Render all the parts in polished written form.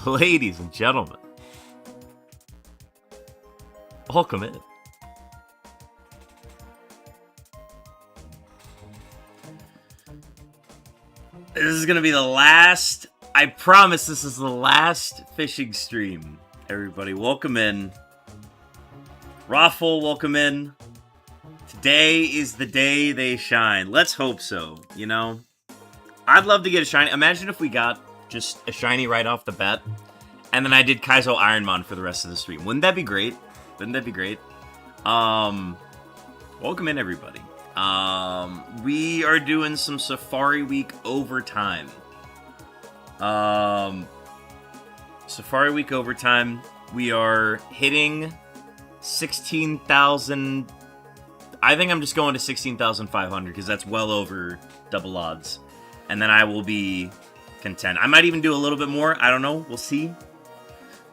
Ladies and gentlemen, welcome in. This is going to be the last, I promise this is the last fishing stream. Everybody, welcome in. Raffle, welcome in. Today is the day they shine. Let's hope so, you know? I'd love to get a shiny. Imagine if we got just a shiny right off the bat, and then I did Kaizo Ironmon for the rest of the stream. Wouldn't that be great? Wouldn't that be great? Welcome in, everybody. We are doing some Safari Week overtime. Safari Week overtime. We are hitting 16,000. I think I'm just going to 16,500 because that's well over double odds. And then I will be content. I might even do a little bit more. I don't know. We'll see.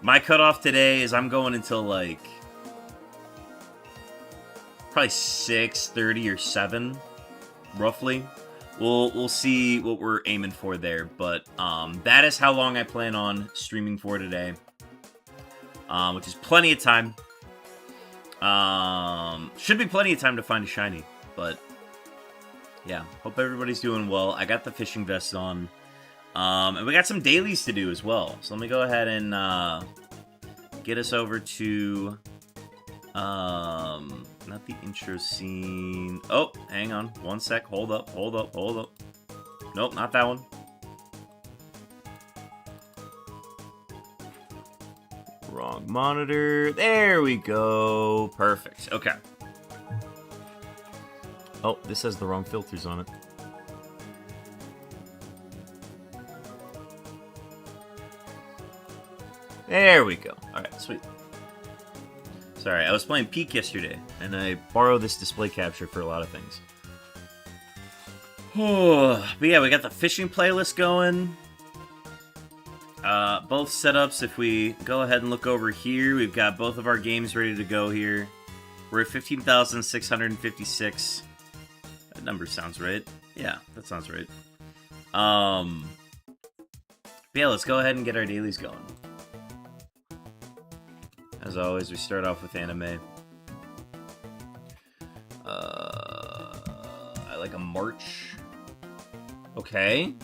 My cutoff today is I'm going until like probably 6:30 or 7, roughly. We'll see what we're aiming for there. But that is how long I plan on streaming for today, which is plenty of time. Should be plenty of time to find a shiny, but yeah, hope everybody's doing well. I got the fishing vest on, and we got some dailies to do as well. So let me go ahead and get us over to not the intro scene. Oh, hang on, one sec. Hold up. Nope, not that one. Wrong monitor. There we go. Perfect. Okay. Oh, this has the wrong filters on it. There we go. Alright, sweet. Sorry, I was playing Peak yesterday, and I borrow this display capture for a lot of things. But yeah, we got the fishing playlist going. Both setups, if we go ahead and look over here, we've got both of our games ready to go here. We're at 15,656. That number sounds right. Yeah, that sounds right. Yeah, let's go ahead and get our dailies going. As always, we start off with anime. I like a March. Okay.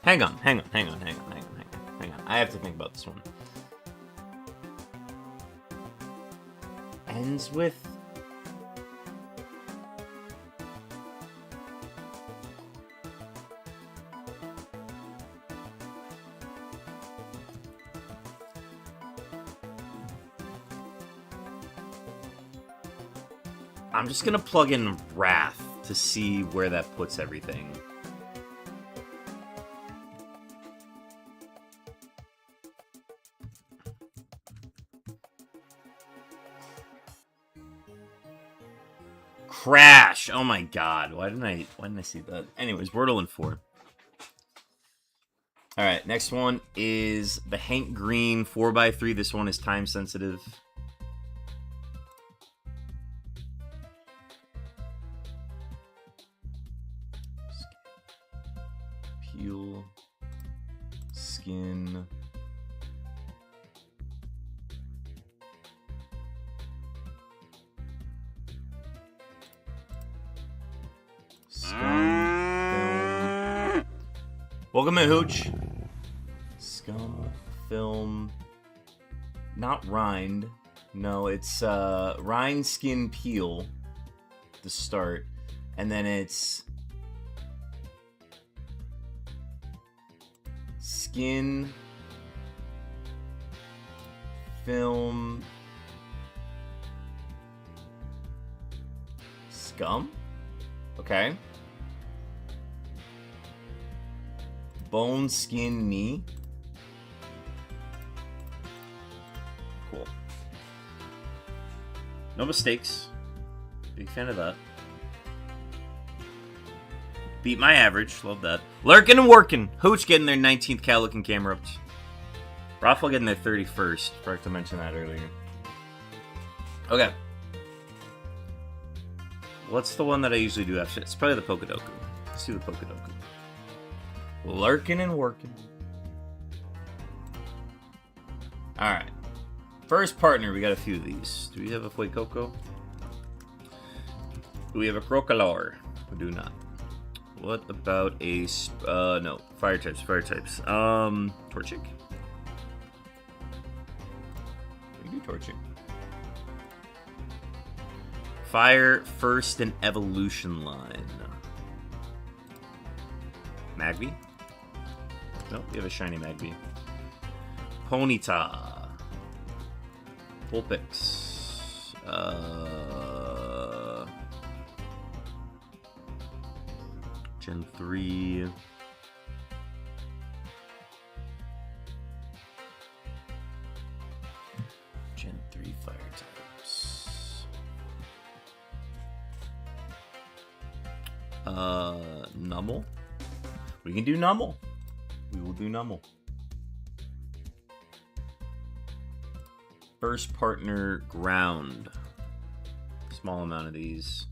Hang on. I have to think about this one. Ends with... I'm just gonna plug in Wrath to see where that puts everything. Crash! Oh my god, why didn't I see that? Anyways, Wordle in 4. Alright, next one is the Hank Green 4x3. This one is time sensitive. Peel. Skin. Scum. Welcome in, Hooch. Scum. Film. Not rind. No, it's rind, skin, peel to start. And then it's skin, film, scum. Okay. Bone, skin, knee. Cool. No mistakes. Big fan of that. Beat my average. Love that. Lurking and working. Hooch getting their 19th cat looking camera up. Raffle getting their 31st. Forgot to mention that earlier. Okay. What's the one that I usually do after? It's probably the Pokedoku. Let's do the Pokedoku. Lurking and working. Alright. First partner, we got a few of these. Do we have a Fuecoco? Do we have a Crocalor? We do not. What about a... no. Fire types. Torchic? We can do Torchic. Fire first and evolution line. Magby? Nope, we have a shiny Magby. Ponyta. Vulpix. Gen 3. Gen 3 fire types. Numel. We can do Numel. We will do Numel. First partner, ground. Small amount of these.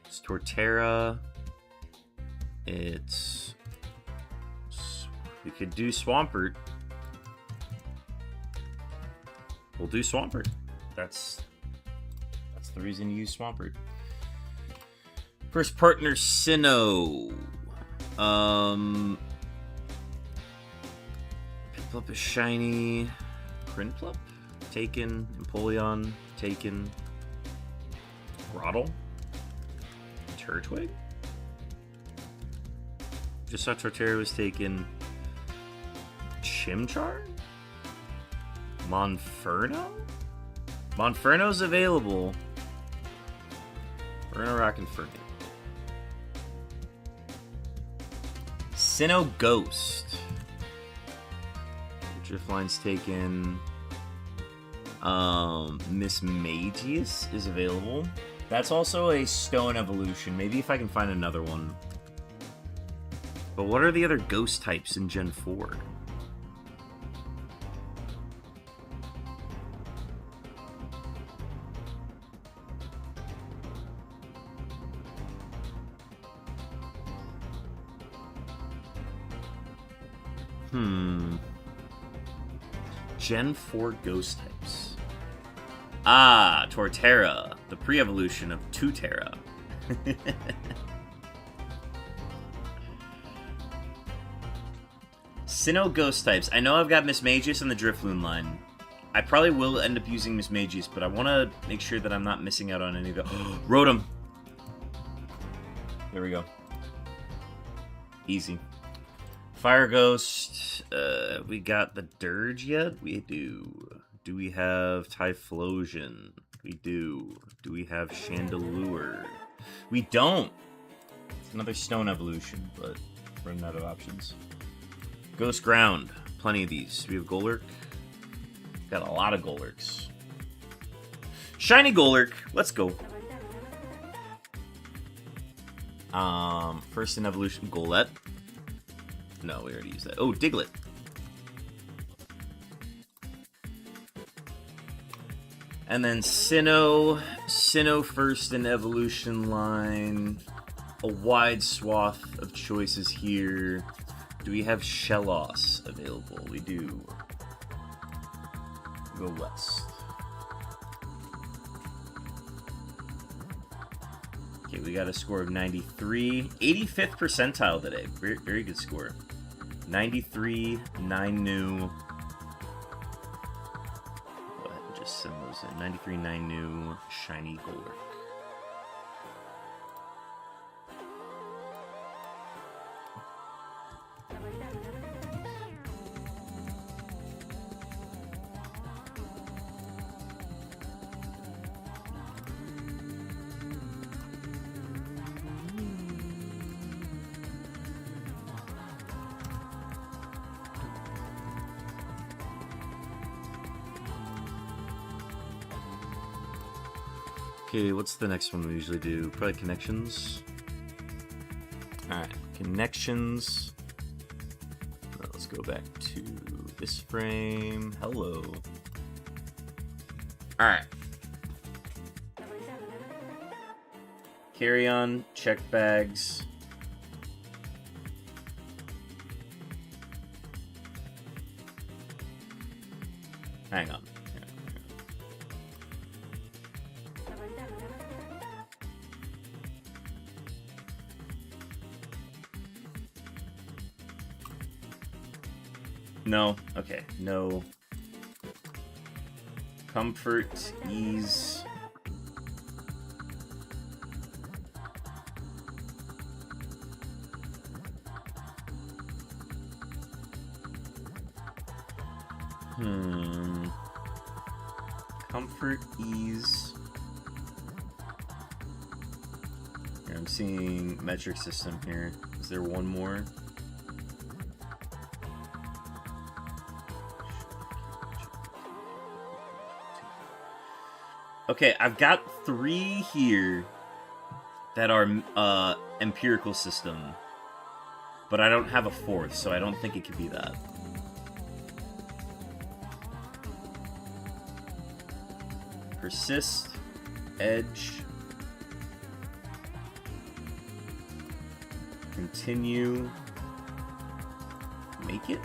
It's Torterra. It's... We could do Swampert. We'll do Swampert. That's the reason you use Swampert. First partner, Sinnoh. Piplup is shiny. Prinplup? Taken. Empoleon? Taken. Grottle? Turtwig? Just saw Torterra was taken. Chimchar? Monferno? Monferno's available. We're gonna rock Inferno. Sinnoh Ghost. Driftline's taken. Miss Magius is available. That's also a stone evolution. Maybe if I can find another one. But what are the other ghost types in Gen 4? Gen 4 ghost types. Ah, Torterra, the pre-evolution of Tutera. Sinnoh ghost types. I know I've got Miss Magius in the Drifloon line. I probably will end up using Miss Magius, but I want to make sure that I'm not missing out on any of the... Rotom! There we go. Easy. Fire Ghost. We got the Dirge yet? We do. Do we have Typhlosion? We do. Do we have Chandelure? We don't. It's another stone evolution, but running out of options. Ghost Ground. Plenty of these. We have Golurk. Got a lot of Golurks. Shiny Golurk. Let's go. First in evolution, Golett. No, we already used that. Oh, Diglett. And then Sinnoh. Sinnoh first in evolution line. A wide swath of choices here. Do we have Shellos available? We do. Go west. Okay, we got a score of 93. 85th percentile today. Very, very good score. 93, 9 new. Go ahead and just send those in. 93, 9 new, shiny Golurk. Okay, what's the next one we usually do? Probably connections. Alright, connections. Let's go back to this frame. Hello. Alright. Carry on, check bags. Hang on. No. Okay. No. Comfort, ease. Comfort, ease. Here, I'm seeing metric system here. Is there one more? Okay, I've got 3 here that are empirical system, but I don't have a 4th, so I don't think it could be that. Persist, edge, continue, make it?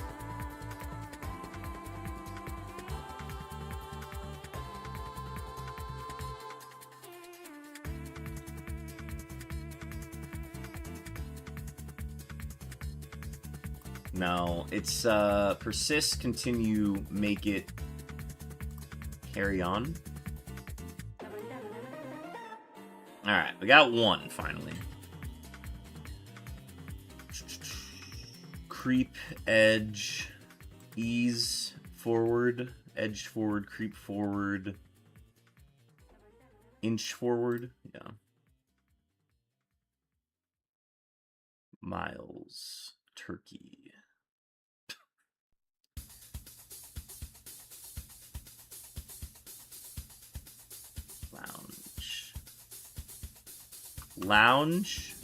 No, it's persist, continue, make it, carry on. Alright, we got 1 finally. Creep, edge, ease, forward, edge forward, creep forward, inch forward. Yeah. Miles, turkey. Lounge.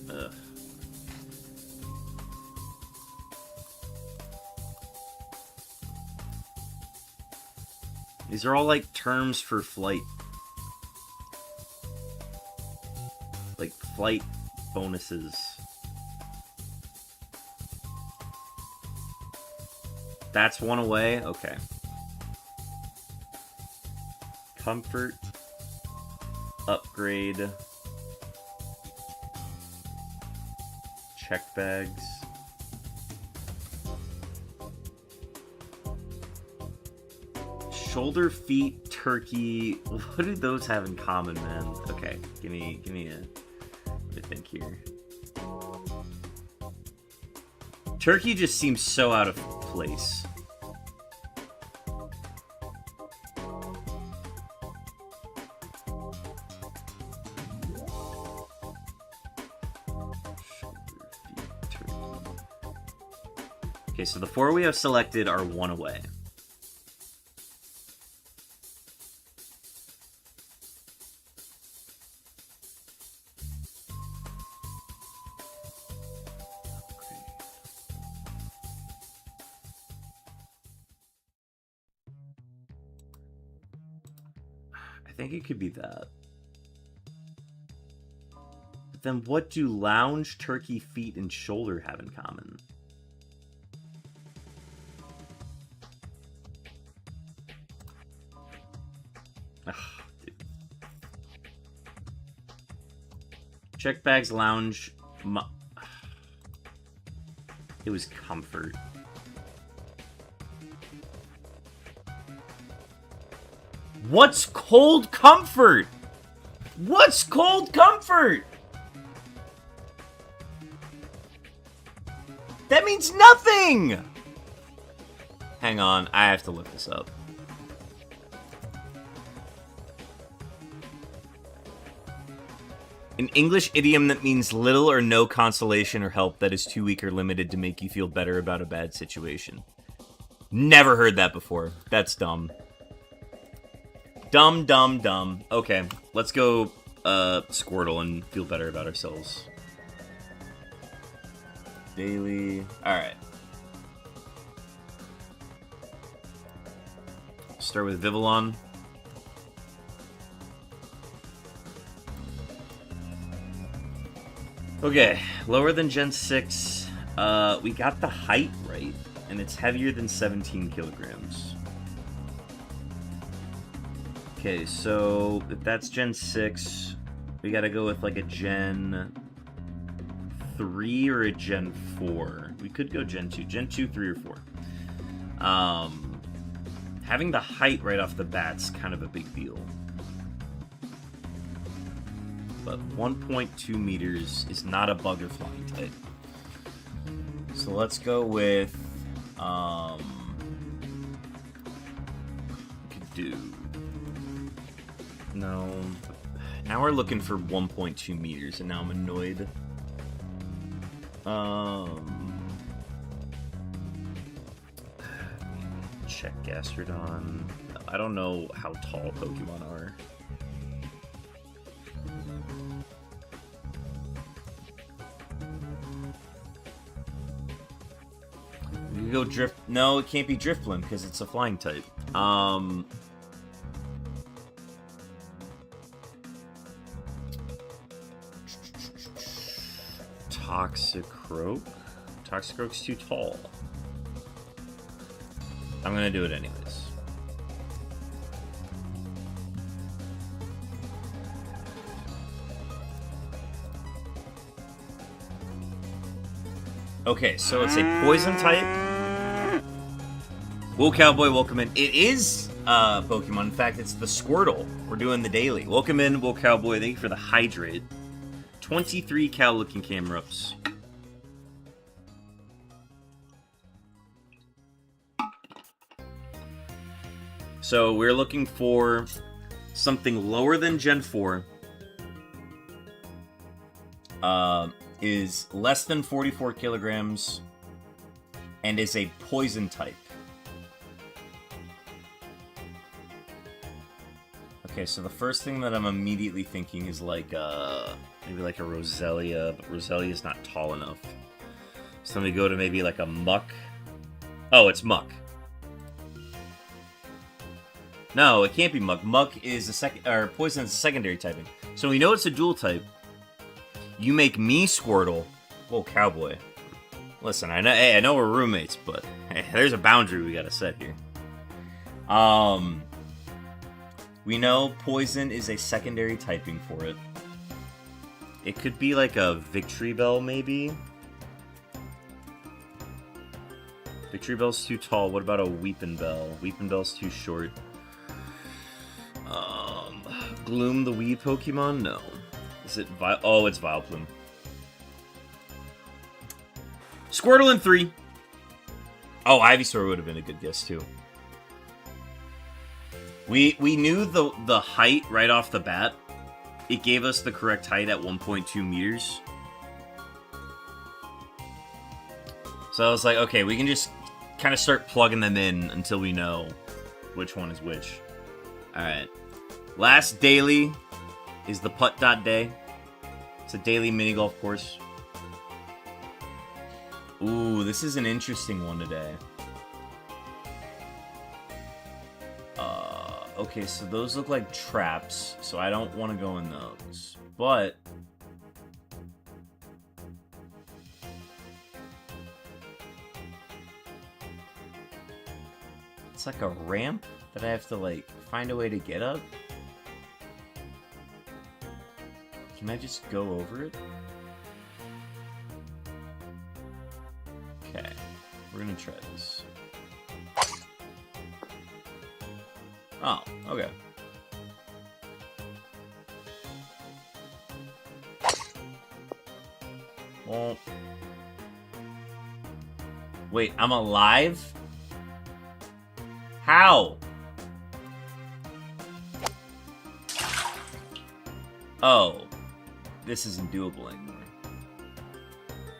Ugh. These are all like terms for flight. Like flight bonuses. That's 1 away? Okay. Comfort, upgrade, check bags, shoulder, feet, turkey. What do those have in common, man? Okay, give me a think here. Turkey just seems so out of place. Okay, so the 4 we have selected are 1 away. I think it could be that. But then what do lounge, turkey, feet, and shoulder have in common? Check bags, lounge, it was comfort. What's cold comfort? What's cold comfort? That means nothing! Hang on, I have to look this up. An English idiom that means little or no consolation or help that is too weak or limited to make you feel better about a bad situation. Never heard that before. That's dumb. Dumb, dumb, dumb. Okay, let's go Squirtle and feel better about ourselves. daily. Alright. Start with Vivillon. Okay, lower than Gen 6. We got the height right, and it's heavier than 17 kilograms. Okay, so if that's Gen 6, we gotta go with like a Gen 3 or a Gen 4. We could go Gen 2. Gen 2, 3, or 4. Having the height right off the bat's kind of a big deal. But 1.2 meters is not a bug or flying type. So let's go with, we could do, no, now we're looking for 1.2 meters, and now I'm annoyed. Check Gastrodon. I don't know how tall Pokemon are. We could go Drift. No, it can't be Drifblim because it's a flying type. Toxicroak? Toxicroak's too tall. I'm gonna do it anyways. Okay, so it's a poison type. Wool Cowboy, welcome in. It is Pokemon. In fact, it's the Squirtle. We're doing the daily. Welcome in, Wool Cowboy. Thank you for the hydrate. 23 cow-looking Camerups. So we're looking for something lower than Gen 4. Is less than 44 kilograms and is a poison type. Okay, so the first thing that I'm immediately thinking is like maybe like a Roselia, but Roselia is not tall enough. So then we go to maybe like a Muck. Oh, it's Muck. No, it can't be Muck. Muck is a poison is a secondary typing. So we know it's a dual type. You make me Squirtle. Whoa, Cowboy. Listen, I know. Hey, I know we're roommates, but hey, there's a boundary we gotta set here. We know poison is a secondary typing for it. It could be like a Victory Bell, maybe. Victory Bell's too tall. What about a Weepin' Bell? Weepin' Bell's too short. Gloom the Wii Pokemon? No. Is it Oh, it's Vileplume. Squirtle in 3. Oh, Ivysaur would have been a good guess, too. We knew the height right off the bat. It gave us the correct height at 1.2 meters. So I was like, okay, we can just kind of start plugging them in until we know which one is which. Alright. Last daily is the Putt.Day. It's a daily mini golf course. Ooh, this is an interesting one today. Okay, so those look like traps, so I don't want to go in those. But it's like a ramp that I have to like find a way to get up. Can I just go over it? Okay, we're gonna try this. Oh, okay. Well, wait, I'm alive? How? Oh, this isn't doable anymore.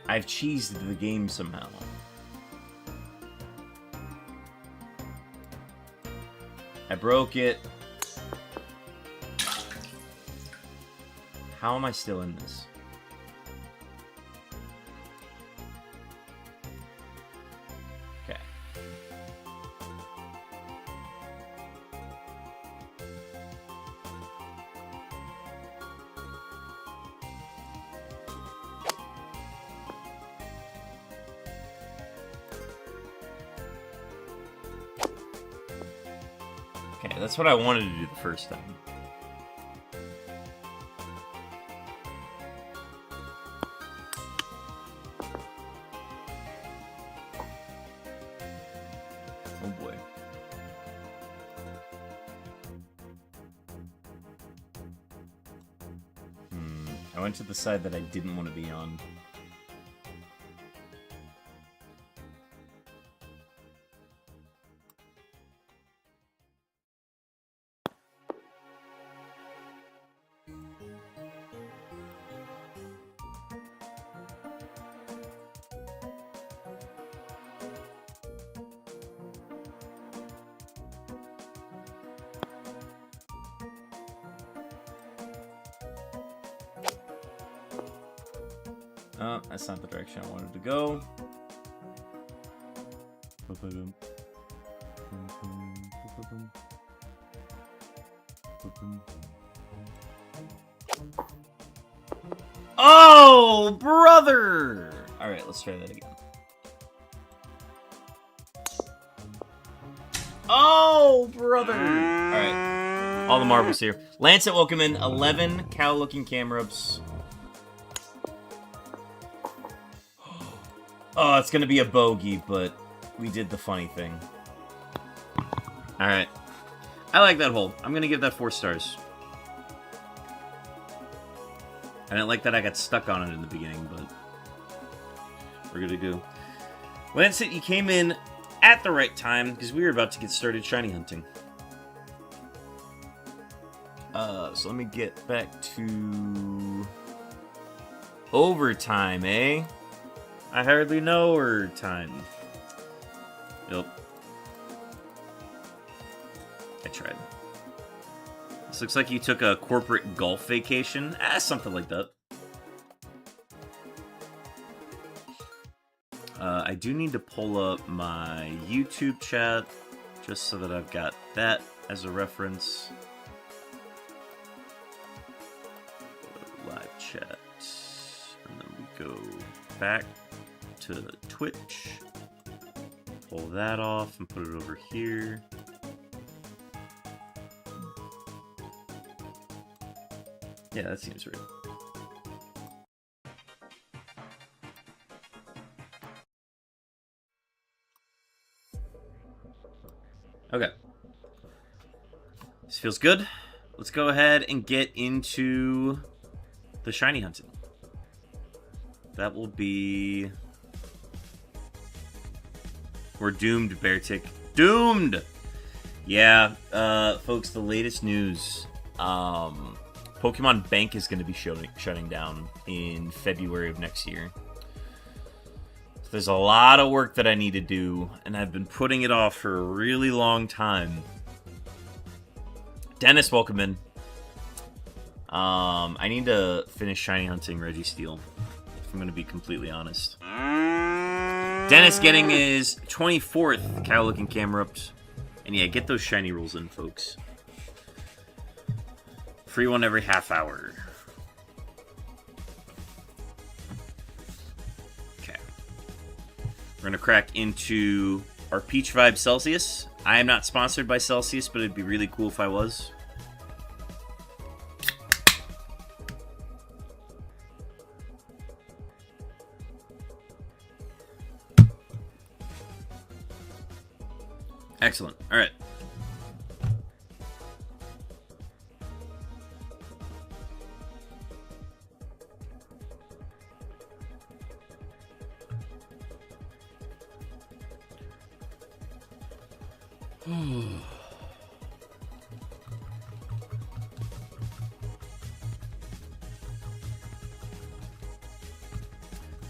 I've cheesed the game somehow. I broke it. How am I still in this? that's what I wanted to do the first time. Oh boy. I went to the side that I didn't want to be on. Oh, that's not the direction I wanted to go. Oh, brother! Alright, let's try that again. Oh, brother! Alright, all the marbles here. Lancet, welcome in. 11 cow-looking camera-ups. Oh, it's gonna be a bogey, but we did the funny thing. Alright. I like that hole. I'm gonna give that 4 stars. I didn't like that I got stuck on it in the beginning, but we're good to go. Lancet, you came in at the right time, because we were about to get started shiny hunting. So let me get back to overtime, eh? I hardly know her time. Yep. I tried. This looks like you took a corporate golf vacation. Something like that. I do need to pull up my YouTube chat, just so that I've got that as a reference. Live chat. And then we go back to Twitch, pull that off and put it over here. Yeah, that seems right. Okay. This feels good. Let's go ahead and get into the shiny hunting. That will be... We're doomed, Beartick. Doomed! Yeah, folks, the latest news. Pokemon Bank is going to be shutting down in February of next year. So there's a lot of work that I need to do, and I've been putting it off for a really long time. Dennis, welcome in. I need to finish shiny hunting Registeel, if I'm going to be completely honest. Dennis getting his 24th cow-looking camera-ups. And yeah, get those shiny rolls in, folks. Free one every half hour. Okay. We're going to crack into our Peach Vibe Celsius. I am not sponsored by Celsius, but it'd be really cool if I was. Excellent. All right.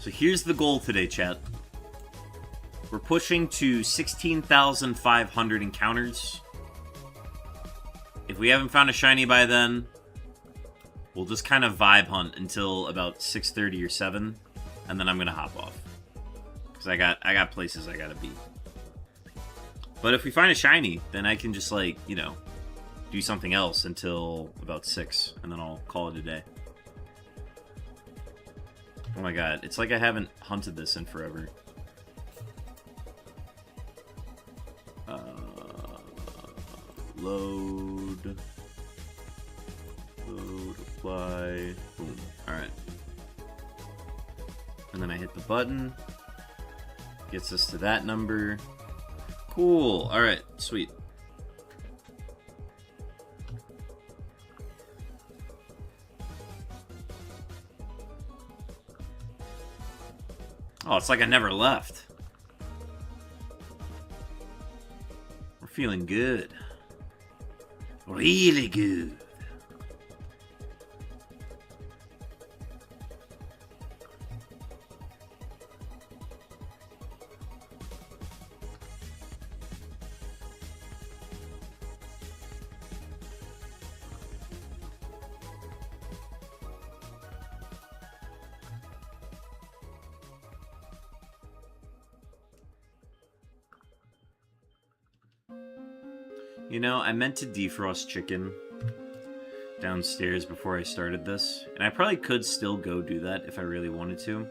So here's the goal today, chat. We're pushing to 16,500 encounters. If we haven't found a shiny by then, we'll just kind of vibe hunt until about 6:30 or 7, and then I'm gonna hop off because I got places I gotta be. But if we find a shiny, then I can just, like, you know, do something else until about 6, and then I'll call it a day. Oh my god, it's like I haven't hunted this in forever. Load. Load, apply. Boom. Alright. And then I hit the button. Gets us to that number. Cool. Alright, sweet. Oh, it's like I never left. We're feeling good. Really good. You know, I meant to defrost chicken downstairs before I started this, and I probably could still go do that if I really wanted to.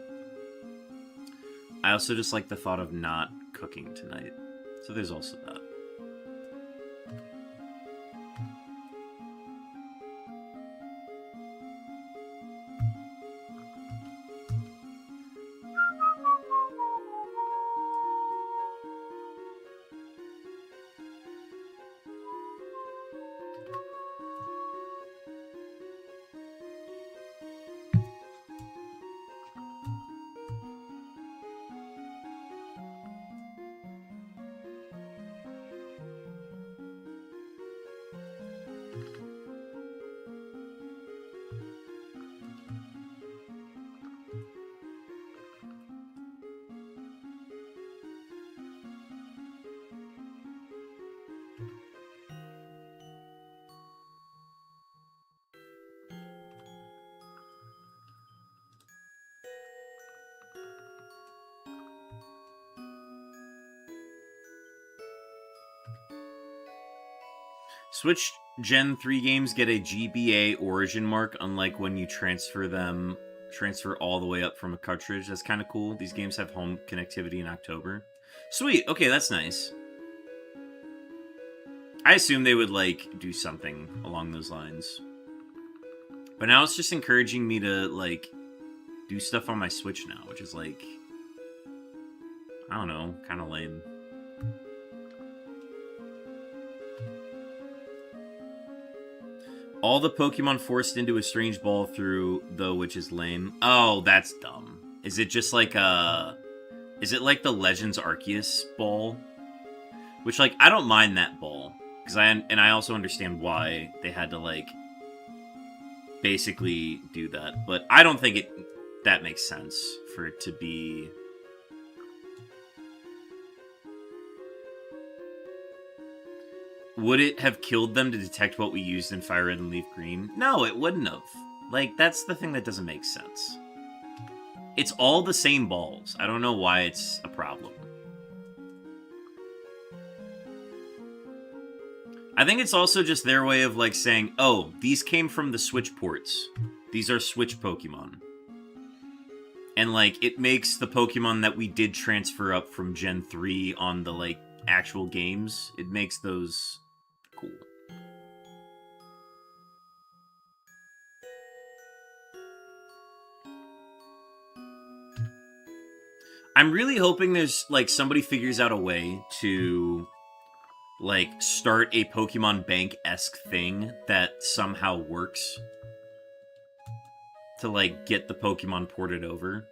I also just like the thought of not cooking tonight, so there's also that. Switch Gen 3 games get a GBA origin mark, unlike when you transfer all the way up from a cartridge. That's kind of cool. These games have home connectivity in October. Sweet, okay, that's nice. I assume they would, like, do something along those lines. But now it's just encouraging me to, like, do stuff on my Switch now, which is, like, I don't know, kind of lame. All the Pokemon forced into a strange ball through, though, which is lame. Oh, that's dumb. Is it just like is it like the Legends Arceus ball? Which, like, I don't mind that ball. I also understand why they had to, like, basically do that. But I don't think that makes sense for it to be... Would it have killed them to detect what we used in FireRed and LeafGreen? No, it wouldn't have. Like, that's the thing that doesn't make sense. It's all the same balls. I don't know why it's a problem. I think it's also just their way of, like, saying, oh, these came from the Switch ports. These are Switch Pokemon. And, like, it makes the Pokemon that we did transfer up from Gen 3 on the, like, actual games, it makes those cool. I'm really hoping there's, like, somebody figures out a way to, like, start a Pokemon Bank-esque thing that somehow works to, like, get the Pokemon ported over.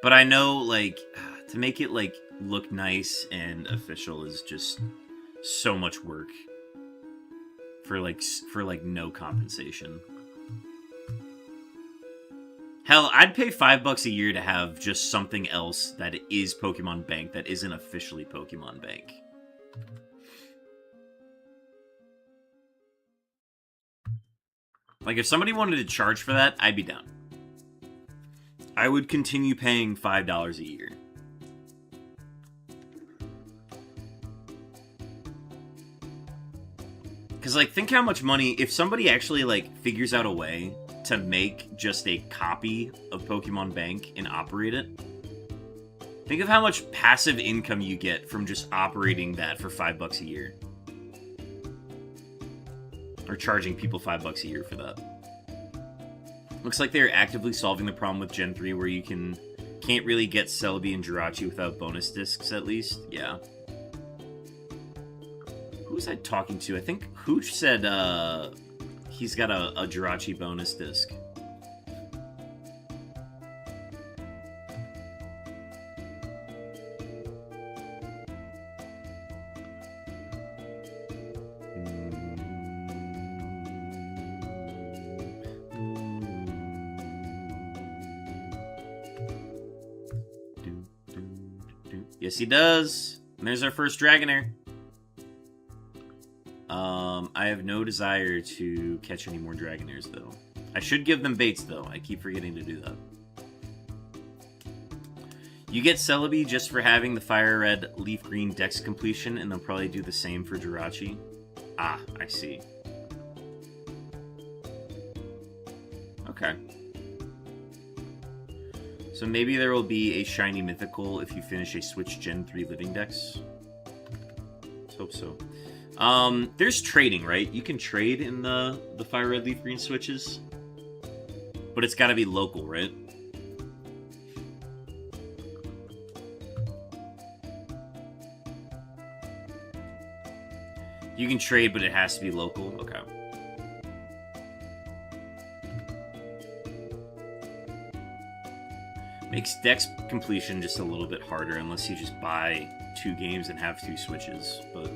But I know, like, to make it, like, look nice and official is just so much work for no compensation. Hell, I'd pay $5 a year to have just something else that is Pokemon Bank that isn't officially Pokemon Bank. Like, if somebody wanted to charge for that, I'd be down. I would continue paying $5 a year. Because, like, think how much money, if somebody actually, like, figures out a way to make just a copy of Pokemon Bank and operate it, think of how much passive income you get from just operating that for $5 a year. Or charging people $5 a year for that. Looks like they're actively solving the problem with Gen 3 where you can't really get Celebi and Jirachi without bonus discs, at least. Yeah. Who was I talking to? I think Hooch said he's got a Jirachi bonus disc. Yes, he does. And there's our first Dragonair. I have no desire to catch any more Dragonairs, though. I should give them baits, though. I keep forgetting to do that. You get Celebi just for having the FireRed LeafGreen Dex completion, and they'll probably do the same for Jirachi. Ah, I see. Okay. So maybe there will be a shiny mythical if you finish a Switch Gen 3 Living Dex. Let's hope so. There's trading, right? You can trade in the FireRed LeafGreen switches. But it's gotta be local, right? You can trade, but it has to be local? Okay. Makes Dex completion just a little bit harder unless you just buy 2 games and have 2 switches, but...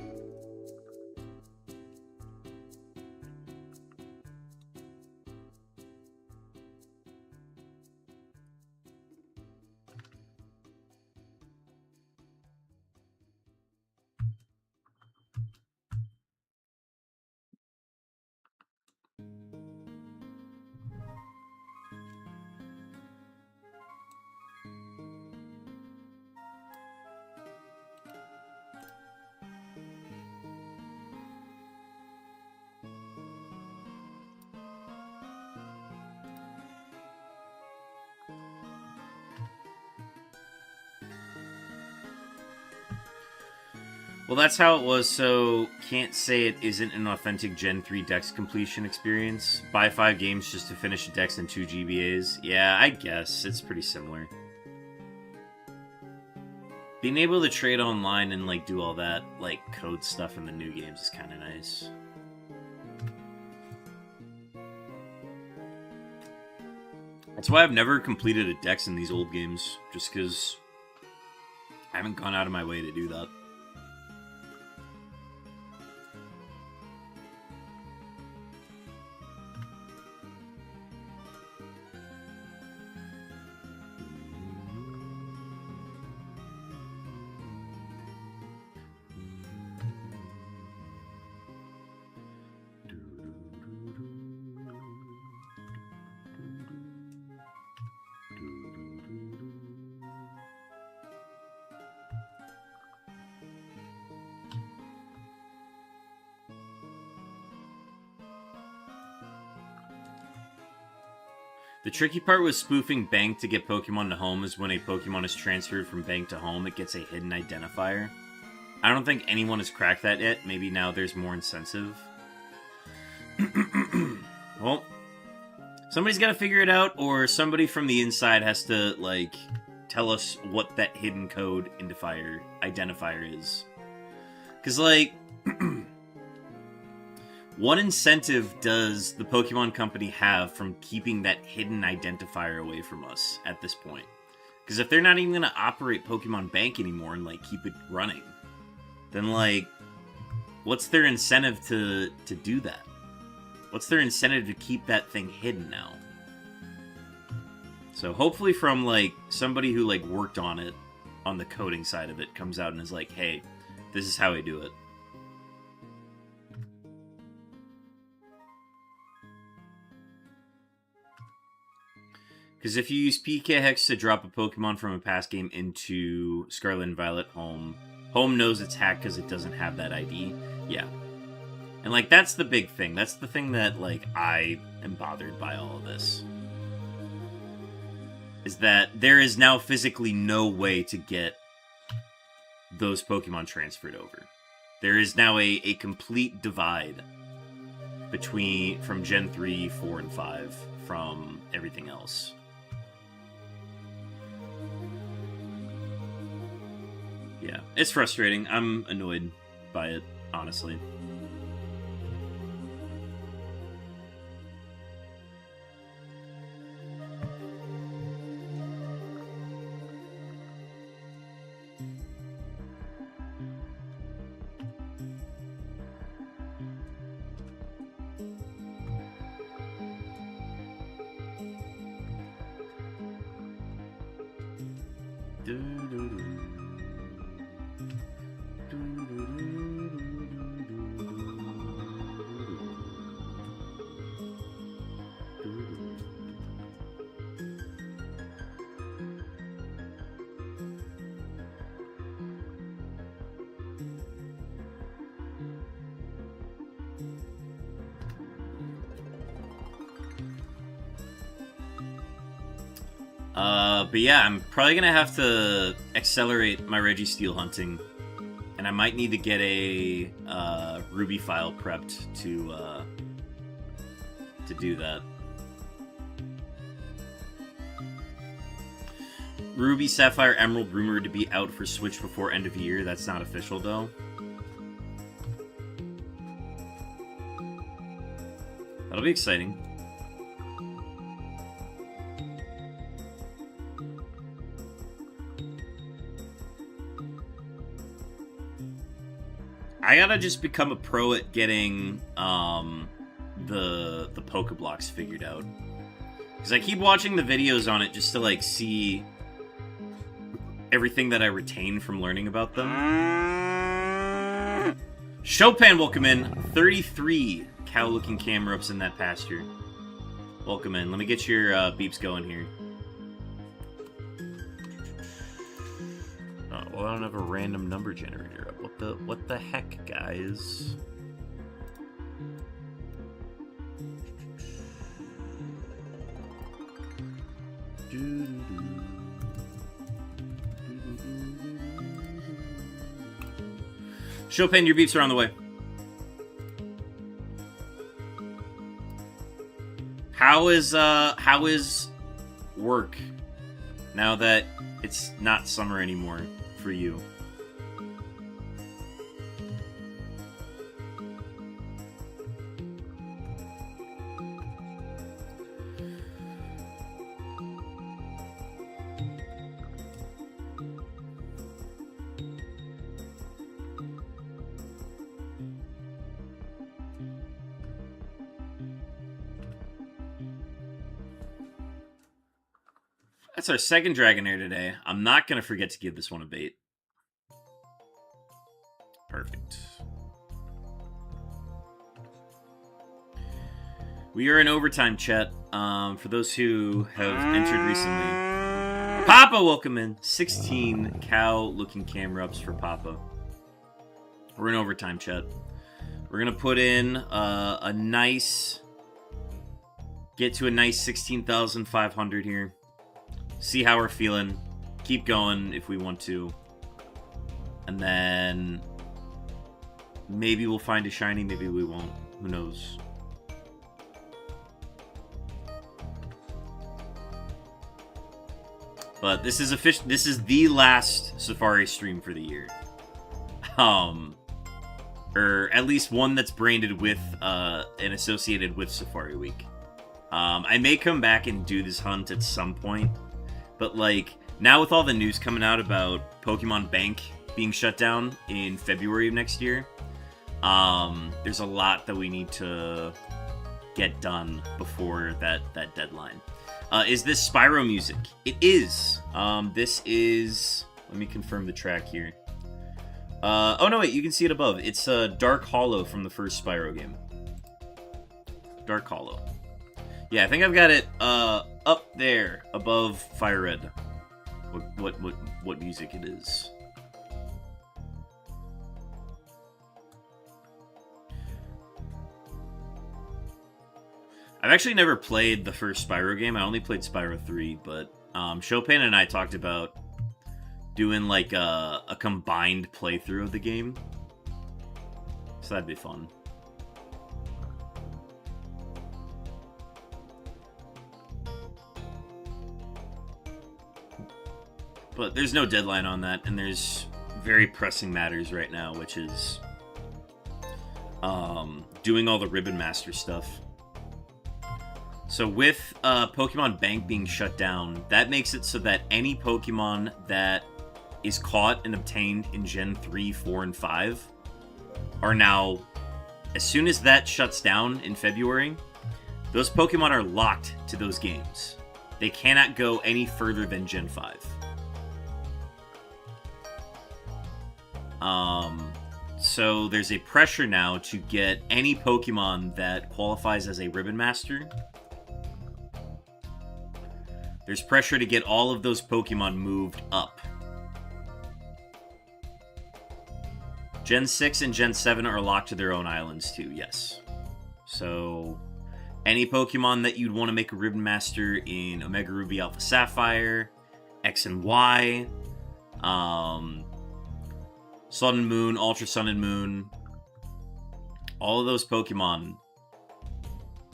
Well, that's how it was, so can't say it isn't an authentic Gen 3 Dex completion experience. Buy 5 games just to finish a Dex and 2 GBAs. Yeah, I guess. It's pretty similar. Being able to trade online and, like, do all that, like, code stuff in the new games is kind of nice. That's why I've never completed a Dex in these old games, just because I haven't gone out of my way to do that. The tricky part with spoofing Bank to get Pokemon to home is when a Pokemon is transferred from Bank to home, it gets a hidden identifier. I don't think anyone has cracked that yet. Maybe now there's more incentive. Well, somebody's got to figure it out, or somebody from the inside has to, like, tell us what that hidden code identifier is. Because, like... What incentive does the Pokemon Company have from keeping that hidden identifier away from us at this point? Because if they're not even going to operate Pokemon Bank anymore and, like, keep it running, then, like, what's their incentive to do that? What's their incentive to keep that thing hidden now? So hopefully from, like, somebody who, like, worked on it, on the coding side of it, comes out and is like, hey, this is how I do it. Because if you use PK Hex to drop a Pokemon from a past game into Scarlet and Violet Home knows it's hacked because it doesn't have that ID. Yeah. And, like, that's the big thing. That's the thing that, like, I am bothered by all of this. Is that there is now physically no way to get those Pokemon transferred over. There is now a complete divide from Gen 3, 4, and 5 from everything else. Yeah, it's frustrating. I'm annoyed by it, honestly. But yeah, I'm probably gonna have to accelerate my Registeel hunting, and I might need to get a Ruby file prepped to do that. Ruby, Sapphire, Emerald rumored to be out for Switch before end of year. That's not official though. That'll be exciting. I gotta just become a pro at getting the Pokeblocks figured out, because I keep watching the videos on it just to like see everything that I retain from learning about them. Chopin, welcome in. 33 cow-looking camera ups in that pasture. Welcome in. Let me get your beeps going here. Oh, well, I don't have a random number generator up. What the heck, guys? Chopin, your beeps are on the way. How is work now that it's not summer anymore for you? That's our second Dragonair today. I'm not going to forget to give this one a bait. Perfect. We are in overtime, chat. For those who have entered recently. Papa, welcome in. 16 cow-looking camera ups for Papa. We're in overtime, chat. We're going to put in a nice... Get to a nice 16,500 here. See how we're feeling. Keep going if we want to. And then maybe we'll find a shiny, maybe we won't. Who knows? But this is official. This is the last Safari stream for the year. Or at least one that's branded with and associated with Safari Week. I may come back and do this hunt at some point. But, like, now with all the news coming out about Pokemon Bank being shut down in February of next year, there's a lot that we need to get done before that deadline. Is this Spyro music? It is. This is... Let me confirm the track here. Oh, no, wait, you can see it above. It's Dark Hollow from the first Spyro game. Dark Hollow. Yeah, I think I've got it up there above FireRed. What music it is. I've actually never played the first Spyro game. I only played Spyro 3, but Chopin and I talked about doing like a combined playthrough of the game. So that'd be fun. But there's no deadline on that, and there's very pressing matters right now, which is doing all the Ribbon Master stuff. So with Pokemon Bank being shut down, that makes it so that any Pokemon that is caught and obtained in Gen 3, 4, and 5 are now, as soon as that shuts down in February, those Pokemon are locked to those games. They cannot go any further than Gen 5. So there's a pressure now to get any Pokemon that qualifies as a Ribbon Master. There's pressure to get all of those Pokemon moved up. Gen 6 and Gen 7 are locked to their own islands too, yes. So any Pokemon that you'd want to make a Ribbon Master in Omega Ruby Alpha Sapphire, X and Y, Sun and Moon, Ultra Sun and Moon, all of those Pokemon,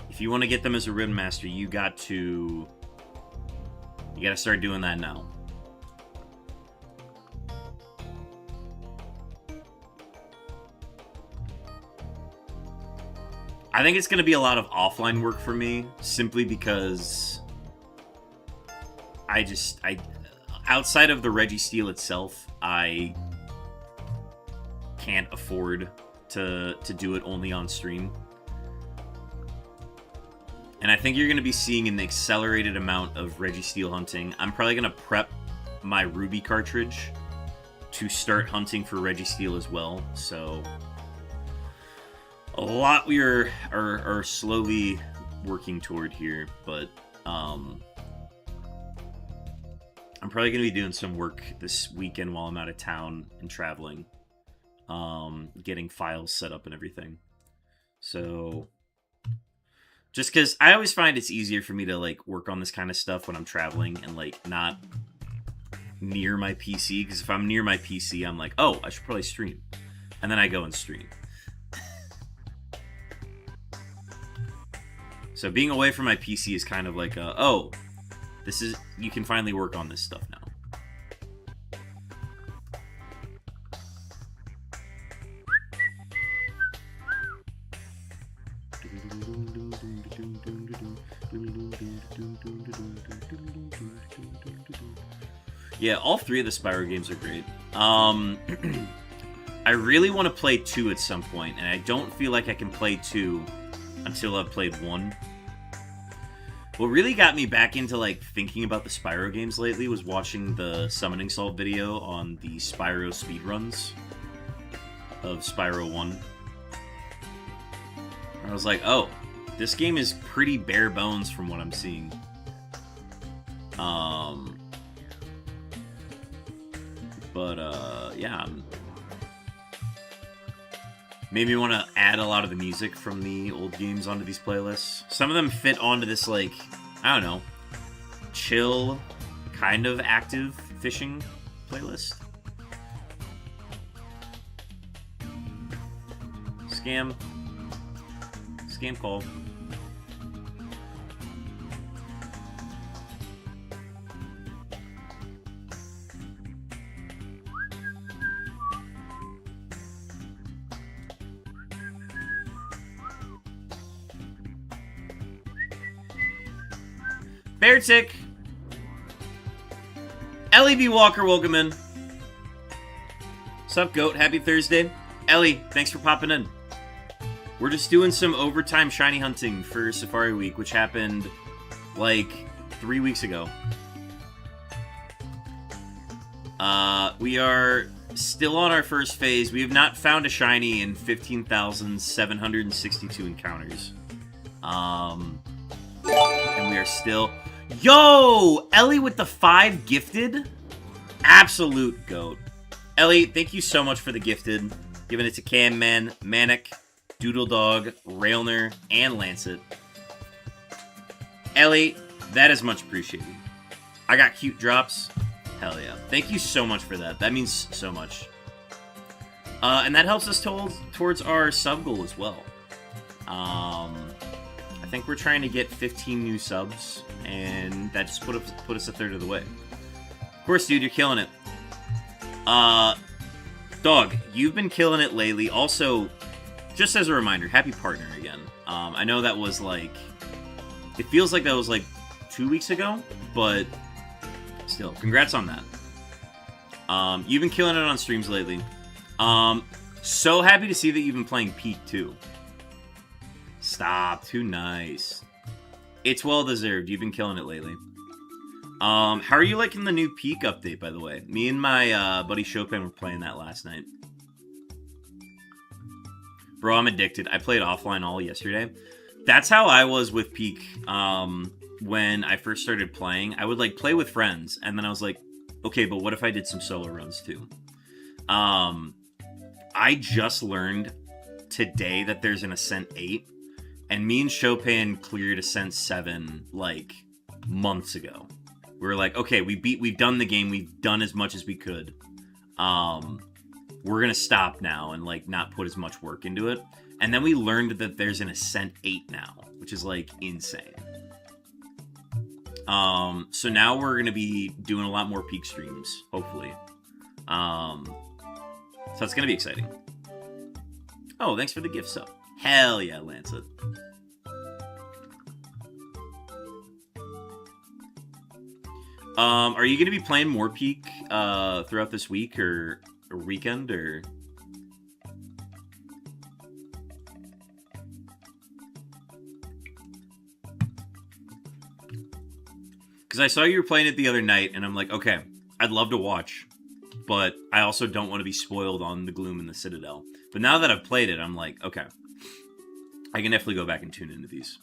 if you want to get them as a Ribbon Master, you got to start doing that now. I think it's going to be a lot of offline work for me, simply because outside of the Registeel itself, I can't afford to do it only on stream. And I think you're going to be seeing an accelerated amount of Registeel hunting. I'm probably going to prep my Ruby cartridge to start hunting for Registeel as well. So a lot we are slowly working toward here, but I'm probably going to be doing some work this weekend while I'm out of town and traveling, getting files set up and everything. So just because I always find it's easier for me to like work on this kind of stuff when I'm traveling and like not near my PC, because if I'm near my PC, I'm like, oh, I should probably stream, and then I go and stream. So being away from my PC is kind of like, oh, you can finally work on this stuff now. Yeah, all three of the Spyro games are great. I really want to play 2 at some point, and I don't feel like I can play 2 until I've played 1. What really got me back into like thinking about the Spyro games lately was watching the Summoning Salt video on the Spyro speedruns of Spyro 1. I was like, oh, this game is pretty bare bones from what I'm seeing. Yeah. Made me want to add a lot of the music from the old games onto these playlists. Some of them fit onto this, like, I don't know, chill, kind of active fishing playlist. Scam call. Beartick. Ellie B. Walker, welcome in. Sup, Goat? Happy Thursday. Ellie, thanks for popping in. We're just doing some overtime shiny hunting for Safari Week, which happened like 3 weeks ago. We are still on our first phase. We have not found a shiny in 15,762 encounters. And we are still... Yo! Ellie with the 5 gifted? Absolute goat. Ellie, thank you so much for the gifted. Giving it to Cam Man, Manic, Doodle Dog, Railner, and Lancet. Ellie, that is much appreciated. I got cute drops. Hell yeah. Thank you so much for that. That means so much. And that helps us towards our sub goal as well. I think we're trying to get 15 new subs, and that just put us a third of the way. course, dude, you're killing it. Dog, you've been killing it lately. Also, just as a reminder, happy partner again. I know that was like... It feels like that was like 2 weeks ago, but still, congrats on that. You've been killing it on streams lately. So happy to see that you've been playing Peak too. Stop, too nice. It's well deserved. You've been killing it lately. How are you liking the new Peak update, by the way? Me and my buddy Chopin were playing that last night. Bro, I'm addicted. I played offline all yesterday. That's how I was with Peak. When I first started playing, I would like play with friends, and then I was like, okay, but what if I did some solo runs too? I just learned today that there's an Ascent 8, and me and Chopin cleared Ascent 7 like months ago. We were like, okay, we've done the game, we've done as much as we could. We're gonna stop now and like not put as much work into it. And then we learned that there's an Ascent 8 now, which is like insane. So now we're gonna be doing a lot more Peak streams, hopefully. So it's gonna be exciting. Oh, thanks for the gift sub. Hell yeah, Lancet. Are you gonna be playing more Peak throughout this week or weekend or? Because I saw you were playing it the other night, and I'm like, okay, I'd love to watch, but I also don't want to be spoiled on the Gloom and the Citadel. But now that I've played it, I'm like, okay, I can definitely go back and tune into these.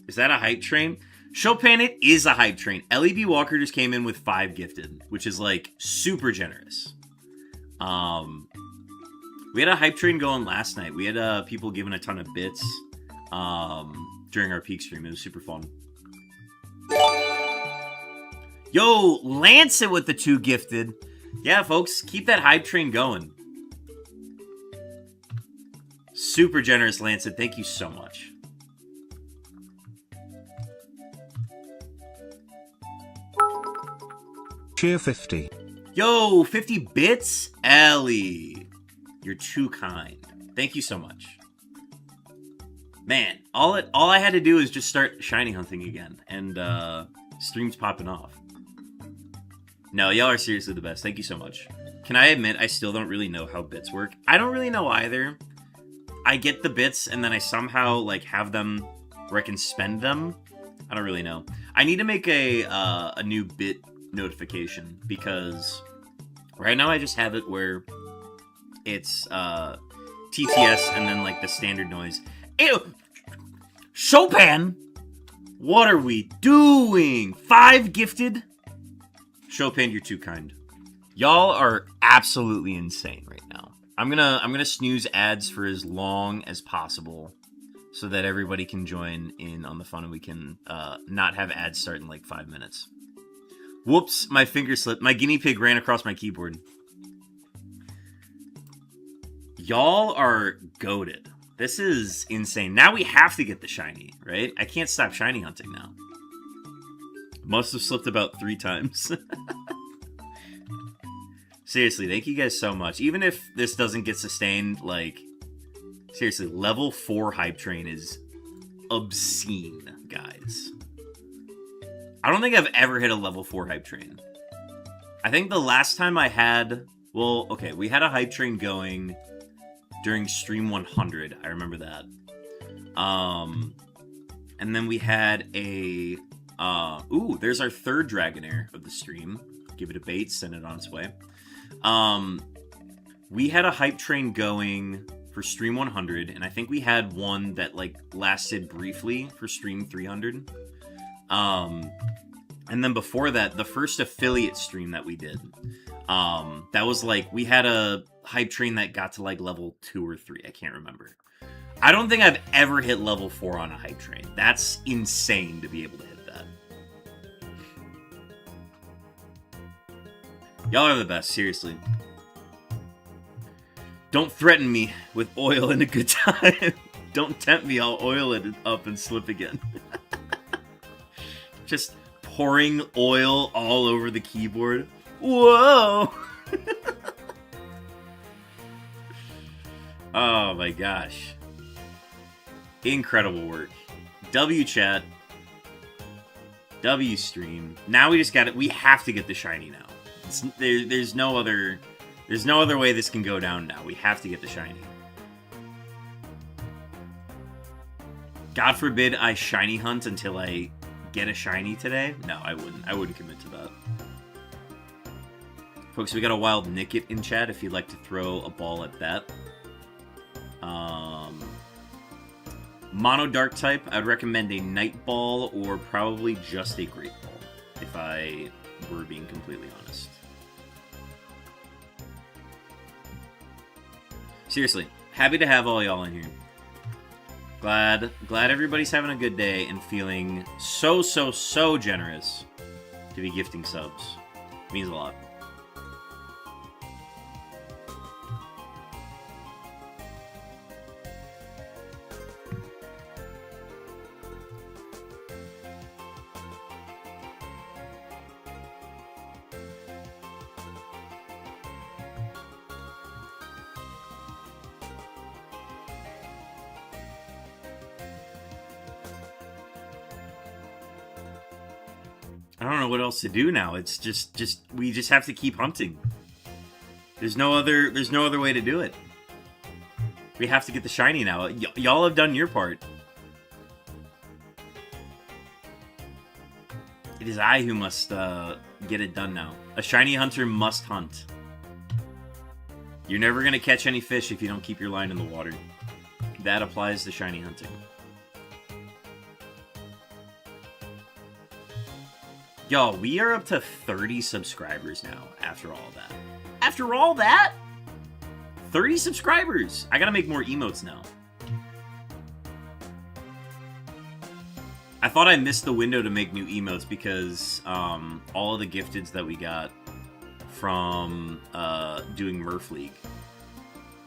Is that a hype train? Chopin, it is a hype train. LEB Walker just came in with 5 gifted, which is like super generous. We had a hype train going last night. We had people giving a ton of bits during our Peak stream. It was super fun. Yo, Lancet with the 2 gifted. Yeah, folks, keep that hype train going. Super generous, Lancet. Thank you so much. Cheer 50. Yo, 50 bits? Ellie. You're too kind. Thank you so much. Man, all I had to do is just start shiny hunting again, and streams popping off. No, y'all are seriously the best. Thank you so much. Can I admit I still don't really know how bits work? I don't really know either. I get the bits, and then I somehow like have them where I can spend them. I don't really know. I need to make a new bit notification, because right now I just have it where it's TTS and then like the standard noise. Ew! Chopin! What are we doing? 5 gifted? Chopin, you're too kind. Y'all are absolutely insane right now. I'm gonna snooze ads for as long as possible so that everybody can join in on the fun and we can not have ads start in like 5 minutes. Whoops, my finger slipped. My guinea pig ran across my keyboard. Y'all are goated. This is insane. Now we have to get the shiny, right? I can't stop shiny hunting now. Must have slipped about 3 times. Seriously, thank you guys so much. Even if this doesn't get sustained, like, seriously, level 4 hype train is obscene, guys. I don't think I've ever hit a level 4 hype train. I think the last time I had... Well, okay, we had a hype train going during stream 100. I remember that. And then we had a... ooh, there's our 3rd Dragonair of the stream. Give it a bait, send it on its way. We had a hype train going for stream 100, and I think we had one that, like, lasted briefly for stream 300. And then before that, the first affiliate stream that we did, that was like, we had a hype train that got to like level 2 or 3. I can't remember. I don't think I've ever hit level 4 on a hype train. That's insane to be able to hit that. Y'all are the best, seriously. Don't threaten me with oil and a good time. Don't tempt me, I'll oil it up and slip again. Just pouring oil all over the keyboard. Whoa! Oh my gosh. Incredible work. W chat. W stream. Now we just got it. We have to get the shiny now. There's no other way this can go down now. We have to get the shiny. God forbid I shiny hunt until I get a shiny today. No, I wouldn't. I wouldn't commit to that. Folks, we got a wild Nickit in chat if you'd like to throw a ball at that. Mono dark type, I'd recommend a Night Ball or probably just a Great Ball, if I were being completely honest. Seriously, happy to have all y'all in here. Glad everybody's having a good day and feeling so generous to be gifting subs. It means a lot. I don't know what else to do now. It's we just have to keep hunting. There's no other way to do it. We have to get the shiny now. Y'all have done your part. It is I who must get it done now. A shiny hunter must hunt. You're never gonna catch any fish if you don't keep your line in the water. That applies to shiny hunting. Yo, we are up to 30 subscribers now after all that. After all that? 30 subscribers! I gotta make more emotes now. I thought I missed the window to make new emotes because all of the gifteds that we got from doing Murph League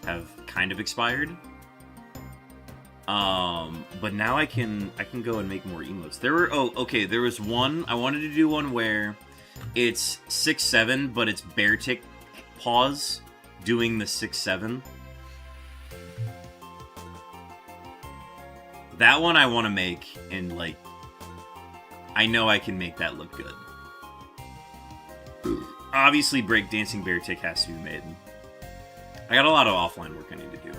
have kind of expired. But now I can go and make more emotes. There was one, I wanted to do one where it's 6-7, but it's bear tick paws doing the 6-7. That one I want to make, and like, I know I can make that look good. Obviously, breakdancing bear tick has to be made. I got a lot of offline work I need to do.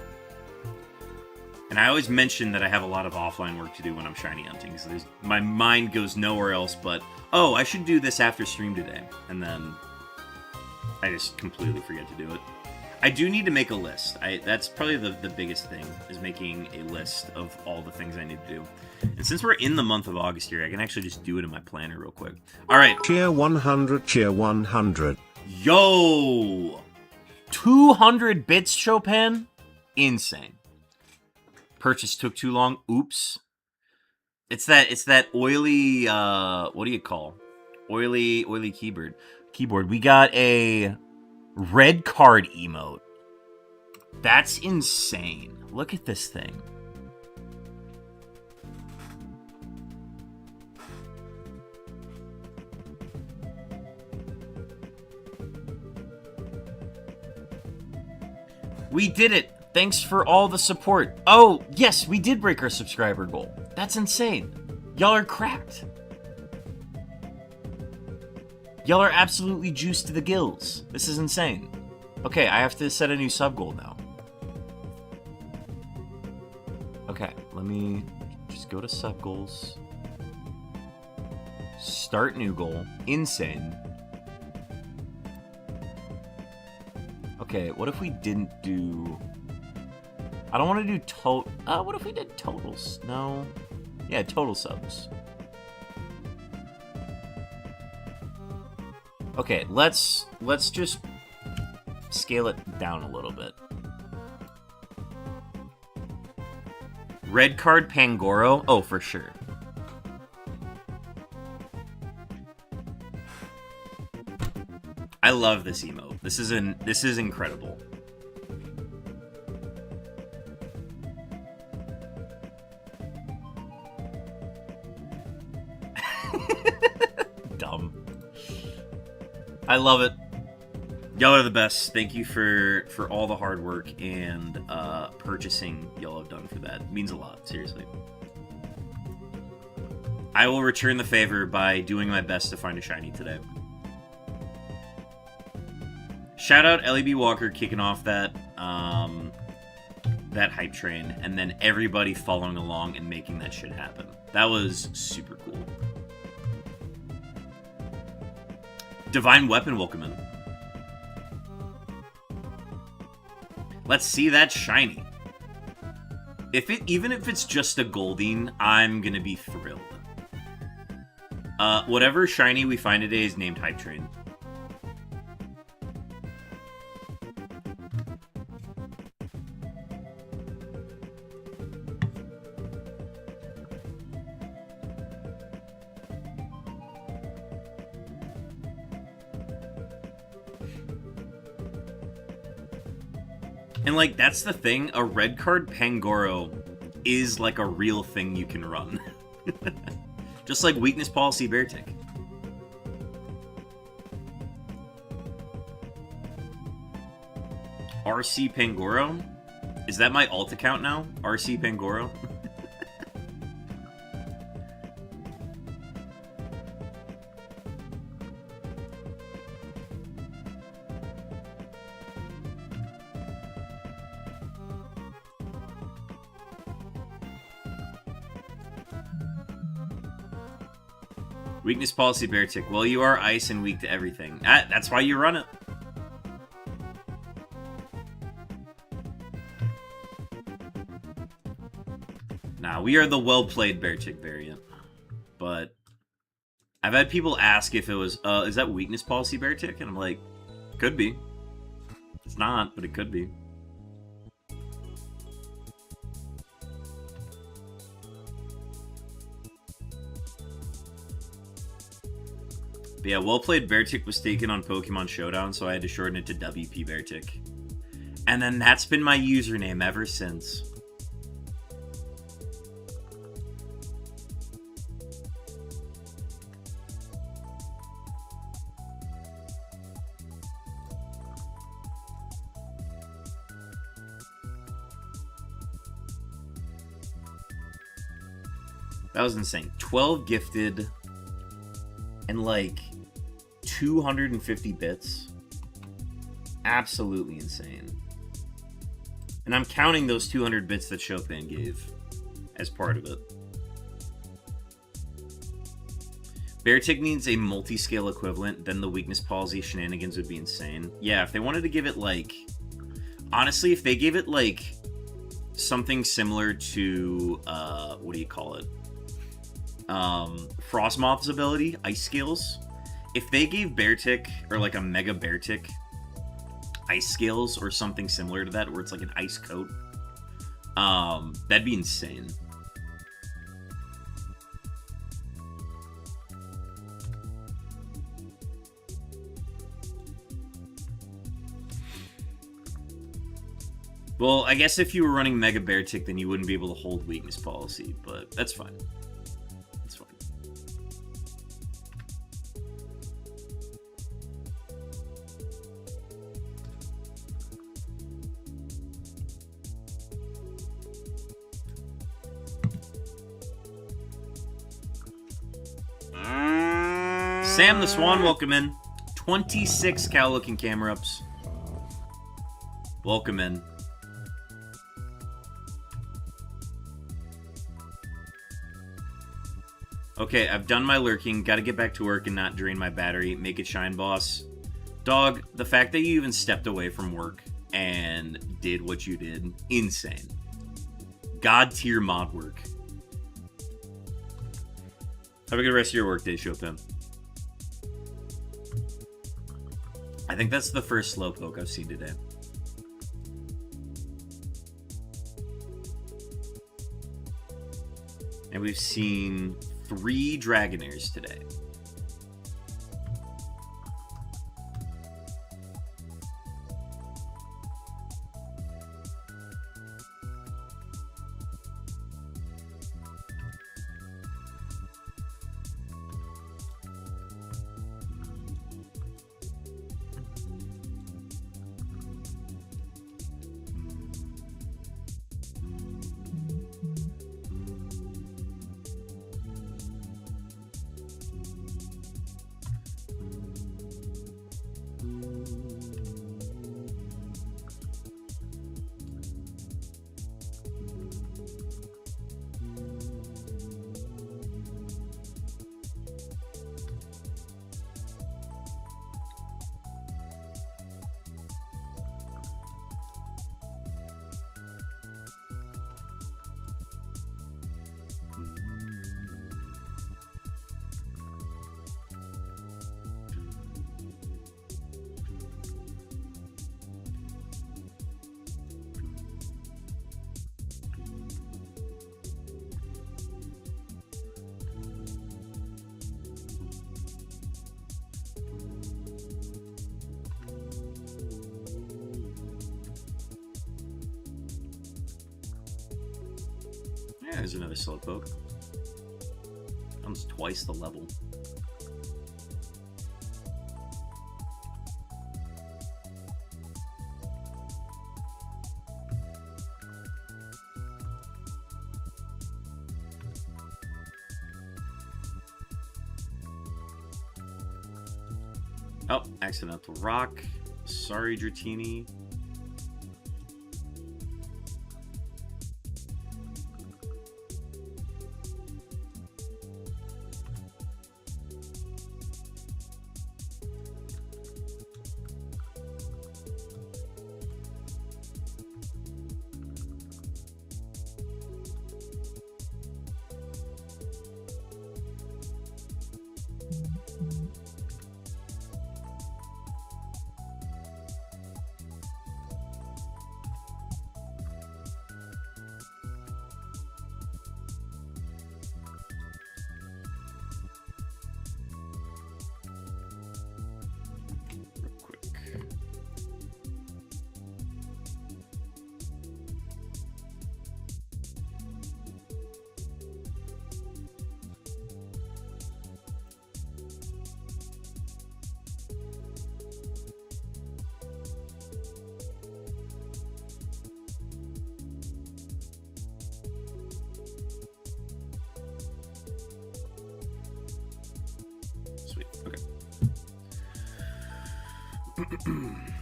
And I always mention that I have a lot of offline work to do when I'm shiny hunting, so my mind goes nowhere else but, oh, I should do this after stream today. And then I just completely forget to do it. I do need to make a list. That's probably the biggest thing, is making a list of all the things I need to do. And since we're in the month of August here, I can actually just do it in my planner real quick. All right. Cheer 100, cheer 100. Yo! 200 bits, Chopin? Insane. Purchase took too long. Oops. It's that oily, what do you call? Oily keyboard. We got a red card emote. That's insane. Look at this thing. We did it. Thanks for all the support. Oh, yes, we did break our subscriber goal. That's insane. Y'all are cracked. Y'all are absolutely juiced to the gills. This is insane. Okay, I have to set a new sub goal now. Okay, let me just go to sub goals. Start new goal. Insane. Okay, what if we didn't do... I don't want to do what if we did totals? No. Yeah, total subs. Okay, let's just scale it down a little bit. Red card Pangoro? Oh, for sure. I love this emote. This is incredible. I love it. Y'all are the best. Thank you for all the hard work and purchasing y'all have done for that. It means a lot, seriously. I will return the favor by doing my best to find a shiny today. Shout out LEB Walker kicking off that that hype train, and then everybody following along and making that shit happen. That was super cool. Divine Weapon, welcome in. Let's see that shiny. Even if it's just a Goldeen, I'm gonna be thrilled. Whatever shiny we find today is named Hype Train. And, like, that's the thing. A red card Pangoro is, like, a real thing you can run. Just like Weakness Policy Beartick. RC Pangoro? Is that my alt account now? RC Pangoro? Weakness Policy Beartick. Well, you are ice and weak to everything. That's why you run it. Nah, we are the well-played Beartick variant. But I've had people ask if it was, is that Weakness Policy Beartick? And I'm like, could be. It's not, but it could be. But yeah, well-played Beartick was taken on Pokemon Showdown, so I had to shorten it to WP Beartick. And then that's been my username ever since. That was insane. 12 gifted and like 250 bits. Absolutely insane. And I'm counting those 200 bits that Chopin gave as part of it. Beartick needs a multi-scale equivalent, then the Weakness Policy shenanigans would be insane. Yeah, if they wanted to give it like... Honestly, if they gave it like something similar to, what do you call it? Frostmoth's ability, Ice Scales. If they gave Beartick, or like a Mega Beartick, Ice Scales or something similar to that, where it's like an ice coat, that'd be insane. Well, I guess if you were running Mega Beartick, then you wouldn't be able to hold Weakness Policy, but that's fine. That's fine. Sam the Swan, welcome in. 26 cow-looking camera ups. Welcome in. Okay, I've done my lurking. Gotta get back to work and not drain my battery. Make it shine, boss. Dog, the fact that you even stepped away from work and did what you did, insane. God tier mod work. Have a good rest of your workday, Chopin. I think that's the first Slowpoke I've seen today. And we've seen 3 Dragonairs today. There's another Slowpoke. Almost twice the level. Oh, accidental rock. Sorry, Dratini.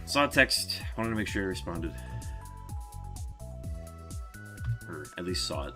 Saw a text. Wanted to make sure I responded. Or at least saw it.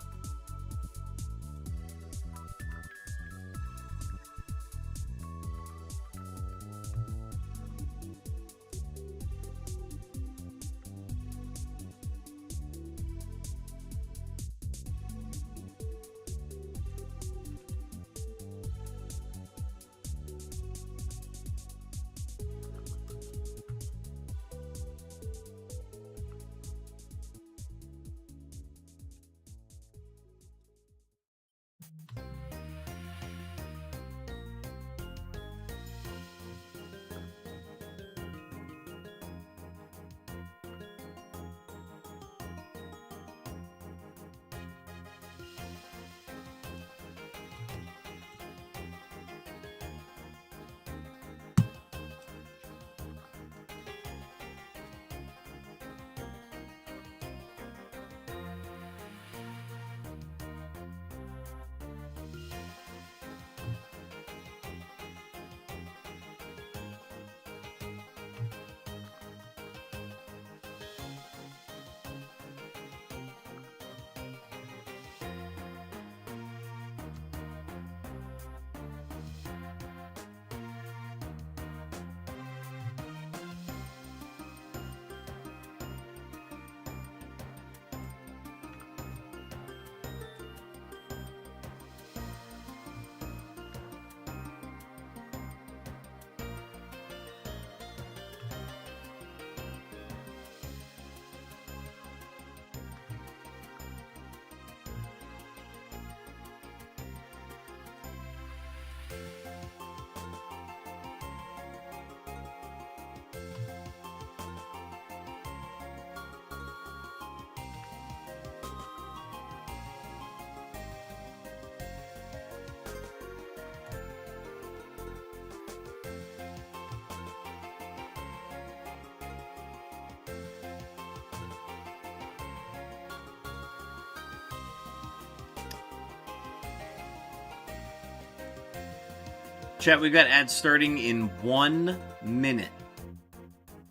Chat, we've got ads starting in 1 minute.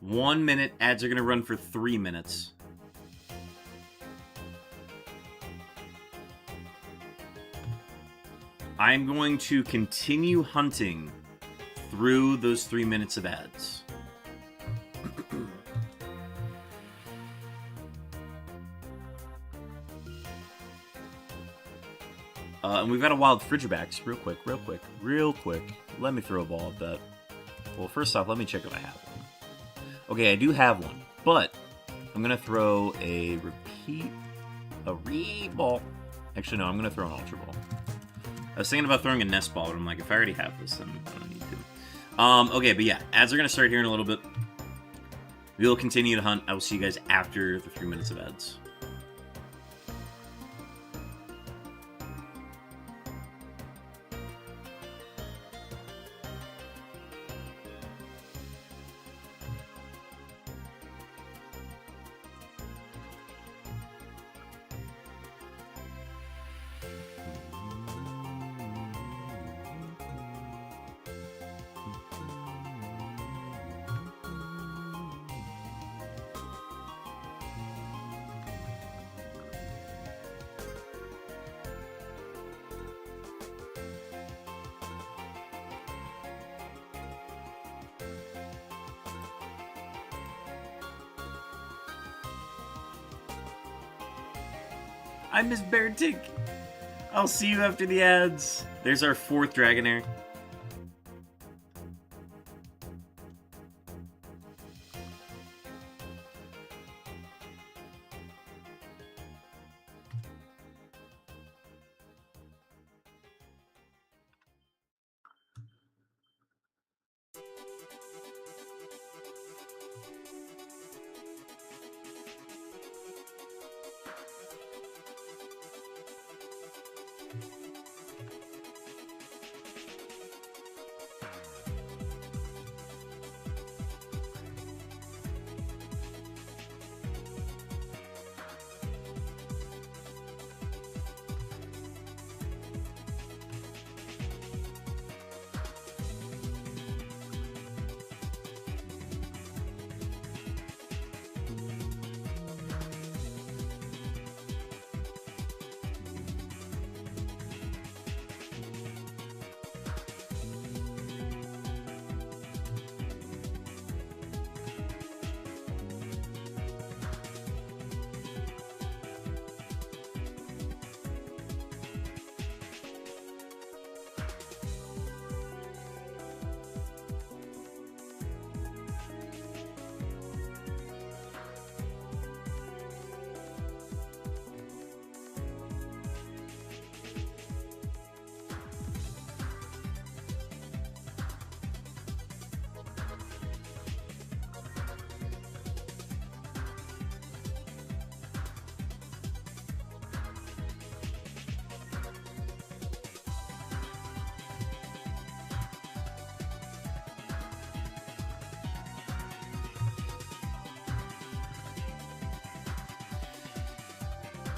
1 minute. Ads are going to run for 3 minutes. I'm going to continue hunting through those 3 minutes of ads. And we've got a wild Frigibacks. Real quick. Let me throw a ball at that. Well, first off, let me check if I have one. Okay, I do have one. But I'm going to throw a re-ball. Actually, no, I'm going to throw an Ultra Ball. I was thinking about throwing a Nest Ball, but I'm like, if I already have this, then I don't need to. Okay, but yeah, ads are going to start here in a little bit. We'll continue to hunt. I will see you guys after the 3 minutes of ads. I miss Beartic. I'll see you after the ads. There's our 4th Dragonair.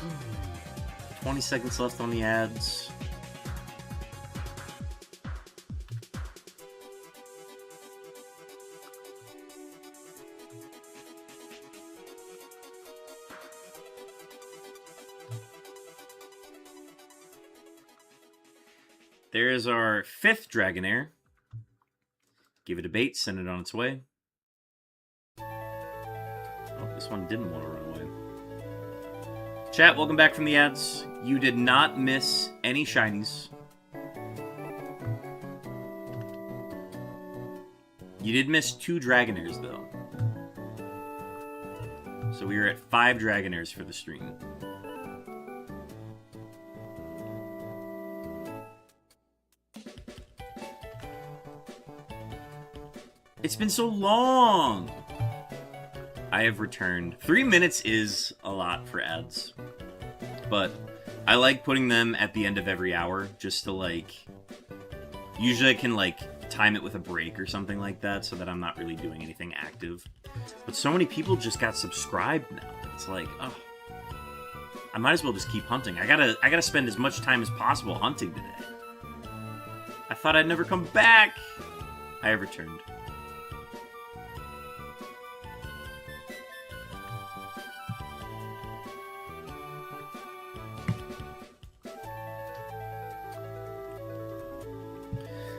Hmm. 20 seconds left on the ads. There is our 5th Dragonair. Give it a bait, send it on its way. Oh, this one didn't want to run away. Chat, welcome back from the ads. You did not miss any shinies. You did miss 2 Dragonairs, though. So we are at 5 Dragonairs for the stream. It's been so long! I have returned. 3 minutes is a lot for ads. But I like putting them at the end of every hour, just to, like... Usually I can, like, time it with a break or something like that, so that I'm not really doing anything active. But so many people just got subscribed now. It's like, oh... I might as well just keep hunting. I gotta spend as much time as possible hunting today. I thought I'd never come back! I have returned.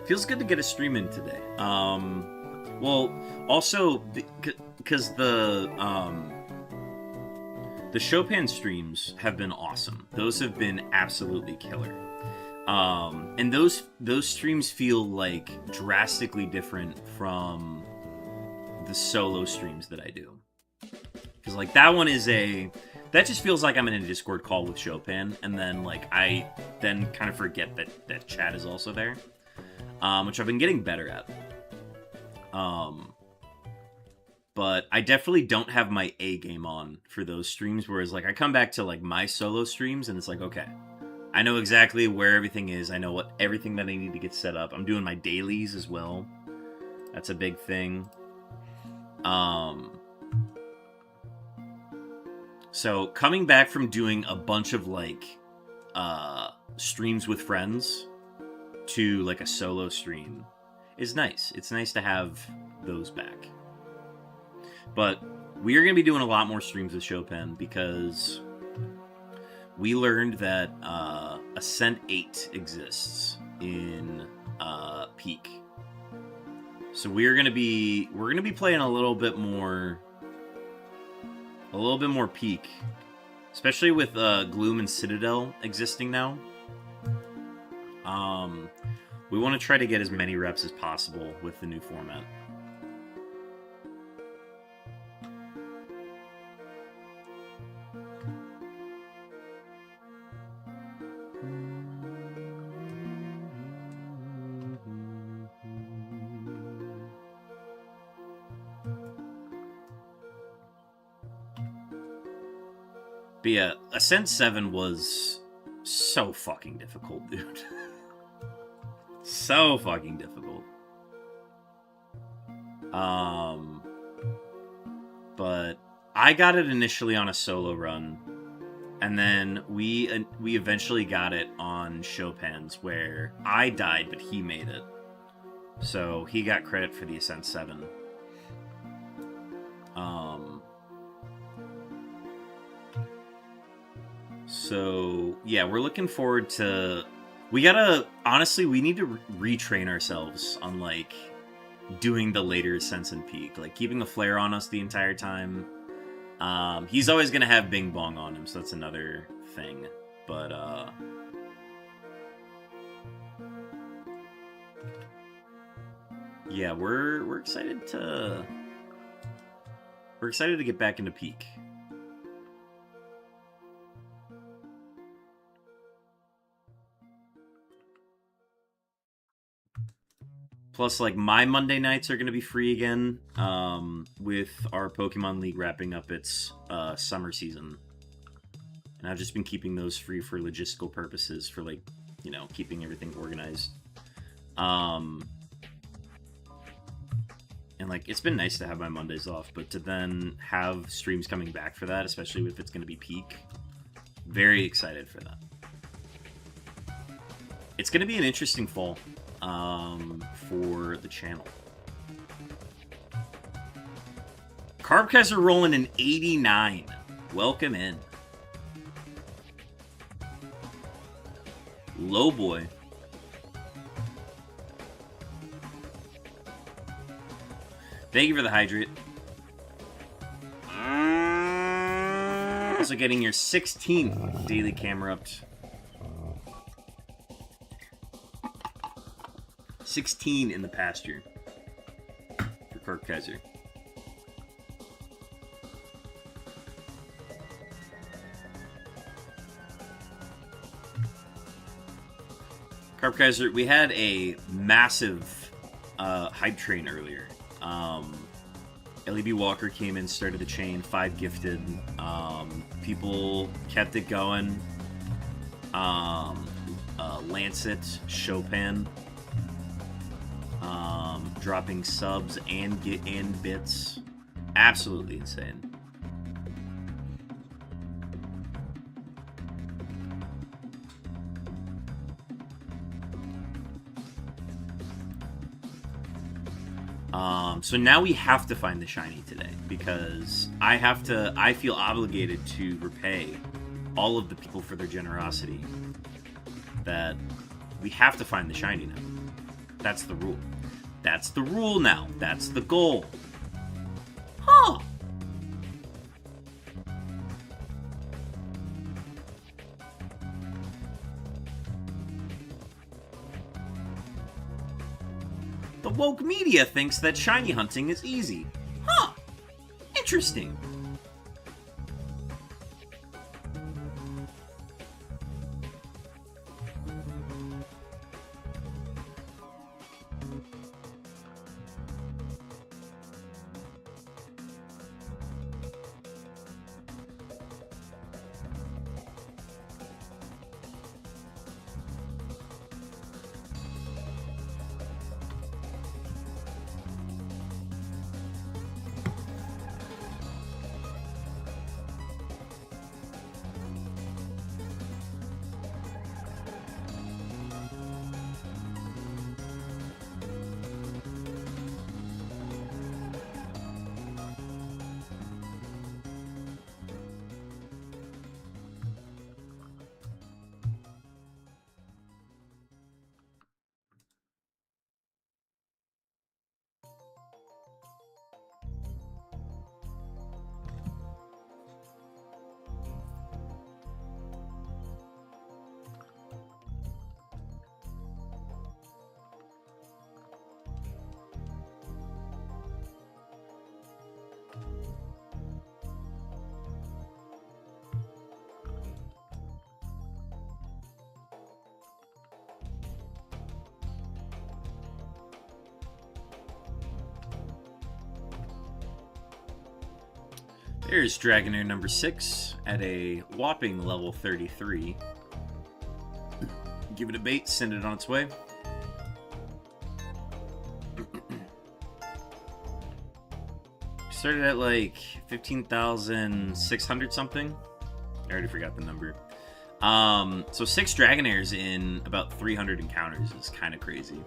Feels good to get a stream in today. Well, also because the Chopin streams have been awesome. Those have been absolutely killer. And those streams feel like drastically different from the solo streams that I do. Because like that one is that just feels like I'm in a Discord call with Chopin, and then like I then kind of forget that chat is also there. Which I've been getting better at. But I definitely don't have my A game on for those streams, whereas like I come back to like my solo streams and it's like, okay, I know exactly where everything is. I know everything that I need to get set up. I'm doing my dailies as well. That's a big thing. So coming back from doing a bunch of like streams with friends to like a solo stream is nice. It's nice to have those back. But we are going to be doing a lot more streams with Chopin because we learned that Ascent 8 exists in Peak. So we're going to be playing a little bit more Peak Especially with Gloom and Citadel existing now. We want to try to get as many reps as possible with the new format. But yeah, Ascent 7 was so fucking difficult, dude. So fucking difficult. But I got it initially on a solo run, and then we eventually got it on Chopin's, where I died, but he made it. So he got credit for the Ascent 7. So yeah, we're looking forward to. Honestly, we need to retrain ourselves on like doing the later Ascents and Peak, like keeping a flare on us the entire time. He's always gonna have Bing Bong on him, so that's another thing. But yeah, we're excited to get back into Peak. Plus, like, my Monday nights are going to be free again, with our Pokemon League wrapping up its summer season. And I've just been keeping those free for logistical purposes, for, like, you know, keeping everything organized. And, like, it's been nice to have my Mondays off, but to then have streams coming back for that, especially if it's going to be Peak, very excited for that. It's going to be an interesting fall. For the channel. Carbkaiser rolling an 89. Welcome in. Low boy. Thank you for the hydrate. Also getting your 16th daily camera up. 16 in the pasture for Carbkaiser. Carbkaiser, we had a massive hype train earlier. LEB Walker came in, started the chain, 5 gifted. People kept it going. Lancet, Chopin. Dropping subs and bits. Absolutely insane. So now we have to find the shiny today, because I feel obligated to repay all of the people for their generosity. That we have to find the shiny now. That's the rule. That's the rule now. That's the goal. Huh. The woke media thinks that shiny hunting is easy. Huh. Interesting. There's Dragonair number 6 at a whopping level 33. Give it a bait, send it on its way. Started at like 15,600 something. I already forgot the number. So 6 Dragonairs in about 300 encounters is kind of crazy.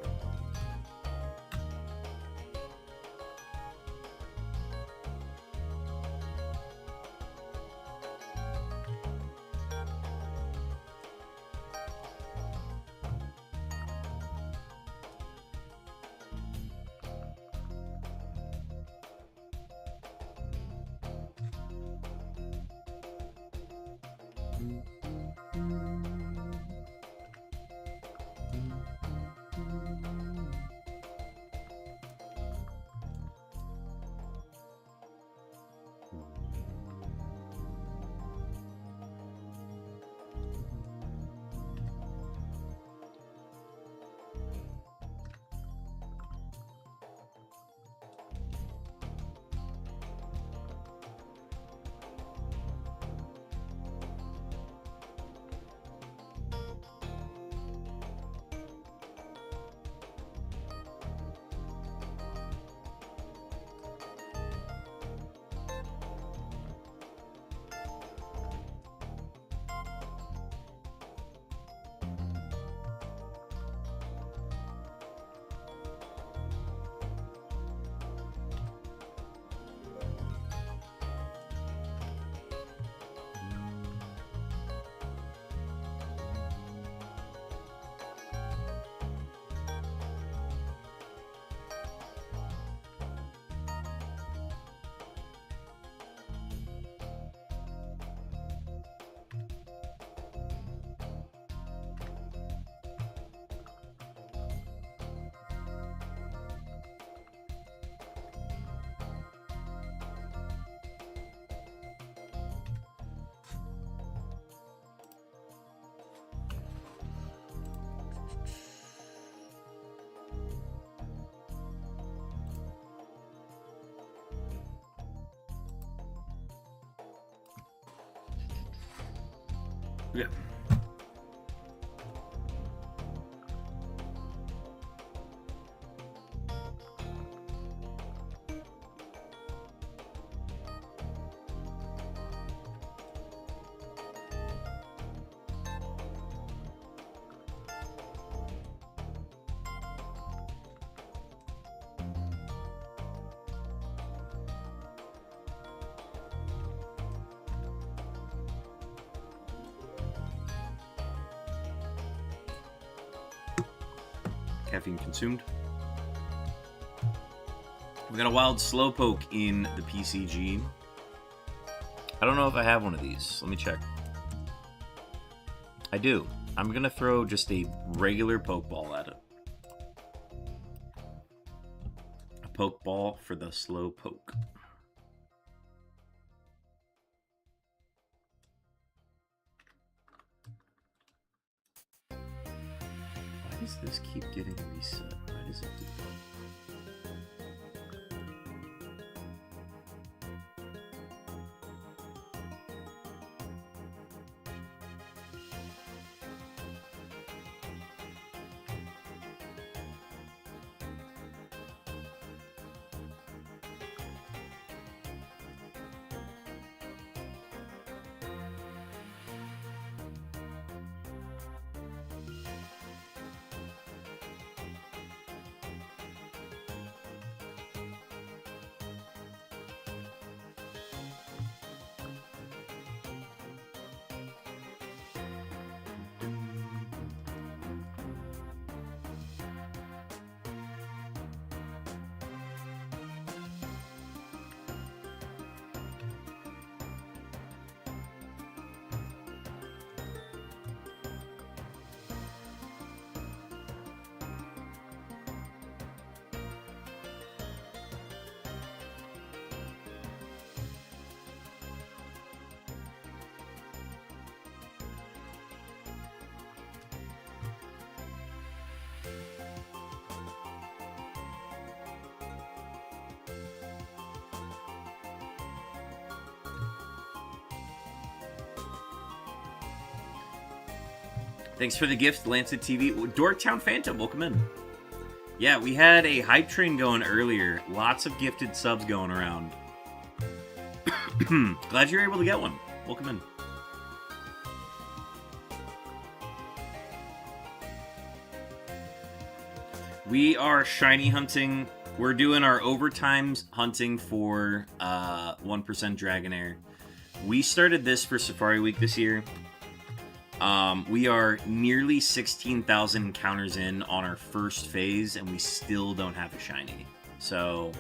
Yeah. Caffeine consumed. We got a wild slowpoke in the PCG. I don't know if I have one of these. Let me check. I do. I'm gonna throw just a regular Pokeball at it. A Pokeball for the slowpoke. Why does this keep getting reset? Why does it do that? Thanks for the gift, Lancet TV. Dorktown Phantom, welcome in. Yeah, we had a hype train going earlier. Lots of gifted subs going around. Glad you're able to get one. Welcome in. We are shiny hunting. We're doing our overtime hunting for 1% Dragonair. We started this for Safari Week this year. We are nearly 16,000 encounters in on our first phase, and we still don't have a shiny. So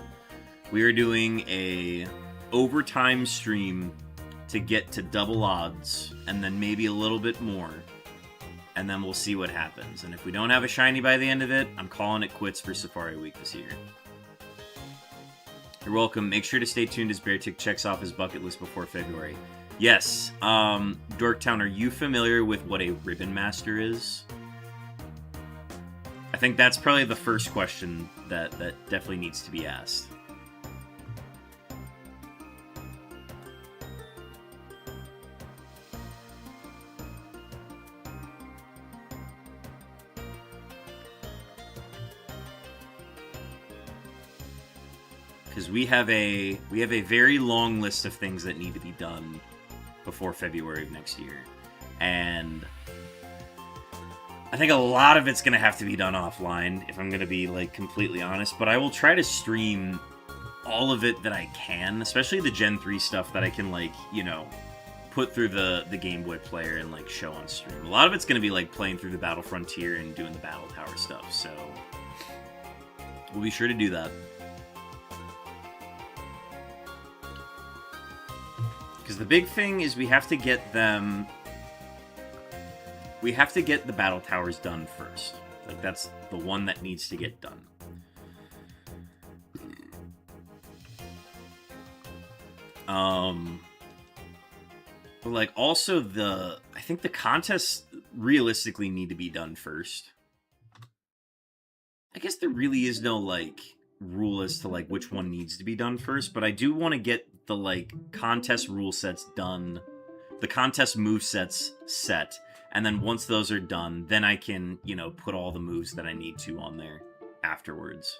we are doing a overtime stream to get to double odds, and then maybe a little bit more, and then we'll see what happens. And if we don't have a shiny by the end of it, I'm calling it quits for Safari Week this year. You're welcome. Make sure to stay tuned as Beartick checks off his bucket list before February. Yes, Dorktown, are you familiar with what a Ribbon Master is? I think that's probably the first question that definitely needs to be asked. Because we have a very long list of things that need to be done before February of next year. And I think a lot of it's going to have to be done offline, if I'm going to be, like, completely honest. But I will try to stream all of it that I can, especially the Gen 3 stuff that I can, like, you know, put through the Game Boy player and, like, show on stream. A lot of it's going to be, like, playing through the Battle Frontier and doing the Battle Tower stuff, so we'll be sure to do that. Because the big thing is we have to get them... We have to get the Battle Towers done first. Like, that's the one that needs to get done. But, like, also I think the contests realistically need to be done first. I guess there really is no, like, rule as to, like, which one needs to be done first, but I do want to get the, like, contest rule sets done, the contest move sets set, and then once those are done, then I can, you know, put all the moves that I need to on there afterwards.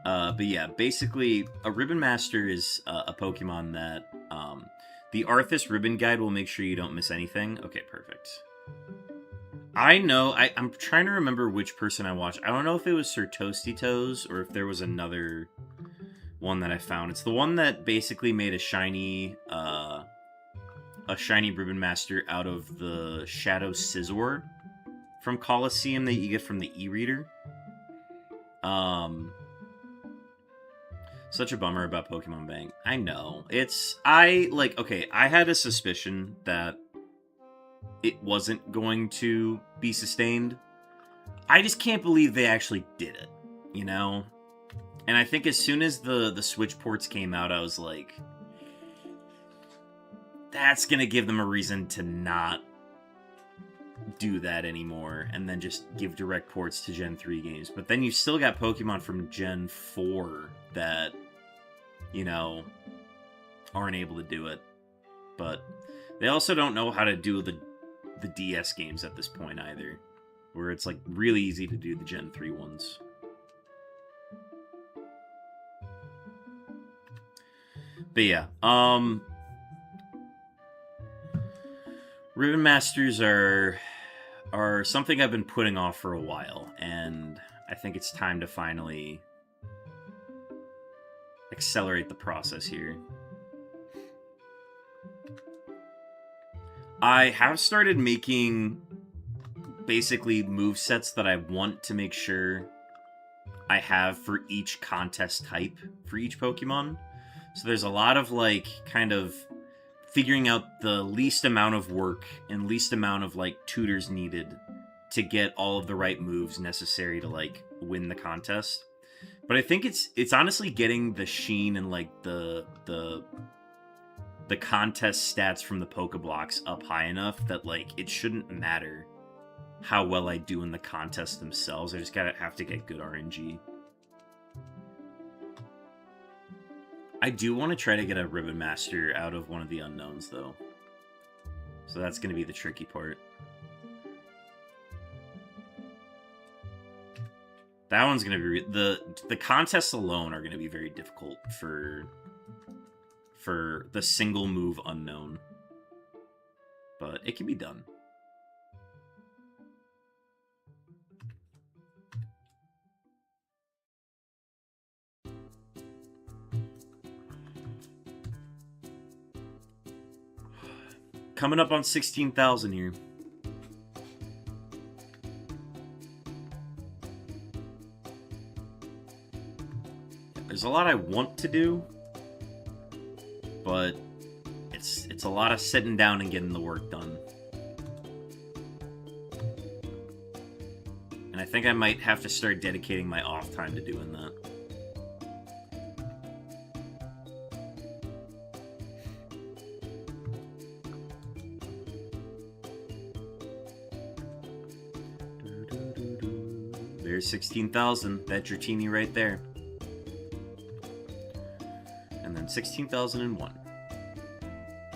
But yeah, basically, a Ribbon Master is a Pokemon that, the Arthas Ribbon Guide will make sure you don't miss anything. Okay, perfect. I know, I'm trying to remember which person I watched. I don't know if it was Sir Toasty Toes or if there was another one that I found. It's the one that basically made a shiny Ribbon Master out of the Shadow Scizor from Coliseum that you get from the e-reader. Such a bummer about Pokemon Bank. I know. I had a suspicion that it wasn't going to be sustained. I just can't believe they actually did it, you know? And I think as soon as the Switch ports came out, I was like, that's gonna give them a reason to not do that anymore, and then just give direct ports to Gen 3 games. But then you still got Pokemon from Gen 4 that, you know, aren't able to do it. But they also don't know how to do the DS games at this point either, where it's, like, really easy to do the Gen 3 ones. But yeah, Ribbon Masters are something I've been putting off for a while, and I think it's time to finally accelerate the process here. I have started making basically movesets that I want to make sure I have for each contest type for each Pokemon. So there's a lot of, like, kind of figuring out the least amount of work and least amount of, like, tutors needed to get all of the right moves necessary to, like, win the contest. But I think it's honestly getting the sheen and, like, the contest stats from the Pokeblocks up high enough that, like, it shouldn't matter how well I do in the contests themselves. I just have to get good RNG. I do want to try to get a Ribbon Master out of one of the unknowns, though. So that's going to be the tricky part. That one's going to be... The contests alone are going to be very difficult for the single move unknown. But it can be done. Coming up on 16,000 here. There's a lot I want to do, but it's a lot of sitting down and getting the work done. And I think I might have to start dedicating my off time to doing that. There's 16,000. That's your teeny right there. And then 16,001.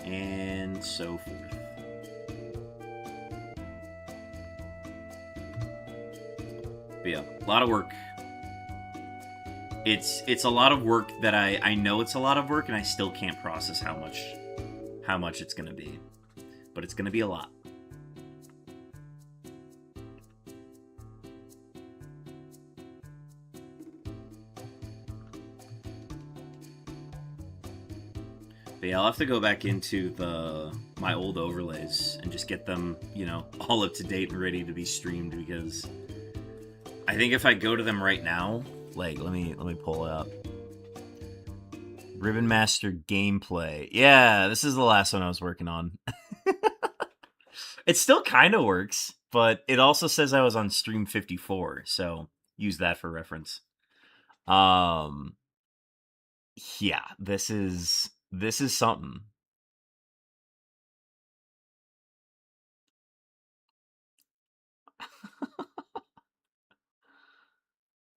And so forth. But yeah, a lot of work. It's a lot of work that I know it's a lot of work, and I still can't process how much it's gonna be. But it's gonna be a lot. But yeah, I'll have to go back into my old overlays and just get them, you know, all up to date and ready to be streamed, because I think if I go to them right now, like, let me pull it up. Ribbon Master gameplay. Yeah, this is the last one I was working on. It still kind of works, but it also says I was on stream 54, so use that for reference. Yeah, this is something.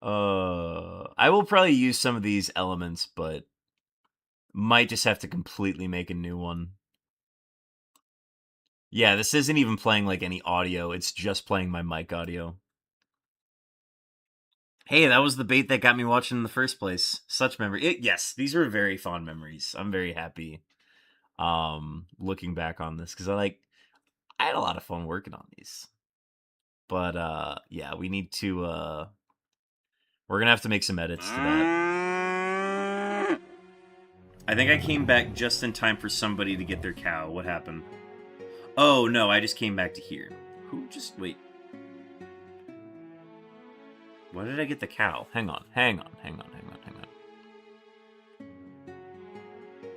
I will probably use some of these elements, but might just have to completely make a new one. Yeah, this isn't even playing like any audio, it's just playing my mic audio. Hey, that was the bait that got me watching in the first place. Such memory. Yes, these were very fond memories. I'm very happy looking back on this, because I had a lot of fun working on these. But yeah, we need to we're gonna have to make some edits to that. I think I came back just in time for somebody to get their cow. What happened? Oh no, I just came back to here. Who just wait? Why did I get the cow? Hang on.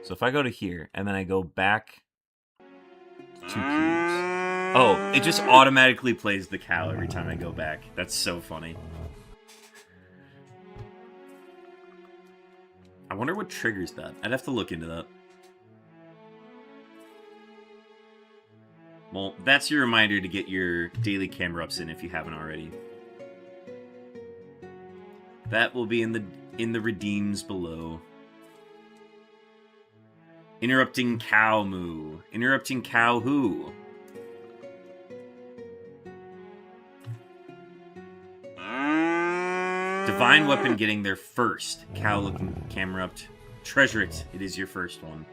So if I go to here, and then I go back 2 cubes. Oh, it just automatically plays the cow every time I go back. That's so funny. I wonder what triggers that. I'd have to look into that. Well, that's your reminder to get your daily camera ups in if you haven't already. That will be in the redeems below. Interrupting cow moo. Interrupting cow who? Divine Weapon getting their first cow-looking camera up. Treasure it. It is your first one.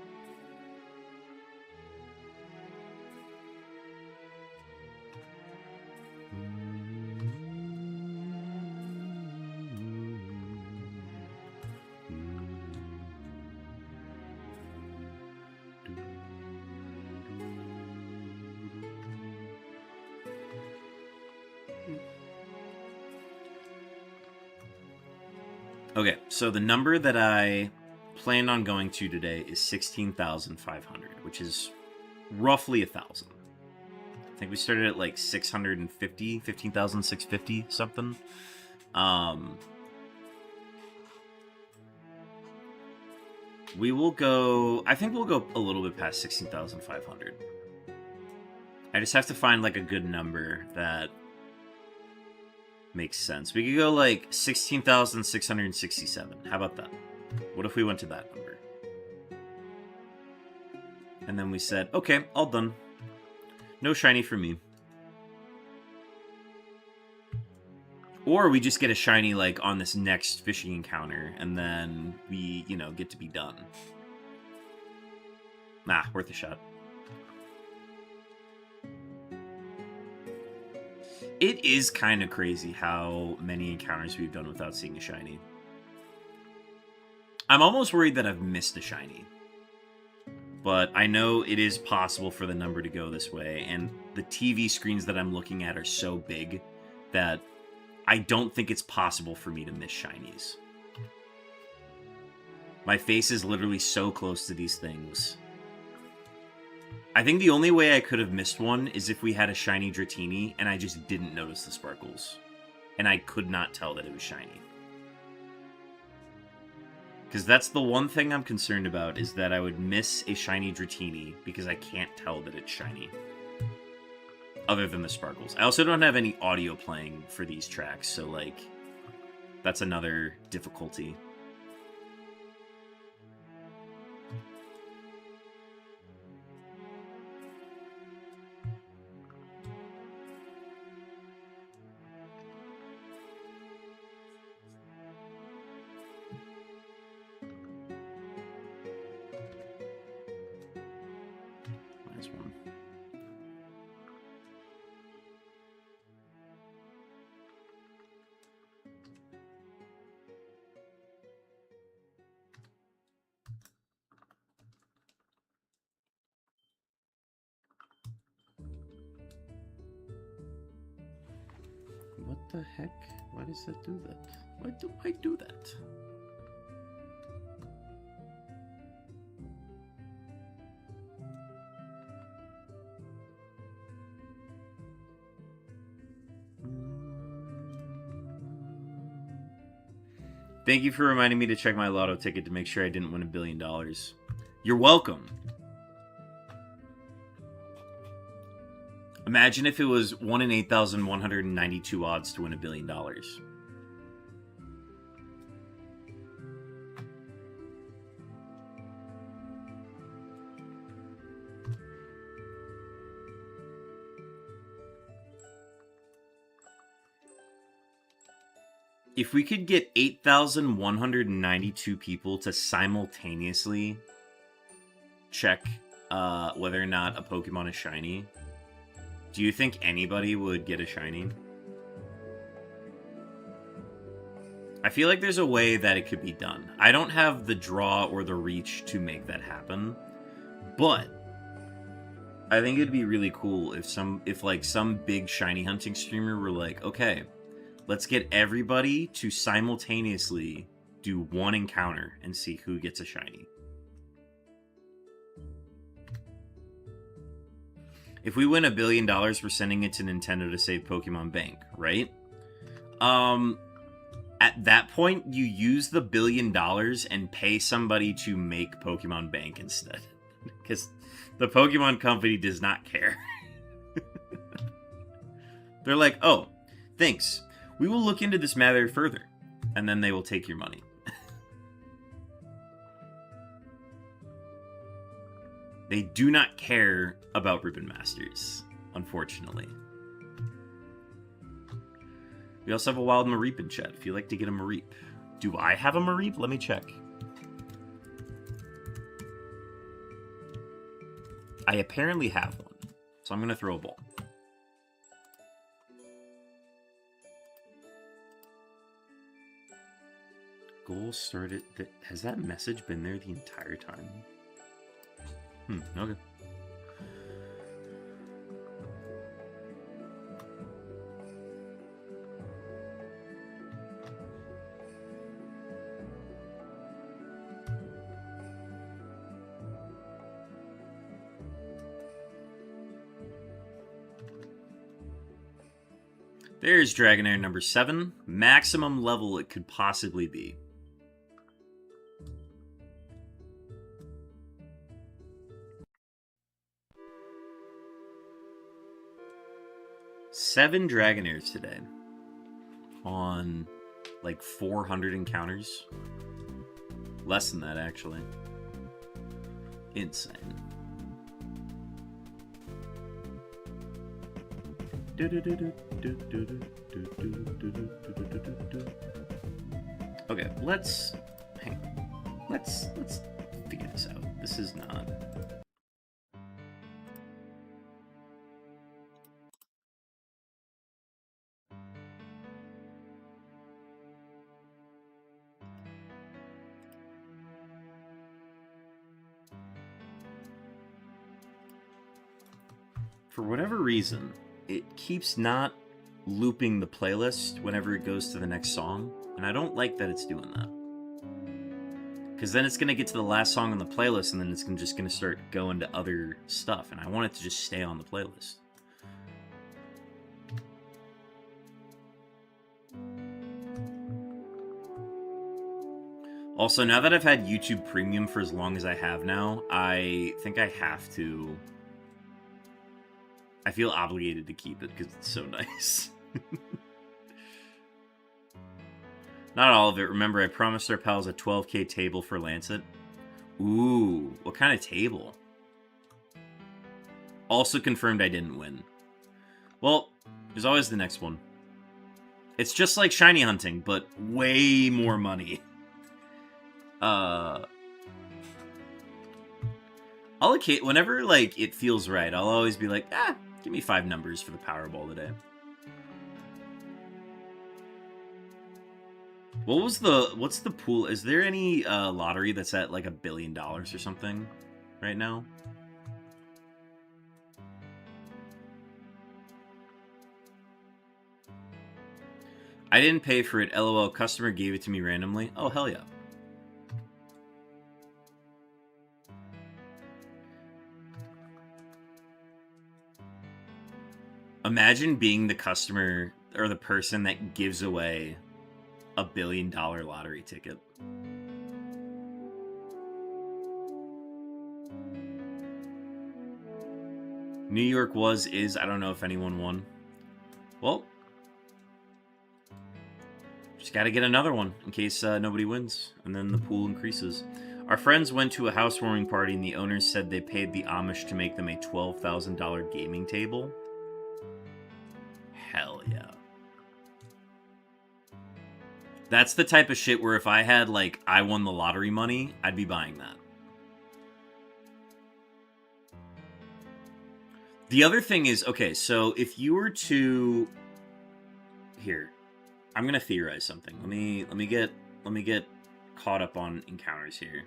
Okay, so the number that I planned on going to today is 16,500, which is roughly 1,000. I think we started at like 650, 15,650 something. We will go, I think we'll go a little bit past 16,500. I just have to find like a good number that makes sense. We could go like 16,667. How about that? What if we went to that number? And then we said, okay, all done. No shiny for me. Or we just get a shiny, like, on this next fishing encounter, and then we, you know, get to be done. Nah, worth a shot. It is kind of crazy how many encounters we've done without seeing a shiny. I'm almost worried that I've missed a shiny. But I know it is possible for the number to go this way, and the TV screens that I'm looking at are so big that I don't think it's possible for me to miss shinies. My face is literally so close to these things. I think the only way I could have missed one is if we had a shiny Dratini and I just didn't notice the sparkles. And I could not tell that it was shiny. Because that's the one thing I'm concerned about, is that I would miss a shiny Dratini because I can't tell that it's shiny. Other than the sparkles. I also don't have any audio playing for these tracks, so, like, that's another difficulty. One. What the heck? Why does that do that? Why do I do that? Thank you for reminding me to check my lotto ticket to make sure I didn't win $1 billion. You're welcome. Imagine if it was 1 in 8,192 odds to win $1 billion. If we could get 8,192 people to simultaneously check whether or not a Pokemon is shiny, do you think anybody would get a shiny? I feel like there's a way that it could be done. I don't have the draw or the reach to make that happen, but I think it'd be really cool if some big shiny hunting streamer were like, okay, let's get everybody to simultaneously do one encounter and see who gets a shiny. If we win $1 billion, we're sending it to Nintendo to save Pokemon Bank, right? At that point, you use the $1 billion and pay somebody to make Pokemon Bank instead. Because the Pokemon company does not care. They're like, oh, thanks. We will look into this matter further. And then they will take your money. They do not care about Ribbon Masters, unfortunately. We also have a wild Mareep in chat, if you'd like to get a Mareep. Do I have a Mareep? Let me check. I apparently have one, so I'm going to throw a ball. Goal started... Has that message been there the entire time? Okay. There's Dragonair number 7. Maximum level it could possibly be. Seven Dragonairs today. On, like, 400 encounters. Less than that, actually. Insane. Okay, let's hang on. Let's figure this out. This is not. For whatever reason, it keeps not looping the playlist whenever it goes to the next song, and I don't like that it's doing that. Because then it's going to get to the last song on the playlist, and then it's just going to start going to other stuff, and I want it to just stay on the playlist. Also, now that I've had YouTube Premium for as long as I have now, I think I have to... I feel obligated to keep it because it's so nice. Not all of it. Remember, I promised our pals a 12k table for Lancet. Ooh, what kind of table? Also confirmed I didn't win. Well, there's always the next one. It's just like shiny hunting, but way more money. Whenever, like, it feels right, I'll always be like, give me 5 numbers for the Powerball today. What's the pool? Is there any lottery that's at like $1 billion or something right now? I didn't pay for it. LOL. Customer gave it to me randomly. Oh, hell yeah. Imagine being the customer or the person that gives away $1 billion lottery ticket. New York is. I don't know if anyone won. Well, just got to get another one in case nobody wins, and then the pool increases. Our friends went to a housewarming party, and the owners said they paid the Amish to make them a $12,000 gaming table. Hell yeah. That's the type of shit where if I had, like, I won the lottery money, I'd be buying that. The other thing is, okay, so if you were to... Here. I'm gonna theorize something. Let me get caught up on encounters here.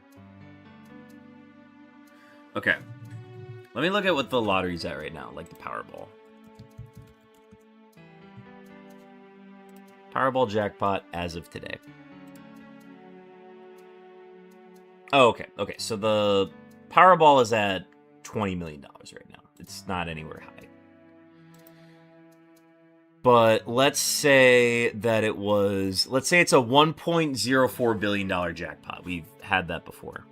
Okay. Let me look at what the lottery's at right now, like the Powerball. Powerball jackpot as of today. Oh, okay. Okay, so the Powerball is at $20 million right now. It's not anywhere high. But let's say that it was... Let's say it's a $1.04 billion jackpot. We've had that before.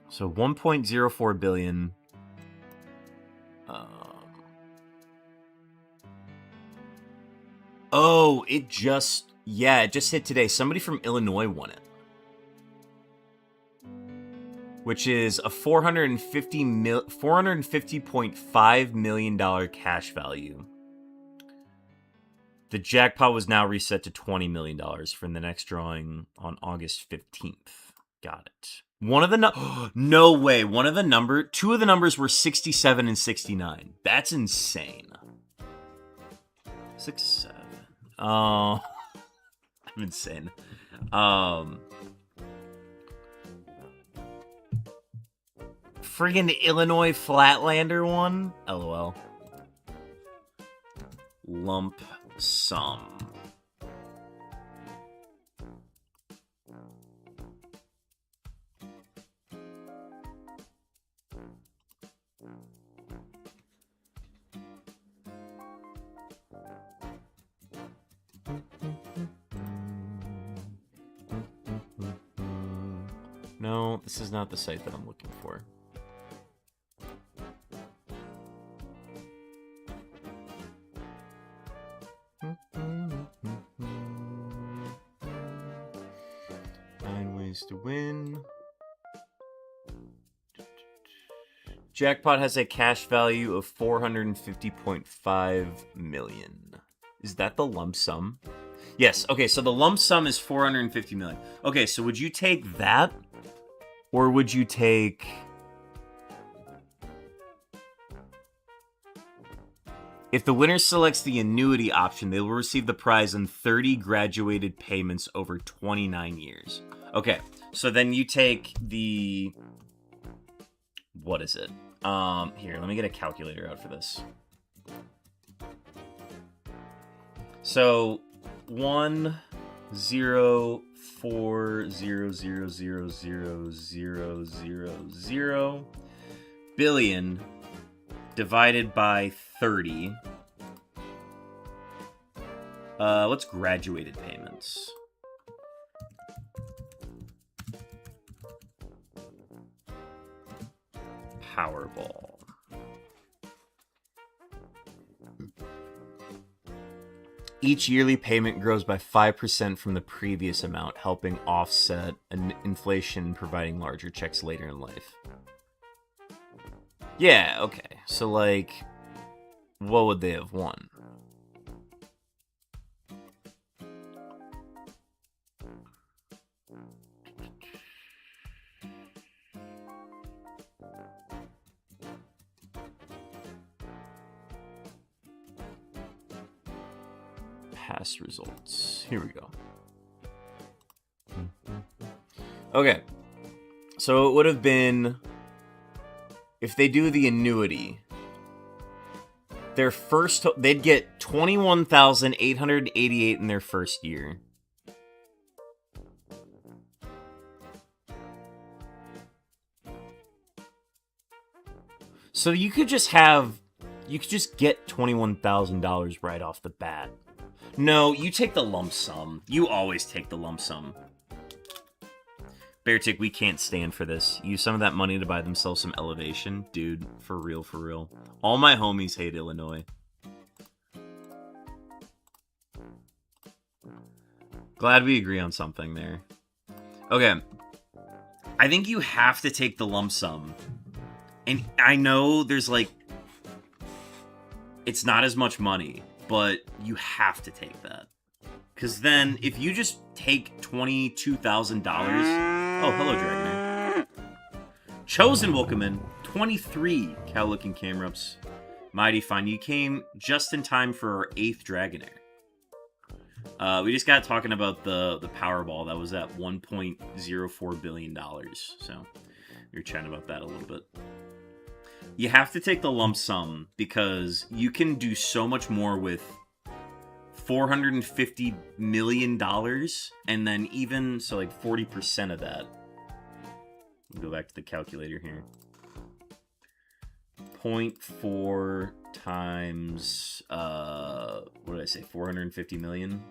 So $1.04 billion... Oh, it just... Yeah, it just hit today. Somebody from Illinois won it. Which is a $450.5 million cash value. The jackpot was now reset to $20 million for the next drawing on August 15th. Got it. One of the... No way. Two of the numbers were 67 and 69. That's insane. 67. Oh, I'm insane. Friggin' Illinois Flatlander one? LOL. Lump sum. No, this is not the site that I'm looking for. Nine ways to win. Jackpot has a cash value of 450.5 million. Is that the lump sum? Yes. Okay, so the lump sum is 450 million. Okay, so would you take that? Or would you take... If the winner selects the annuity option, they will receive the prize in 30 graduated payments over 29 years. Okay, so then you take the... What is it? Here, let me get a calculator out for this. So, 1,040,000,000 billion divided by 30. What's graduated payments? Powerball. Each yearly payment grows by 5% from the previous amount, helping offset inflation and providing larger checks later in life. Yeah, okay. So, like, what would they have won? Past results. Here we go. Okay. So it would have been, if they do the annuity, their first, they'd get 21,888 in their first year. So you could just get $21,000 right off the bat. No, you take the lump sum. You always take the lump sum. Beartick, we can't stand for this. Use some of that money to buy themselves some elevation. Dude, for real, for real. All my homies hate Illinois. Glad we agree on something there. Okay. I think you have to take the lump sum. And I know there's like... It's not as much money. But you have to take that. Because then, if you just take $22,000... Oh, hello, Dragonair. Chosen, welcome in. 23 cow-looking camera-ups. Mighty fine. You came just in time for our 8th Dragonair. We just got talking about the Powerball. That was at $1.04 billion. So, we were chatting about that a little bit. You have to take the lump sum because you can do so much more with $450 million, and then even, so like 40% of that. Go back to the calculator here. 0.4 times, what did I say, 450 million?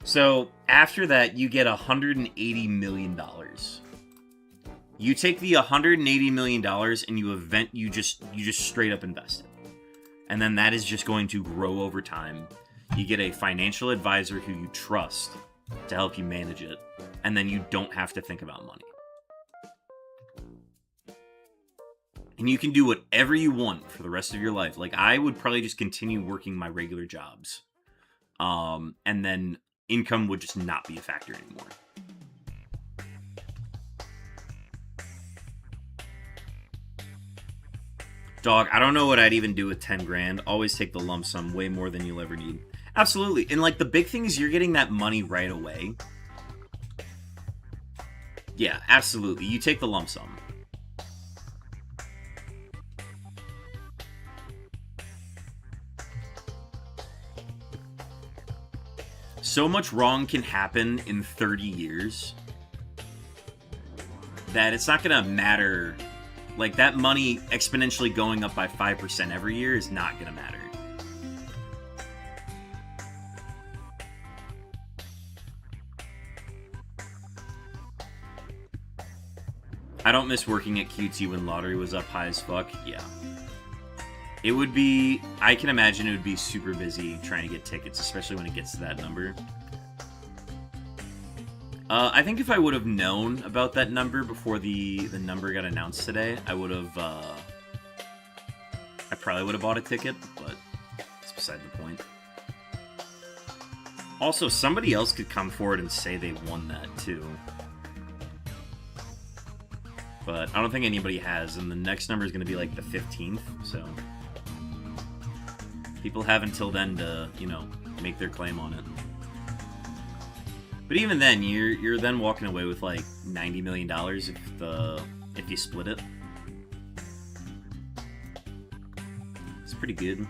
So after that, you get $180 million. You take the $180 million and you just straight up invest it. And then that is just going to grow over time. You get a financial advisor who you trust to help you manage it. And then you don't have to think about money. And you can do whatever you want for the rest of your life. Like, I would probably just continue working my regular jobs. And then income would just not be a factor anymore. Dog, I don't know what I'd even do with 10 grand. Always take the lump sum, way more than you'll ever need. Absolutely. And like the big thing is you're getting that money right away. Yeah, absolutely. You take the lump sum. So much wrong can happen in 30 years that it's not going to matter. Like, that money exponentially going up by 5% every year is not going to matter. I don't miss working at QT when lottery was up high as fuck. Yeah. It would be... I can imagine it would be super busy trying to get tickets, especially when it gets to that number. I think if I would have known about that number before the number got announced today, I would have, I probably would have bought a ticket, but it's beside the point. Also, somebody else could come forward and say they won that, too. But I don't think anybody has, and the next number is going to be, like, the 15th, so... people have until then to, you know, make their claim on it. But even then, you're then walking away with like $90 million if you split it. It's pretty good.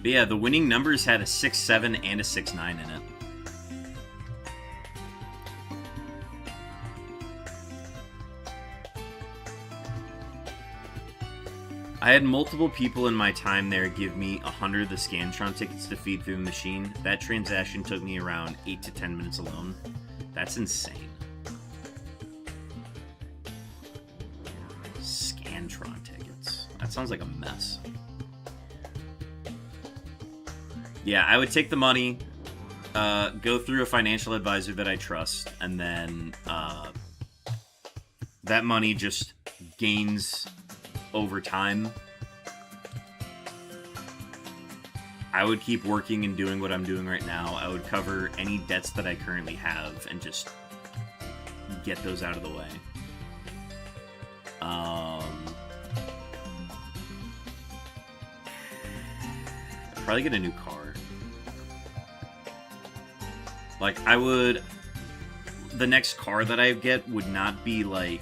But yeah, the winning numbers had a 6-7 and a 6-9 in it. I had multiple people in my time there give me 100 of the Scantron tickets to feed through the machine. That transaction took me around 8 to 10 minutes alone. That's insane. Scantron tickets. That sounds like a mess. Yeah, I would take the money, go through a financial advisor that I trust, and then that money just gains over time. I would keep working and doing what I'm doing right now. I would cover any debts that I currently have and just get those out of the way. I'd probably get a new car. Like, the next car that I get would not be like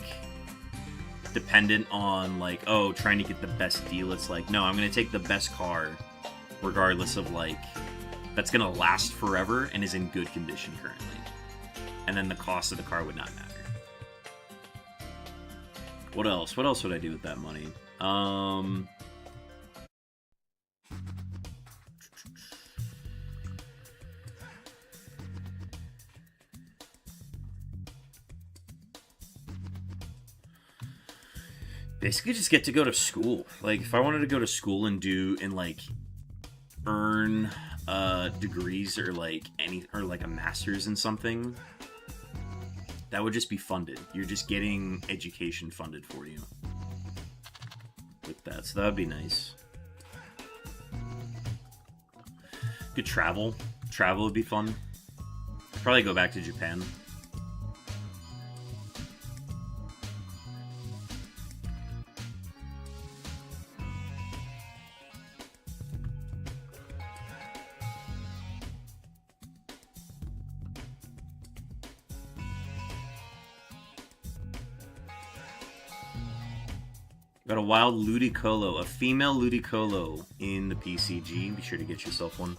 dependent on like, oh, trying to get the best deal. It's like, no, I'm gonna take the best car regardless of like, that's gonna last forever and is in good condition currently, and then the cost of the car would not matter. What else would I do with that money? Basically just get to go to school. Like, if I wanted to go to school and like earn degrees or like a master's in something, that would just be funded. You're just getting education funded for you with that, so that would be nice. Could travel would be fun. I'd probably go back to Japan. Got a wild Ludicolo, a female Ludicolo in the PCG. Be sure to get yourself one.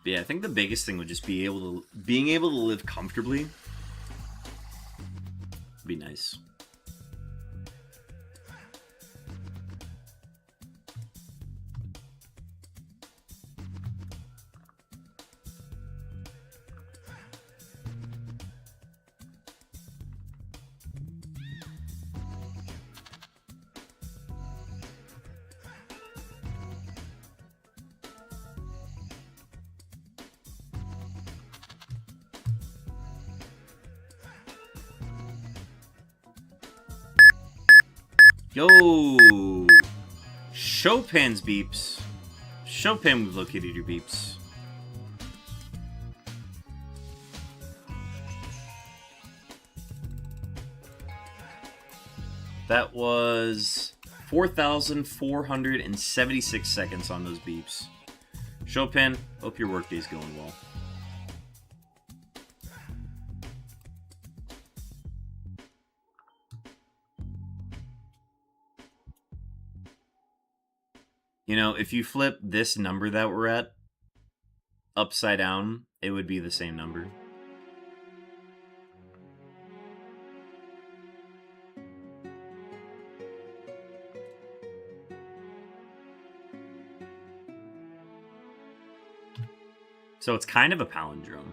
Yeah, I think the biggest thing would just be being able to live comfortably. Be nice. Yo! Chopin's beeps. Chopin, we've located your beeps. That was 4,476 seconds on those beeps. Chopin, hope your workday's going well. You know, if you flip this number that we're at upside down, it would be the same number. So it's kind of a palindrome.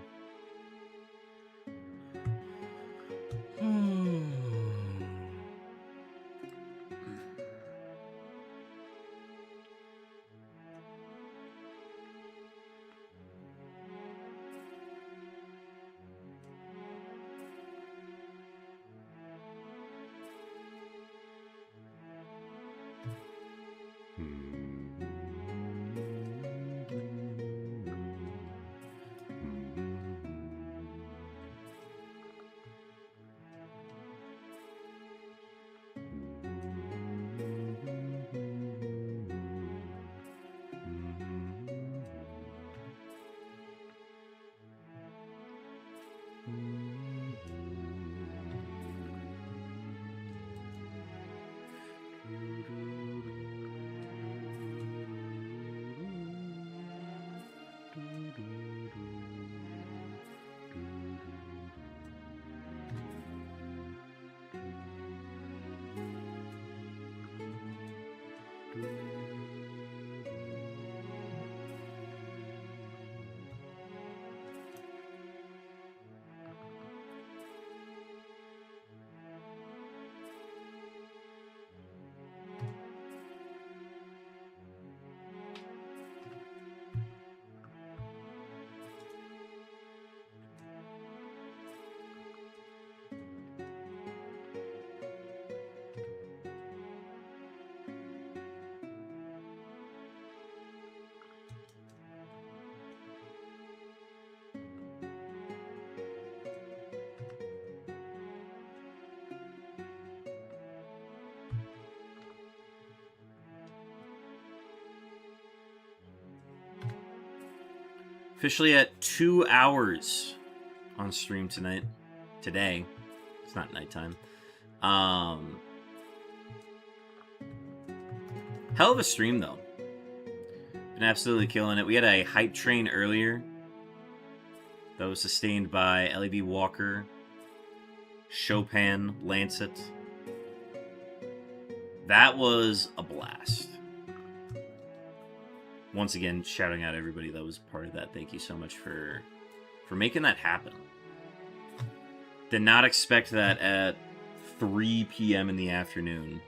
Officially at 2 hours on stream tonight. Today. It's not nighttime. Hell of a stream, though. Been absolutely killing it. We had a hype train earlier that was sustained by LEB Walker, Chopin, Lancet. That was a blast. Once again, shouting out everybody that was part of that. Thank you so much for making that happen. Did not expect that at 3 p.m. in the afternoon.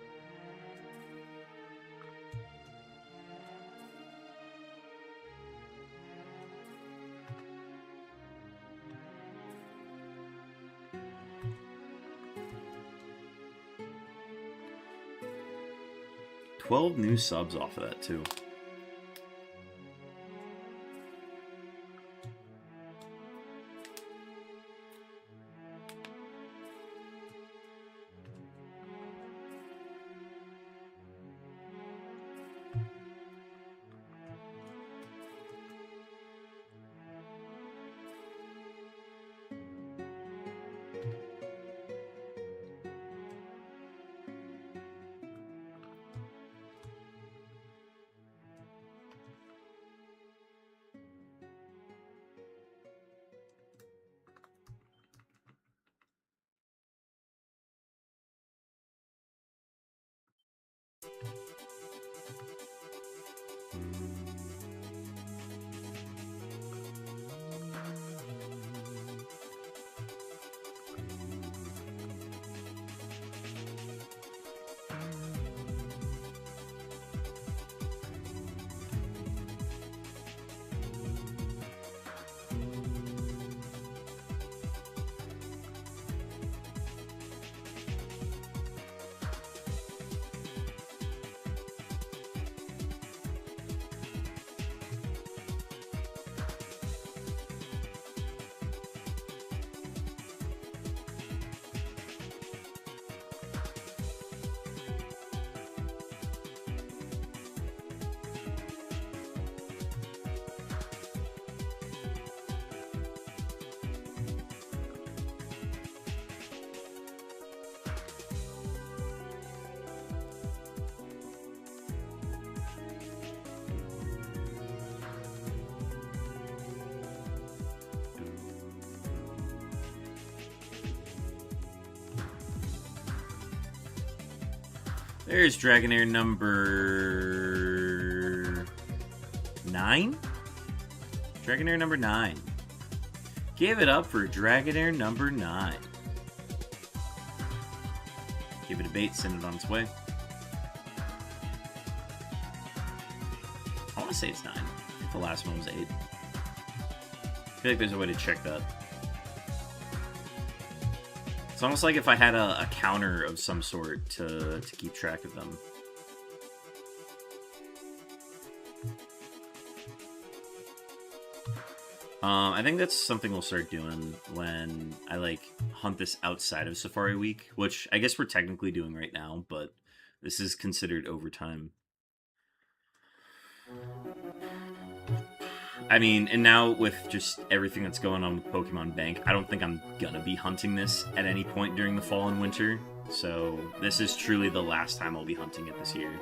$12 new subs off of that, too. There's Dragonair number 9? Dragonair number 9. Give it up for Dragonair number 9. Give it a bait, send it on its way. I want to say it's 9. I think the last one was 8. I feel like there's a way to check that. It's almost like if I had a counter of some sort to keep track of them. I think that's something we'll start doing when I, like, hunt this outside of Safari Week, which I guess we're technically doing right now, but this is considered overtime. I mean, and now with just everything that's going on with Pokemon Bank, I don't think I'm gonna be hunting this at any point during the fall and winter, so this is truly the last time I'll be hunting it this year.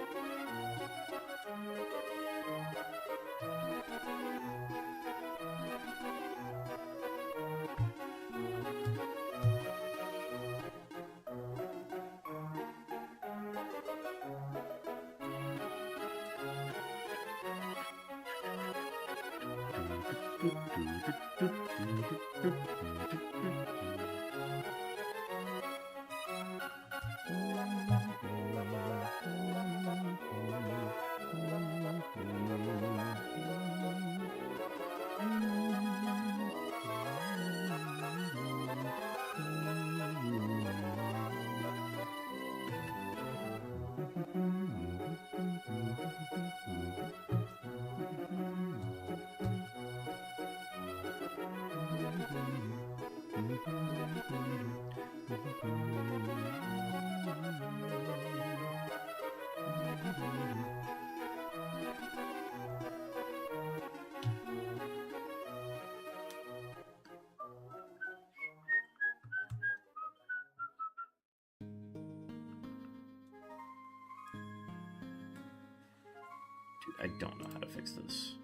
I don't know how to fix this.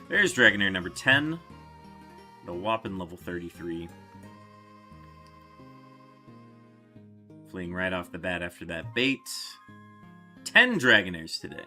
There's Dragonair number 10. The whopping level 33. Fleeing right off the bat after that bait. 10 Dragonairs today.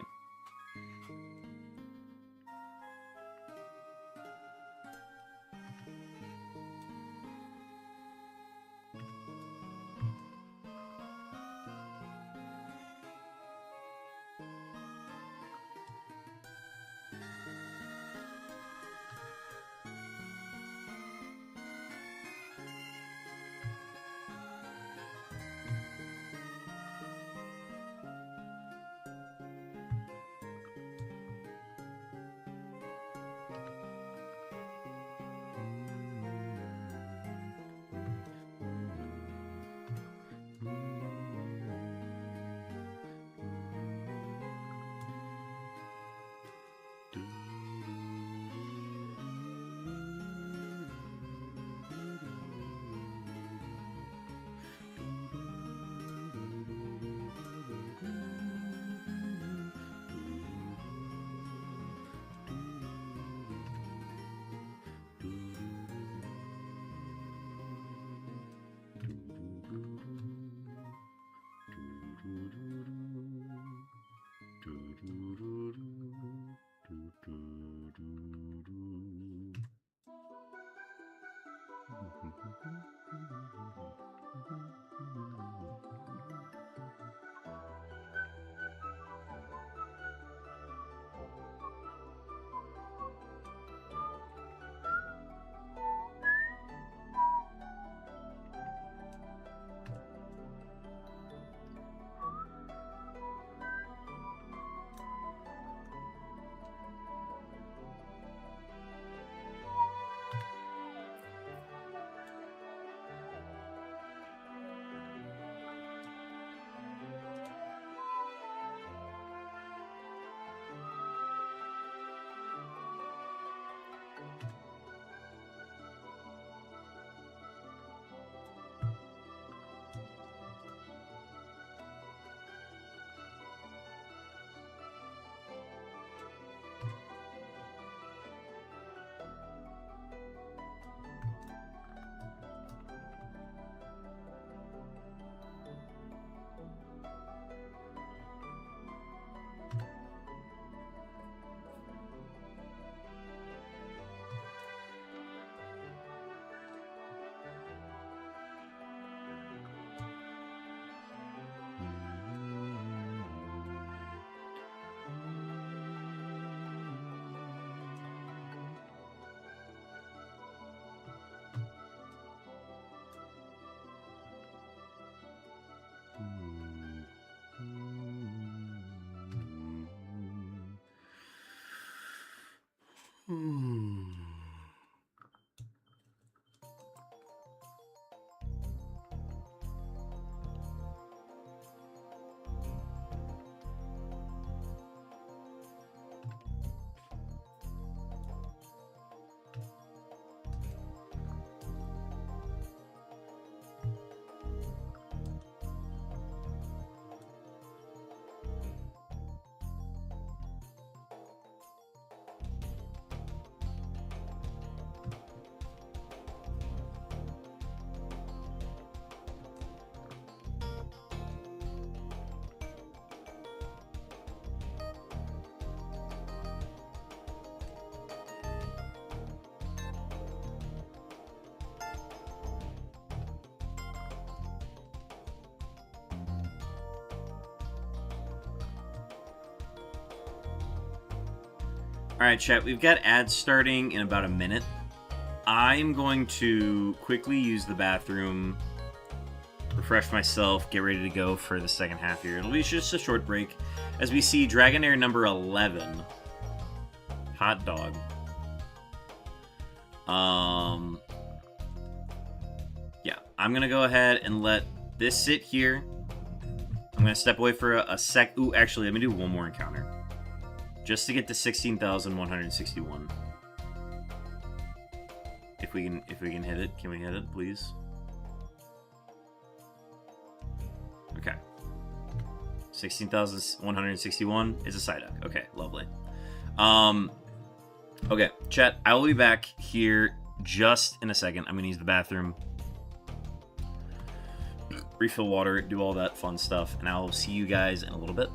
Alright, chat, we've got ads starting in about a minute. I'm going to quickly use the bathroom, refresh myself, get ready to go for the second half here. It'll be just a short break as we see Dragonair number 11. Hot dog. Yeah, I'm gonna go ahead and let this sit here. I'm gonna step away for a sec. Ooh, actually, let me do one more encounter. Just to get to 16,161. If we can hit it, can we hit it, please? Okay. 16,161 is a Psyduck. Okay, lovely. Okay, chat, I will be back here just in a second. I'm gonna use the bathroom, refill water, do all that fun stuff, and I'll see you guys in a little bit.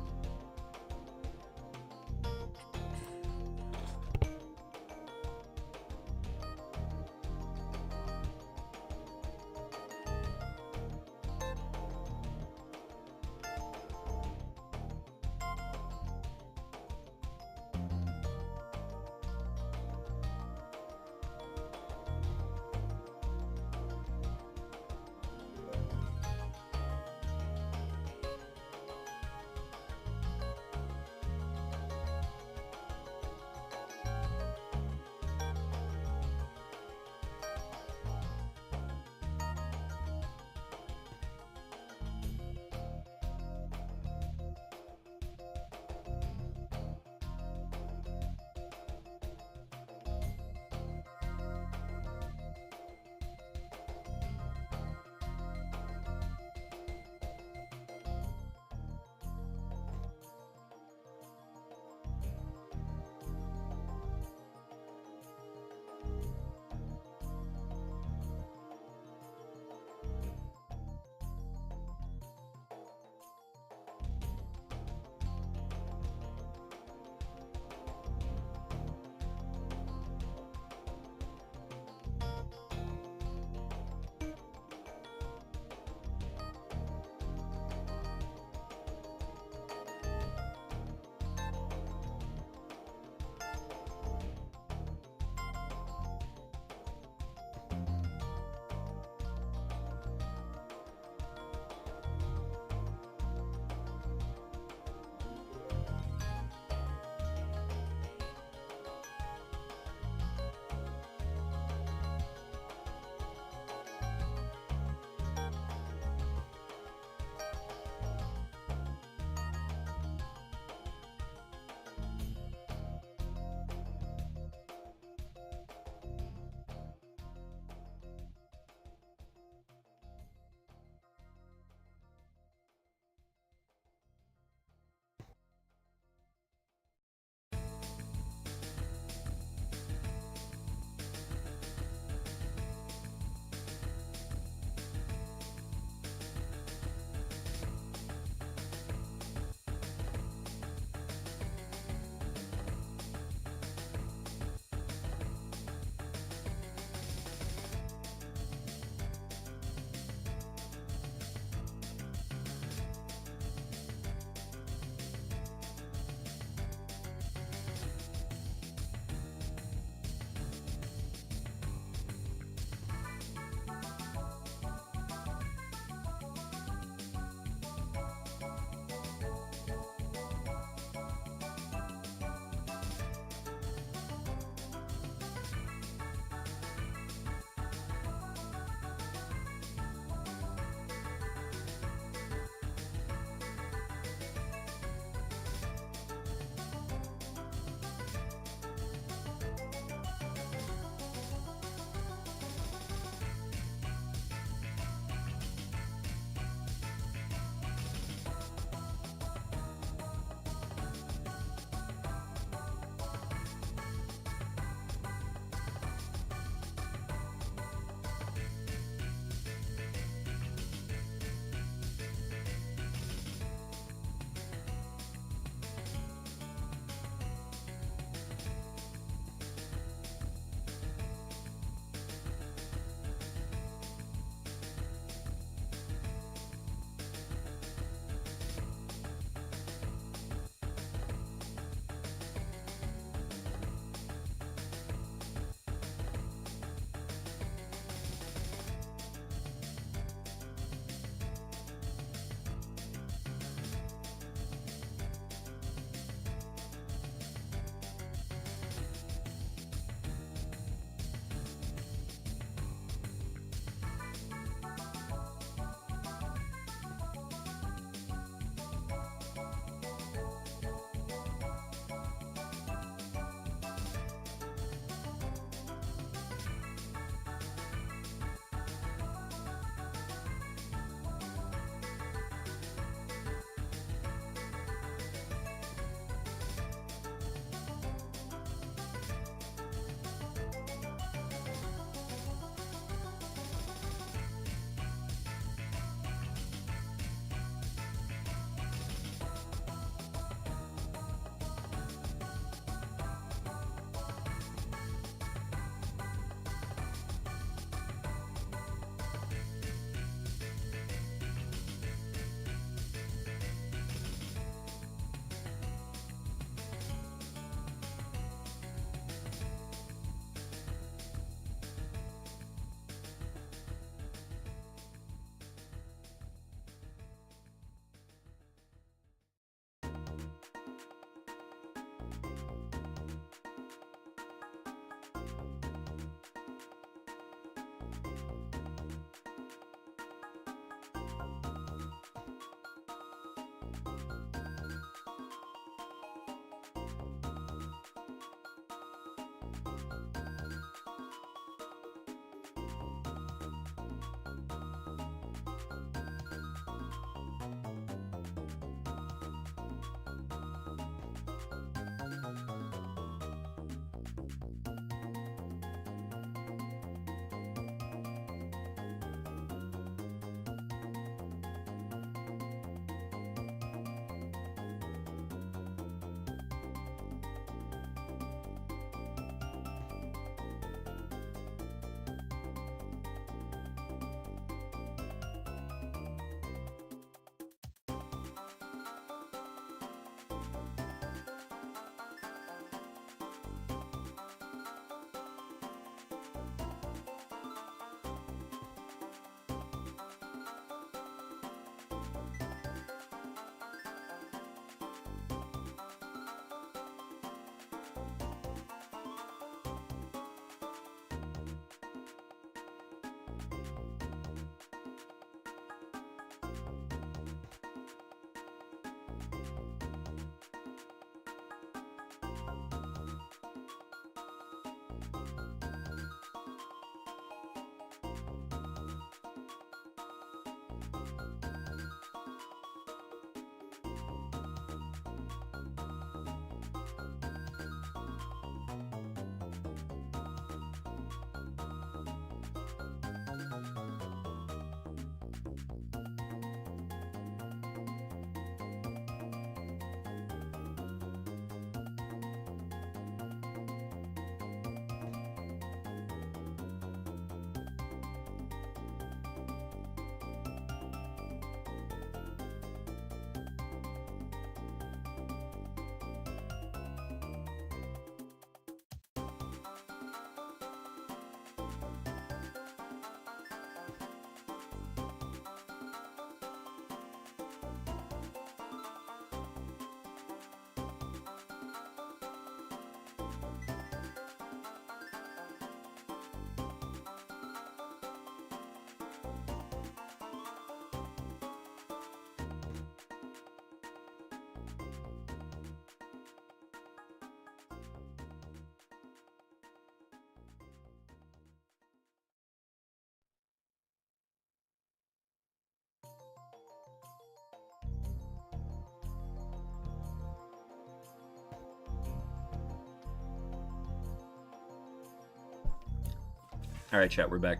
Alright, chat, we're back.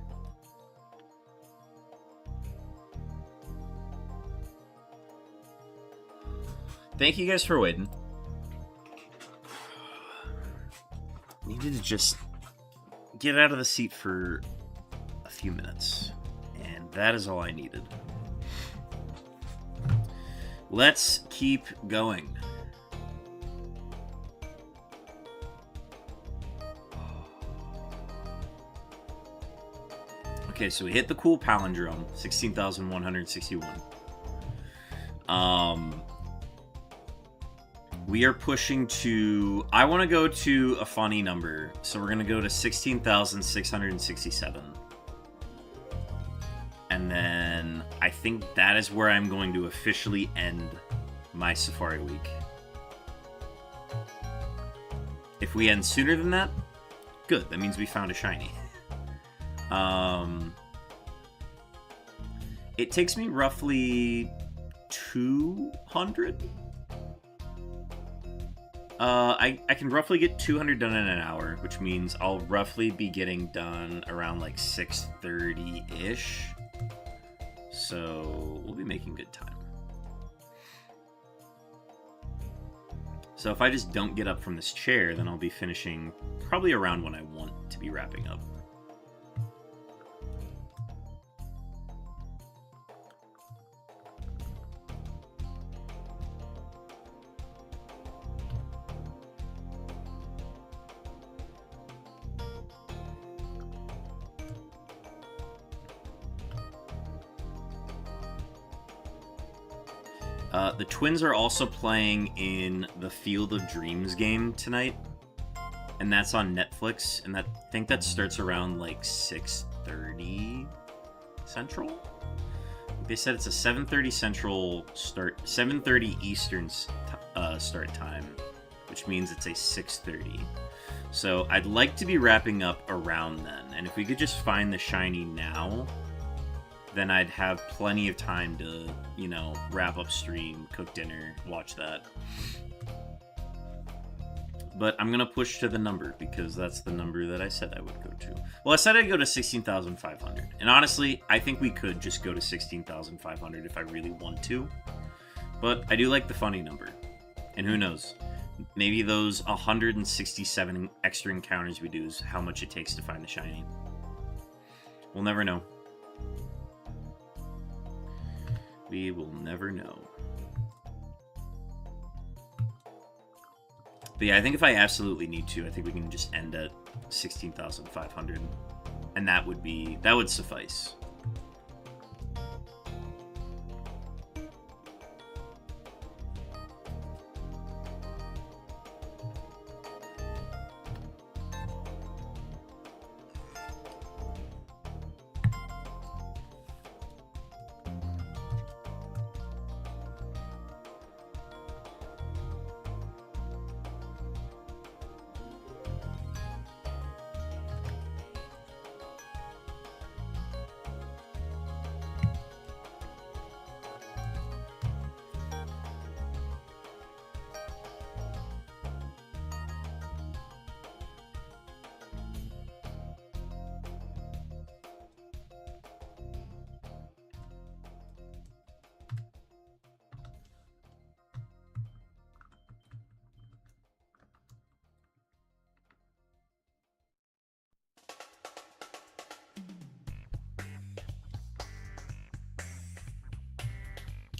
Thank you guys for waiting. Needed to just get out of the seat for a few minutes. And that is all I needed. Let's keep going. Okay, so we hit the cool palindrome, 16,161. We are pushing to... I want to go to a funny number, so we're going to go to 16,667. And then I think that is where I'm going to officially end my Safari Week. If we end sooner than that, good. That means we found a shiny. It takes me roughly 200. I can roughly get 200 done in an hour, which means I'll roughly be getting done around like 6:30-ish. So we'll be making good time. So if I just don't get up from this chair, then I'll be finishing probably around when I want to be wrapping up. The Twins are also playing in the Field of Dreams game tonight, and that's on Netflix, and I think that starts around like 6:30 Central. They said it's a 7:30 Central start, 7:30 Eastern start time, which means it's a 6:30. So I'd like to be wrapping up around then, and if we could just find the shiny now, then I'd have plenty of time to, you know, wrap up stream, cook dinner, watch that. But I'm going to push to the number, because that's the number that I said I would go to. Well, I said I'd go to 16,500. And honestly, I think we could just go to 16,500 if I really want to. But I do like the funny number. And who knows? Maybe those 167 extra encounters we do is how much it takes to find the shiny. We'll never know. We will never know. But yeah, I think if I absolutely need to, I think we can just end at 16,500. And that would suffice.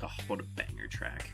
Oh, what a banger track.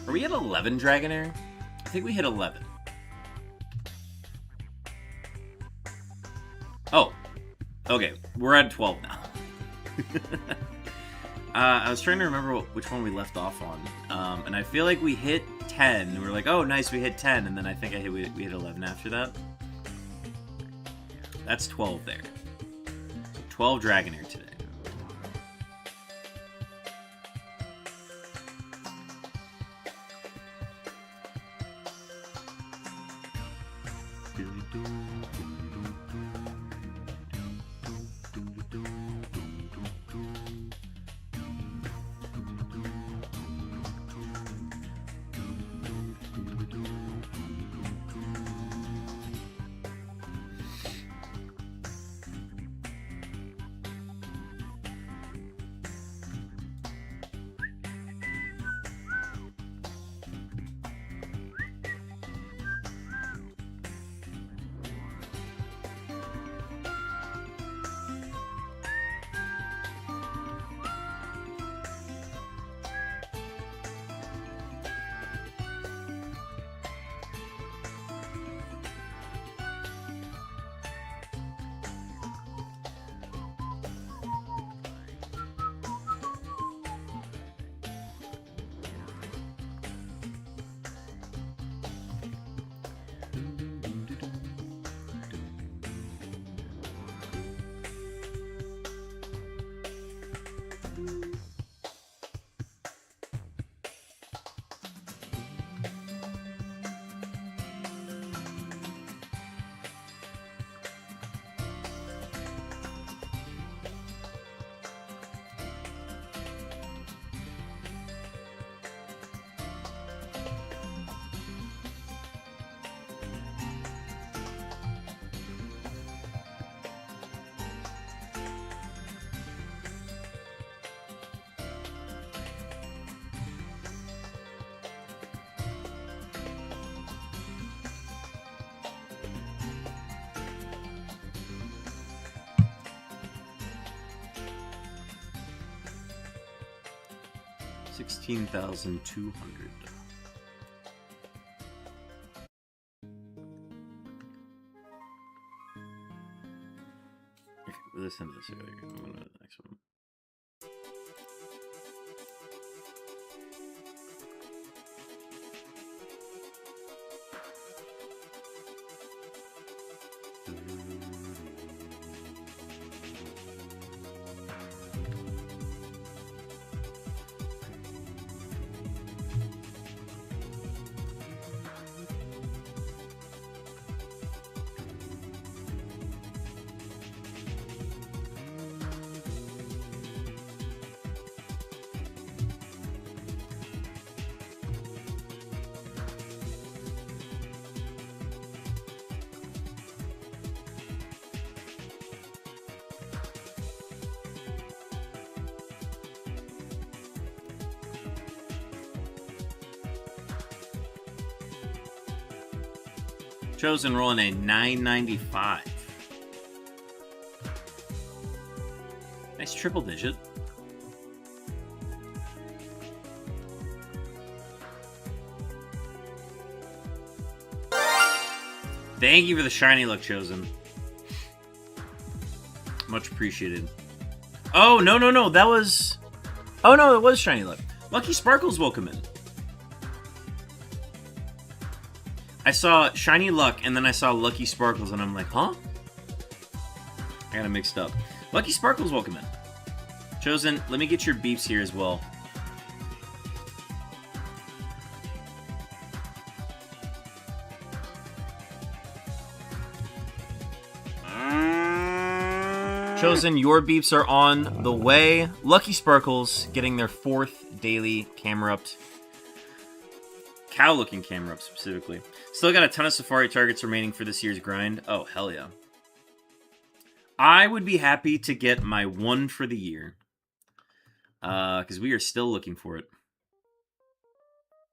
Are we at 11 Dragonair? I think we hit 11. Oh. Okay, we're at 12 now. I was trying to remember which one we left off on. And I feel like we hit 10. We were like, oh, nice, we hit 10. And then I think we hit 11 after that. That's 12 there. So 12 Dragonair today. $16,200. Okay, listen to this earlier. I'm going to the next one. Chosen rolling a 995. Nice triple digit. Thank you for the shiny luck, Chosen. Much appreciated. Oh, no. That was... Oh, no, it was shiny luck. Lucky Sparkles, welcome in. I saw Shiny Luck, and then I saw Lucky Sparkles, and I'm like, huh? I got it mixed up. Lucky Sparkles, welcome in. Chosen, let me get your beeps here as well. Chosen, your beeps are on the way. Lucky Sparkles getting their 4th daily camera up. Cow-looking camera up, specifically. Still got a ton of Safari targets remaining for this year's grind. Oh, hell yeah. I would be happy to get my 1 for the year. Because we are still looking for it.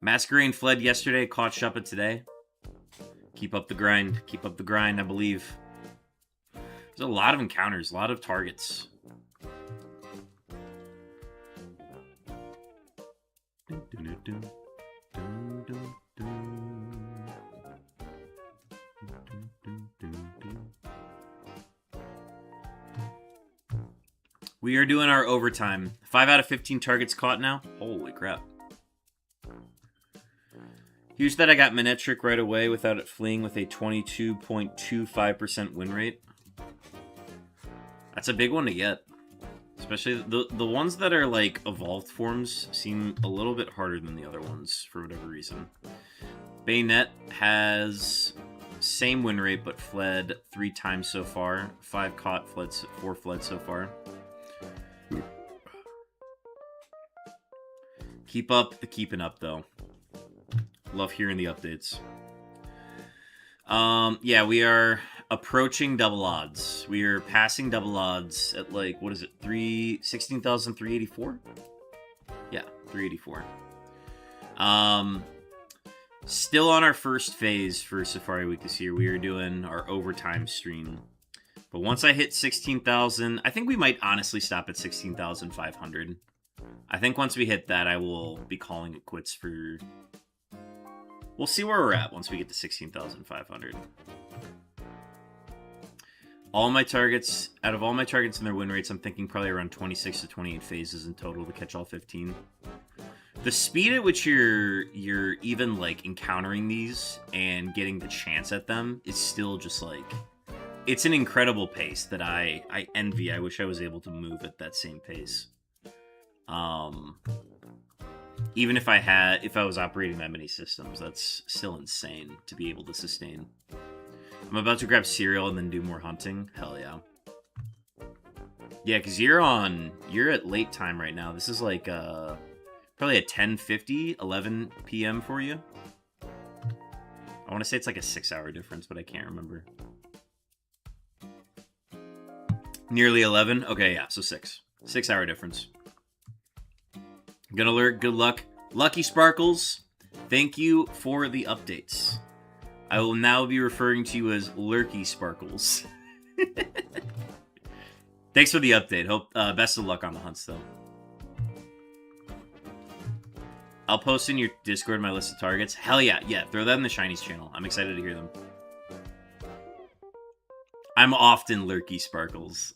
Masquerain fled yesterday, caught Shuppa today. Keep up the grind. Keep up the grind, I believe. There's a lot of encounters, a lot of targets. We are doing our overtime. 5 out of 15 targets caught now. Holy crap. Huge that I got Manectric right away without it fleeing with a 22.25% win rate. That's a big one to get. Especially the ones that are like evolved forms seem a little bit harder than the other ones for whatever reason. Bayonet has same win rate but fled 3 times so far. 5 caught, 4 fled so far. Keep up the keeping up though. Love hearing the updates. Yeah, we are approaching double odds. We are passing double odds at like, what is it? 16,384? Yeah, 384. Still on our first phase for Safari Week this year. We are doing our overtime stream. But once I hit 16,000, I think we might honestly stop at 16,500. I think once we hit that, I will be calling it quits for... We'll see where we're at once we get to 16,500. All my targets, out of all my targets and their win rates, I'm thinking probably around 26 to 28 phases in total to catch all 15. The speed at which you're even like encountering these and getting the chance at them is still just like, it's an incredible pace that I envy. I wish I was able to move at that same pace. Even if I was operating that many systems, that's still insane to be able to sustain. I'm about to grab cereal and then do more hunting. Hell yeah. Yeah, because you're at late time right now. This is like probably at 10:50, 11 p.m. for you. I want to say it's like a 6-hour difference, but I can't remember. Nearly 11? Okay, yeah, so 6. 6-hour difference. Good alert, good luck. Lucky Sparkles, thank you for the updates. I will now be referring to you as Lurky Sparkles. Thanks for the update. Hope best of luck on the hunts, though. I'll post in your Discord my list of targets. Hell yeah, yeah. Throw that in the Shinies channel. I'm excited to hear them. I'm often Lurky Sparkles.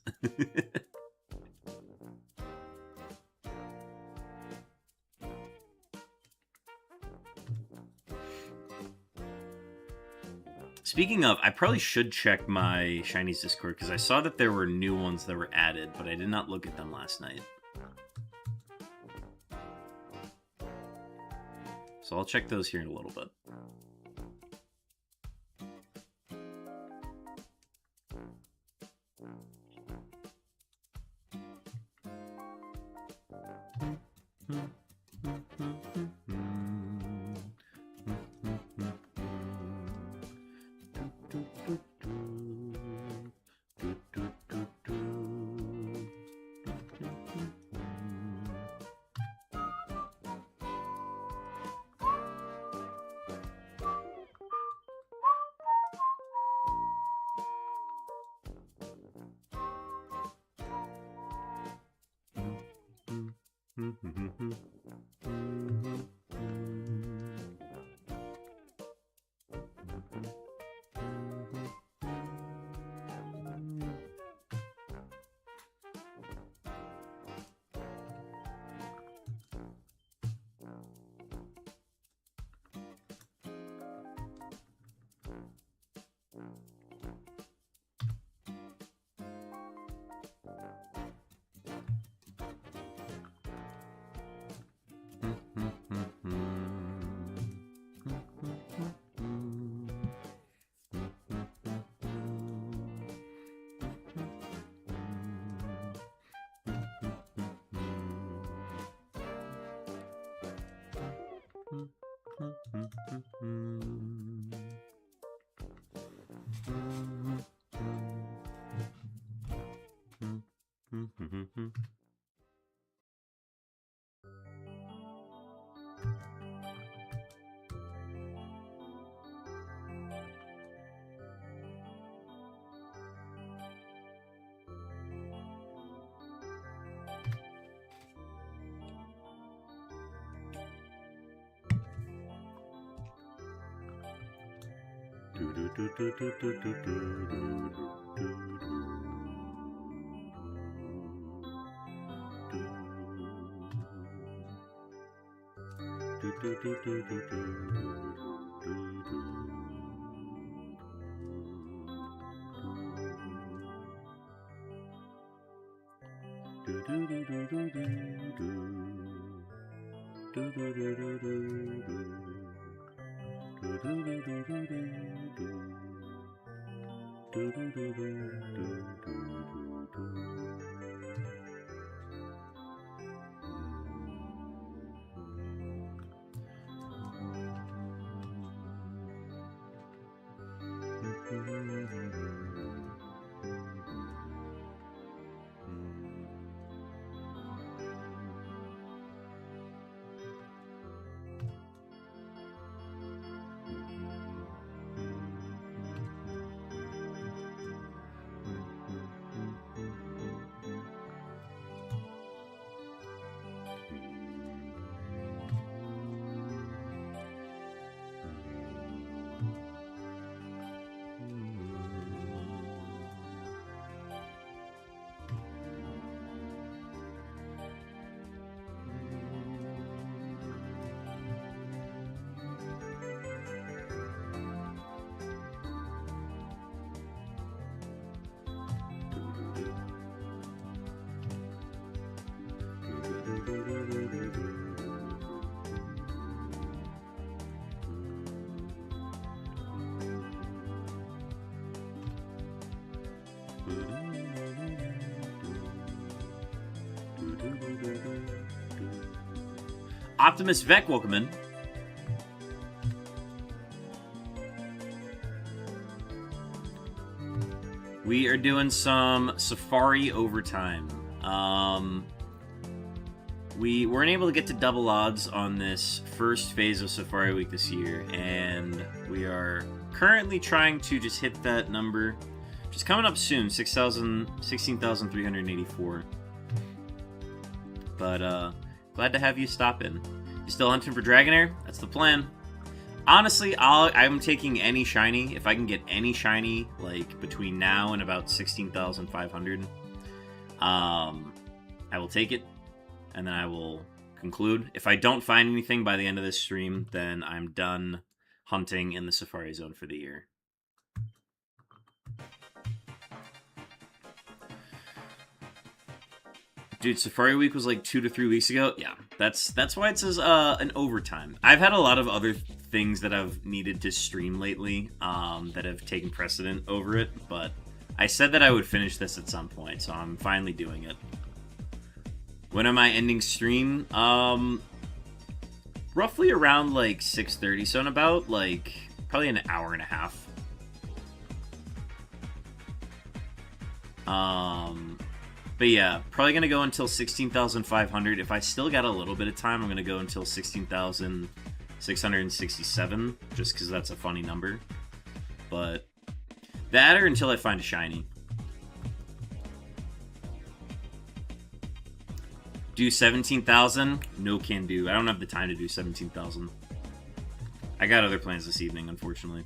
Speaking of, I probably should check my Shinies Discord, because I saw that there were new ones that were added, but I did not look at them last night. So I'll check those here in a little bit. Optimus Vec, welcome in. We are doing some Safari overtime. We weren't able to get to double odds on this first phase of Safari Week this year, and we are currently trying to just hit that number, which is coming up soon, 16,384. But, glad to have you stop in. You still hunting for Dragonair? That's the plan. Honestly, I'm taking any shiny. If I can get any shiny, like, between now and about 16,500, I will take it, and then I will conclude. If I don't find anything by the end of this stream, then I'm done hunting in the Safari Zone for the year. Dude, Safari Week was like 2 to 3 weeks ago. Yeah, that's why it says an overtime. I've had a lot of other things that I've needed to stream lately that have taken precedent over it, but I said that I would finish this at some point, so I'm finally doing it. When am I ending stream? Roughly around like 6:30, so in about like probably an hour and a half. But yeah, probably going to go until 16,500. If I still got a little bit of time, I'm going to go until 16,667, just because that's a funny number. But that or until I find a shiny. Do 17,000? No can do. I don't have the time to do 17,000. I got other plans this evening, unfortunately.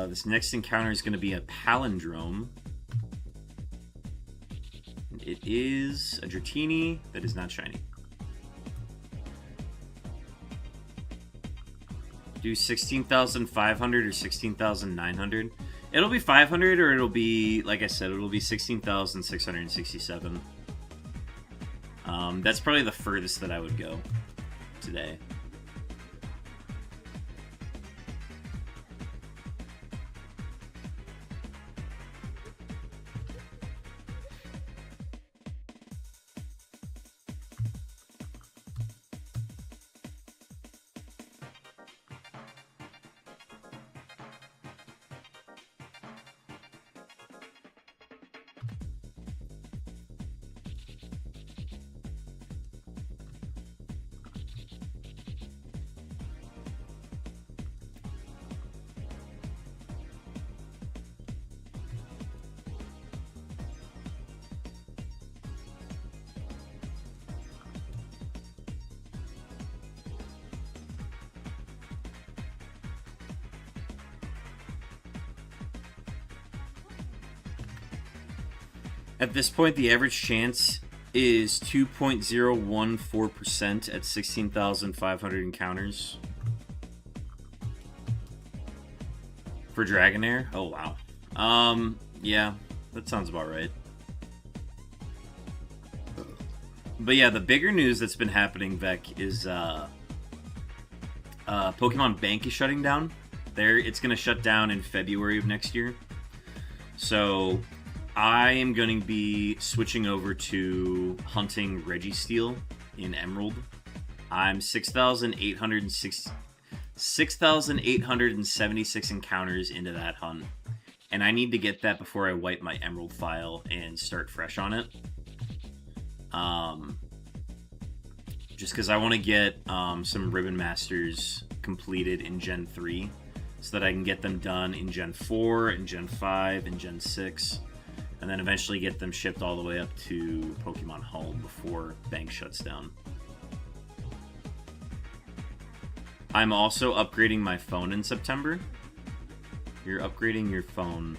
This next encounter is going to be a palindrome. It is a Dratini that is not shiny. Do 16,500 or 16,900. It'll be 500 or it'll be, like I said, it'll be 16,667. That's probably the furthest that I would go today. At this point, the average chance is 2.014% at 16,500 encounters. For Dragonair? Oh, wow. Yeah, that sounds about right. But yeah, the bigger news that's been happening, Vec, is Pokemon Bank is shutting down. It's going to shut down in February of next year. So I am going to be switching over to hunting Registeel in Emerald. I'm 6,876 encounters into that hunt. And I need to get that before I wipe my Emerald file and start fresh on it. Just because I want to get some Ribbon Masters completed in Gen 3 so that I can get them done in Gen 4 and Gen 5 and Gen 6 and then eventually get them shipped all the way up to Pokemon Home before Bank shuts down. I'm also upgrading my phone in September. You're upgrading your phone.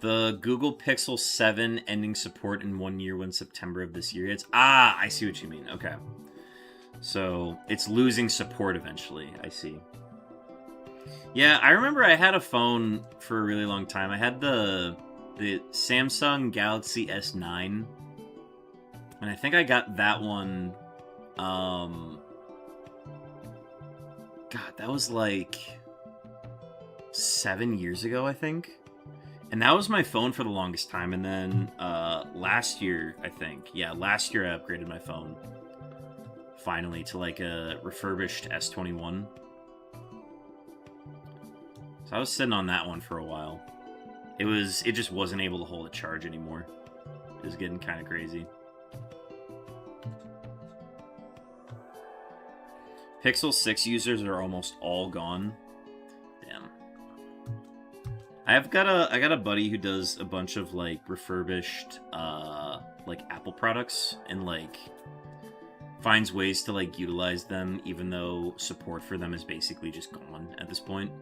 The Google Pixel 7 ending support in 1 year when September of this year hits. Ah, I see what you mean. Okay. So, it's losing support eventually. I see. Yeah, I remember I had a phone for a really long time. I had the Samsung Galaxy S9. And I think I got that one... God, that was like 7 years ago, I think. And that was my phone for the longest time. And then last year, I think. Yeah, last year I upgraded my phone. Finally, to like a refurbished S21. So I was sitting on that one for a while. It just wasn't able to hold a charge anymore. It was getting kind of crazy. Pixel 6 users are almost all gone. Damn. I got a buddy who does a bunch of like refurbished like Apple products and like finds ways to like utilize them even though support for them is basically just gone at this point.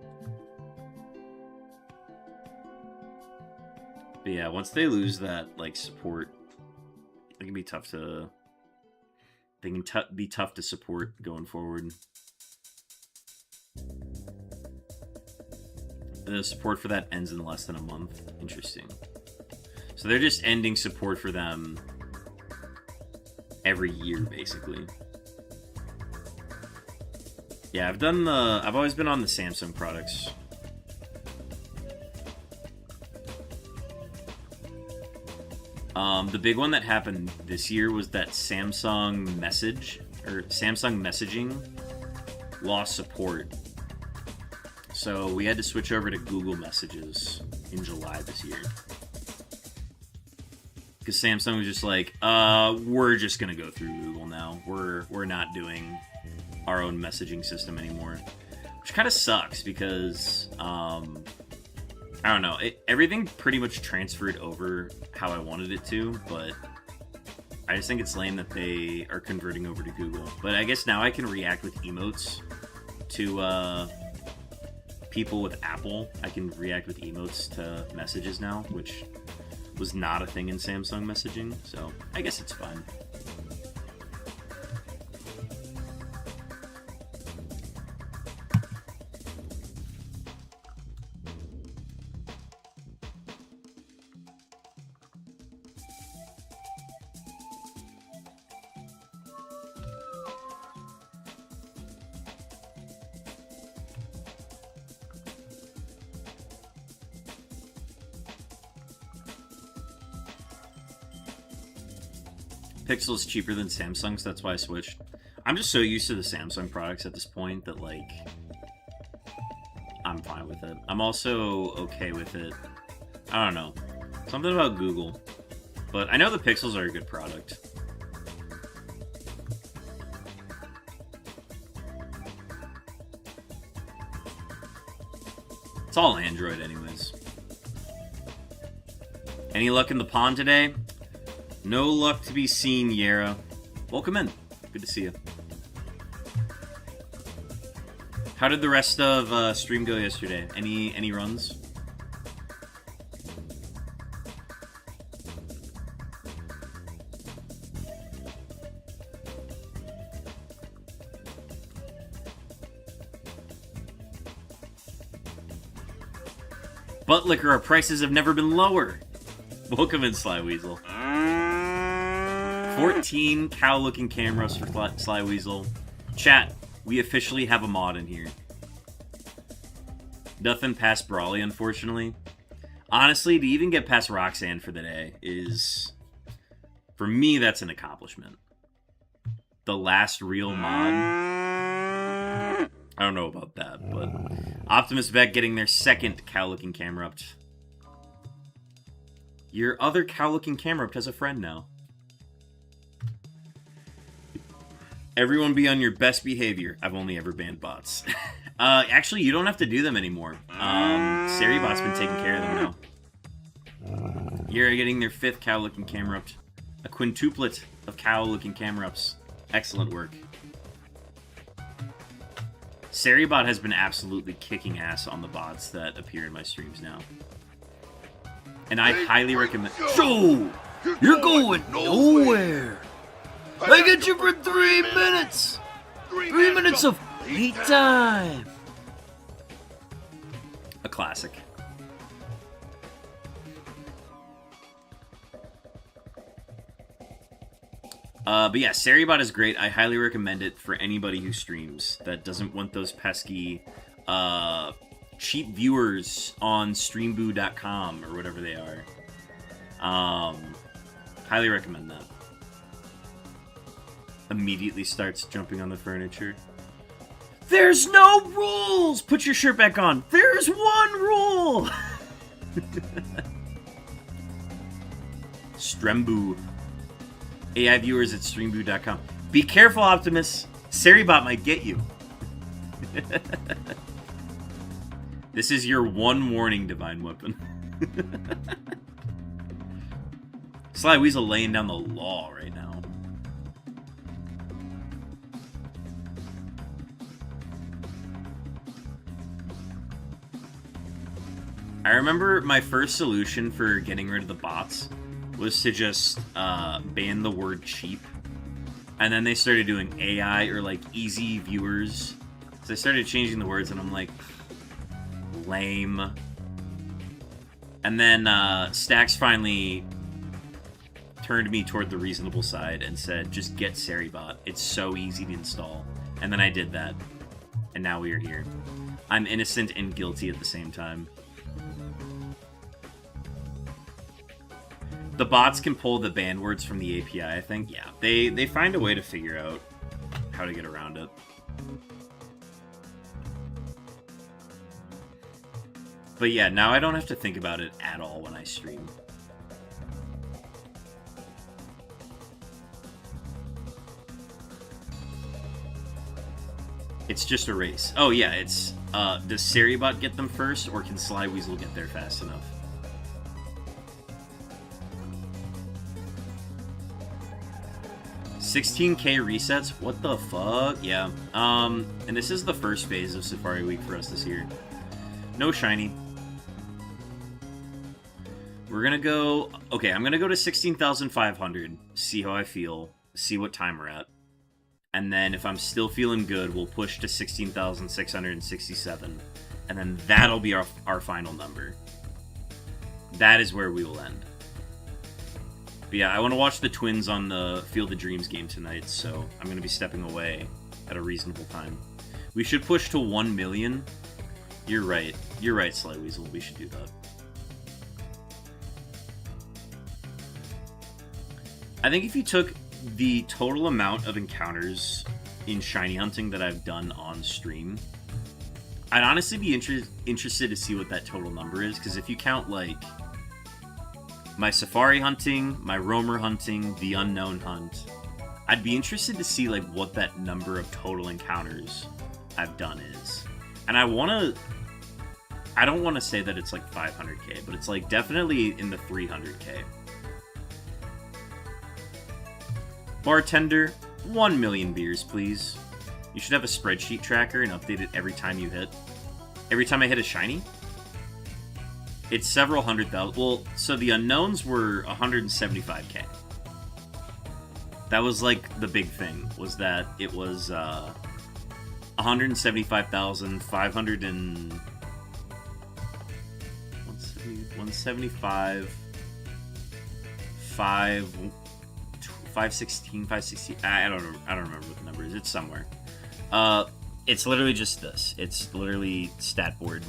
But yeah, once they lose that like support, it can be tough to be tough to support going forward. The support for that ends in less than a month. Interesting. So they're just ending support for them every year, basically. Yeah, I've always been on the Samsung products. The big one that happened this year was that Samsung Messaging lost support. So we had to switch over to Google Messages in July this year. Because Samsung was just like, we're just gonna go through Google now. We're not doing our own messaging system anymore. Which kind of sucks because I don't know. Everything pretty much transferred over how I wanted it to, but I just think it's lame that they are converting over to Google. But I guess now I can react with emotes to people with Apple. I can react with emotes to messages now, which was not a thing in Samsung messaging, so I guess it's fine. Pixel's cheaper than Samsung, so that's why I switched. I'm just so used to the Samsung products at this point that, like, I'm fine with it. I'm also okay with it. I don't know. Something about Google. But I know the Pixels are a good product. It's all Android anyways. Any luck in the pond today? No luck to be seen, Yara. Welcome in. Good to see you. How did the rest of stream go yesterday? Any runs? Butt liquor, our prices have never been lower. Welcome in, Sly Weasel. 14 cow-looking cameras for Sly Weasel. Chat, we officially have a mod in here. Nothing past Brawly, unfortunately. Honestly, to even get past Roxanne for the day is... For me, that's an accomplishment. The last real mod... I don't know about that, but... Optimus Beck getting their second cow-looking camera up. Your other cow-looking camera up has a friend now. Everyone be on your best behavior. I've only ever banned bots. Actually, you don't have to do them anymore. Saribot's been taking care of them now. You're getting their 5th cow-looking camera up. A quintuplet of cow-looking camera ups. Excellent work. Saribot has been absolutely kicking ass on the bots that appear in my streams now. And I highly recommend... So, you're going nowhere! I get you for 3 minutes! 3 minutes of wait time! A classic. But yeah, Saribot is great. I highly recommend it for anybody who streams that doesn't want those pesky, cheap viewers on streamboo.com or whatever they are. Highly recommend that. Immediately starts jumping on the furniture. There's no rules! Put your shirt back on. There's one rule! Stremboo. AI viewers at streamboo.com. Be careful, Optimus. Saribot might get you. This is your one warning, Divine Weapon. Sly Weasel laying down the law right now. I remember my first solution for getting rid of the bots was to just ban the word cheap. And then they started doing AI or like easy viewers. So they started changing the words and I'm like, lame. And then Stax finally turned me toward the reasonable side and said, just get Saribot. It's so easy to install. And then I did that. And now we are here. I'm innocent and guilty at the same time. The bots can pull the banned words from the API, I think. Yeah, they find a way to figure out how to get around it. But yeah, now I don't have to think about it at all when I stream. It's just a race. Oh yeah, it's, does Saribot get them first, or can Sly Weasel get there fast enough? $16K resets? What the fuck? Yeah. And this is the first phase of Safari Week for us this year. No shiny. We're gonna go... Okay, I'm gonna go to 16,500, see how I feel, see what time we're at. And then if I'm still feeling good, we'll push to 16,667. And then that'll be our final number. That is where we will end. But yeah, I want to watch the Twins on the Field of Dreams game tonight, so I'm going to be stepping away at a reasonable time. We should push to 1 million. You're right. You're right, Sly Weasel. We should do that. I think if you took the total amount of encounters in shiny hunting that I've done on stream, I'd honestly be interested to see what that total number is, because if you count, like, my safari hunting, my roamer hunting, the unknown hunt, I'd be interested to see, like, what that number of total encounters I've done is. And I don't want to say that it's, like, 500k, but it's, like, definitely in the 300k. Bartender, 1 million beers, please. You should have a spreadsheet tracker and update it every time you hit. Every time I hit a shiny? It's several hundred thousand. Well, so the unknowns were 175k. That was like the big thing, was that it was 175,500 and 175, 516, 516. I don't remember what the number is. It's somewhere. It's literally just this. It's literally stat board.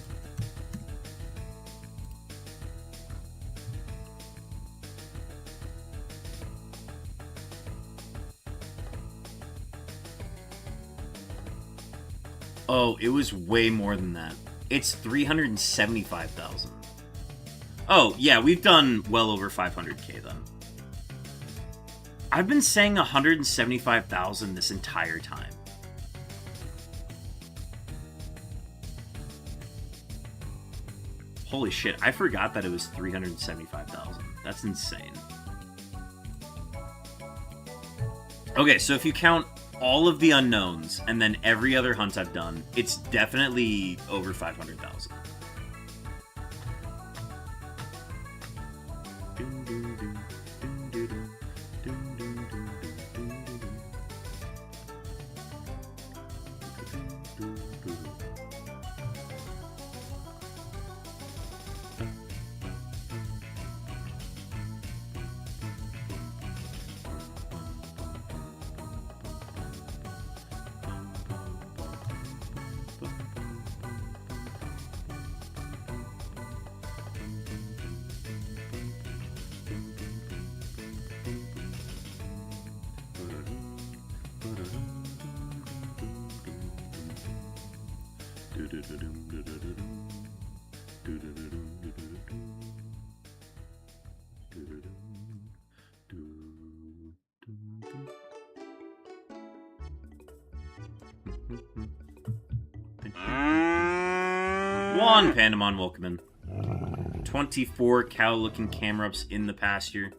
Oh, it was way more than that. It's 375,000. Oh, yeah, we've done well over 500k then. I've been saying 175,000 this entire time. Holy shit, I forgot that it was 375,000. That's insane. Okay, so if you count all of the unknowns and then every other hunt I've done, it's definitely over 500,000. One Pandemon, welcome in. 24 cow-looking camera-ups in the pasture.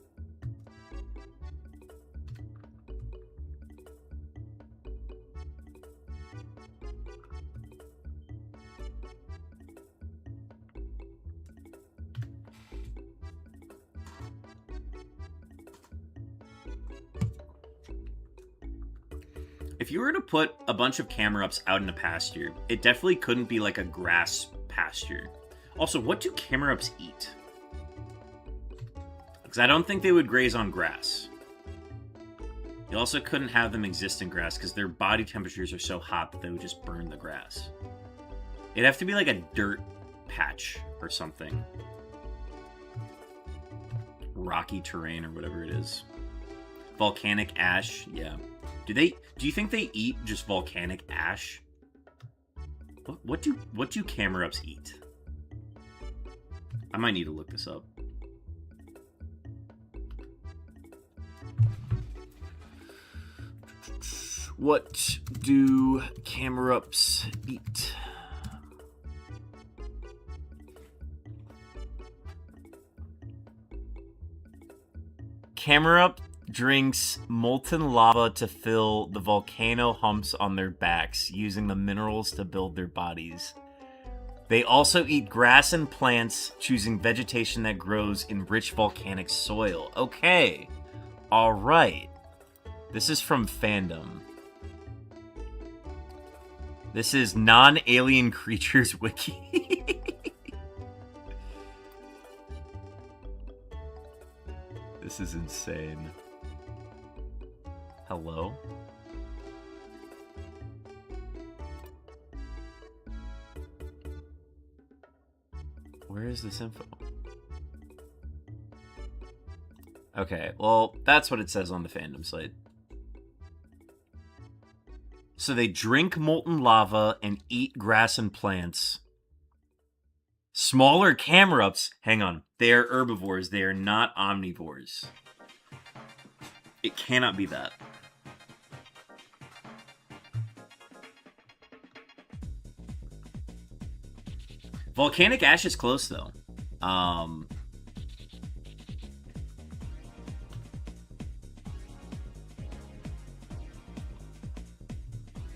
If you were to put a bunch of camera-ups out in a pasture, it definitely couldn't be like a grass pasture. Also, what do camera-ups eat? Because I don't think they would graze on grass. You also couldn't have them exist in grass because their body temperatures are so hot that they would just burn the grass. It'd have to be like a dirt patch or something. Rocky terrain or whatever it is. Volcanic ash, yeah. Do you think they eat just volcanic ash? What do camera-ups eat? I might need to look this up. What do camera-ups eat? Camera-up drinks molten lava to fill the volcano humps on their backs, using the minerals to build their bodies. They also eat grass and plants, choosing vegetation that grows in rich volcanic soil. Okay. Alright. This is from Fandom. This is Non-Alien Creatures Wiki. This is insane. Hello? Where is this info? Okay, well, that's what it says on the fandom site. So they drink molten lava and eat grass and plants. Smaller Camerups, hang on, they are herbivores. They are not omnivores. It cannot be that. Volcanic ash is close, though.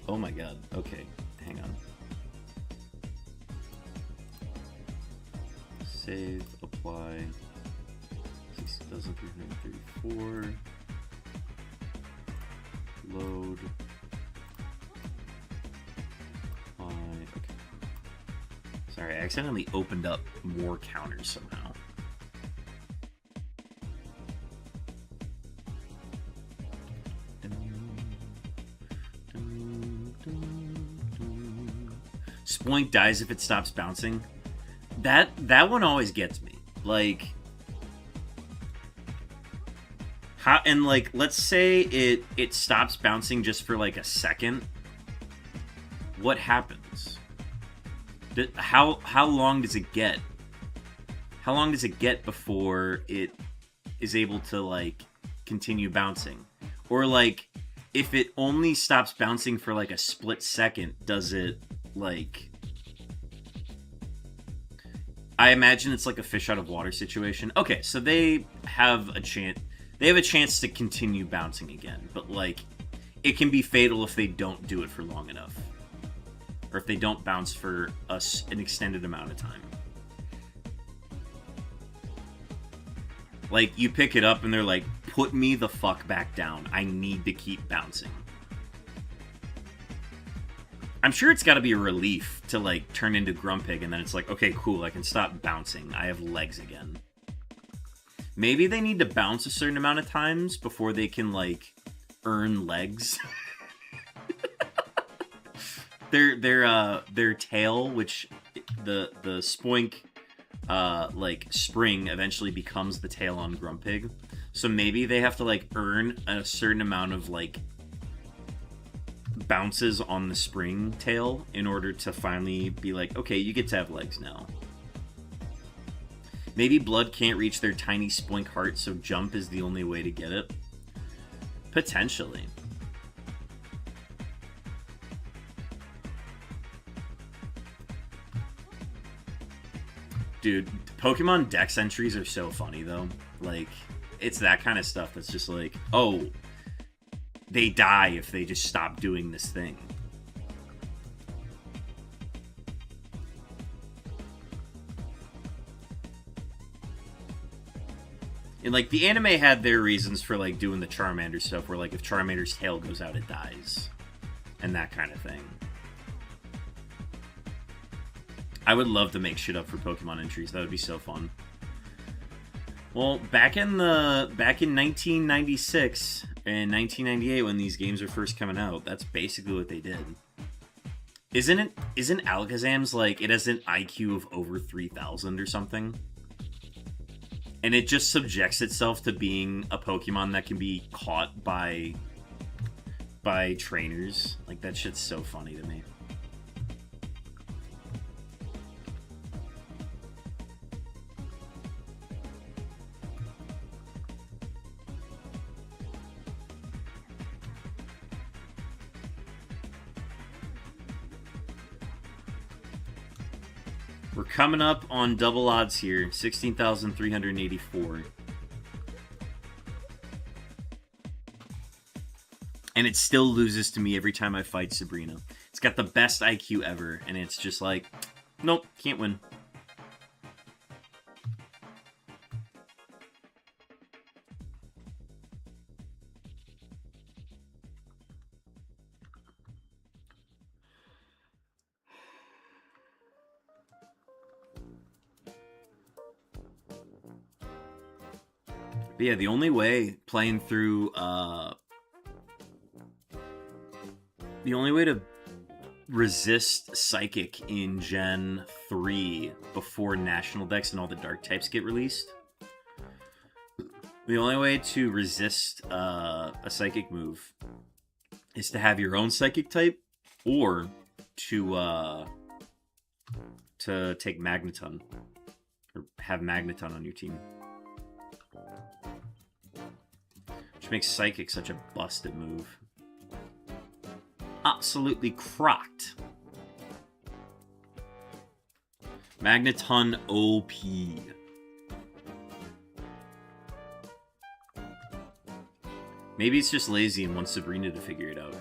Oh my god. Okay, hang on. Save, apply. 6,334. Load. Okay. Sorry, I accidentally opened up more counters somehow. Spoink dies if it stops bouncing. That one always gets me. Like, how, and like, let's say it stops bouncing just for like a second. What happens? How long does it get? How long does it get before it is able to like continue bouncing? Or like, if it only stops bouncing for like a split second, does it like... I imagine it's like a fish out of water situation. Okay, so they have a chance. They have a chance to continue bouncing again, but like, it can be fatal if they don't do it for long enough, or if they don't bounce for an extended amount of time. Like, you pick it up and they're like, "Put me the fuck back down. I need to keep bouncing." I'm sure it's got to be a relief to, like, turn into Grumpig, and then it's like, okay, cool, I can stop bouncing. I have legs again. Maybe they need to bounce a certain amount of times before they can, like, earn legs. Their tail, which the Spoink, like, spring eventually becomes the tail on Grumpig. So maybe they have to, like, earn a certain amount of, like, bounces on the spring tail in order to finally be like, okay, you get to have legs now. Maybe blood can't reach their tiny Spoink heart, so jump is the only way to get it. Potentially. Dude, Pokemon Dex entries are so funny, though. Like, it's that kind of stuff that's just like, oh, they die if they just stop doing this thing. And, like, the anime had their reasons for, like, doing the Charmander stuff, where, like, if Charmander's tail goes out, it dies. And that kind of thing. I would love to make shit up for Pokemon entries. That would be so fun. Well, back in 1996 and 1998, when these games were first coming out, that's basically what they did. Isn't Alakazam's, like, it has an IQ of over 3,000 or something? And it just subjects itself to being a Pokemon that can be caught by trainers. Like, that shit's so funny to me. We're coming up on double odds here. 16,384. And it still loses to me every time I fight Sabrina. It's got the best IQ ever, and it's just like, nope, can't win. But yeah, the only way playing through, the only way to resist Psychic in Gen 3 before National Dex and all the Dark types get released, the only way to resist a Psychic move is to have your own psychic type, or to take Magneton, or have Magneton on your team. Which makes Psychic such a busted move. Absolutely crocked. Magneton OP. Maybe it's just lazy and wants Sabrina to figure it out.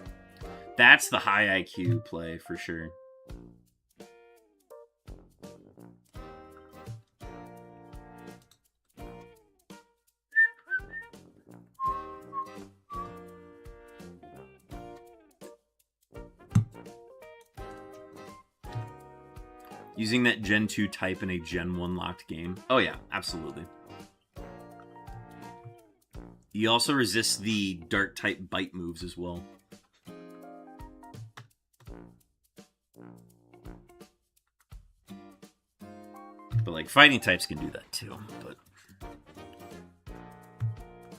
That's the high IQ play for sure. Using that Gen 2 type in a Gen 1 locked game. Oh yeah, absolutely. He also resists the Dark type bite moves as well. But like fighting types can do that too. But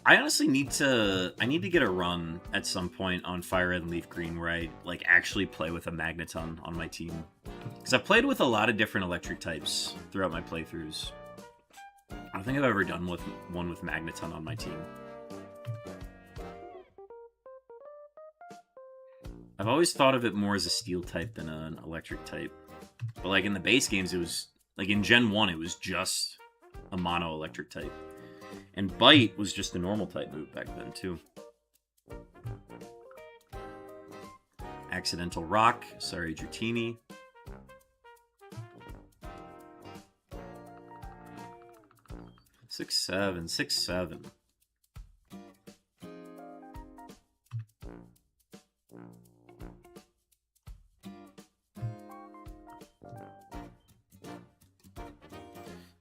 I honestly need to get a run at some point on FireRed and LeafGreen where I like actually play with a Magneton on my team. Because I've played with a lot of different electric types throughout my playthroughs. I don't think I've ever done one with Magneton on my team. I've always thought of it more as a steel type than an electric type. But like in the base games, it was like in Gen 1, it was just a mono electric type. And Bite was just a normal type move back then too. Accidental Rock, sorry Dratini. Six, seven.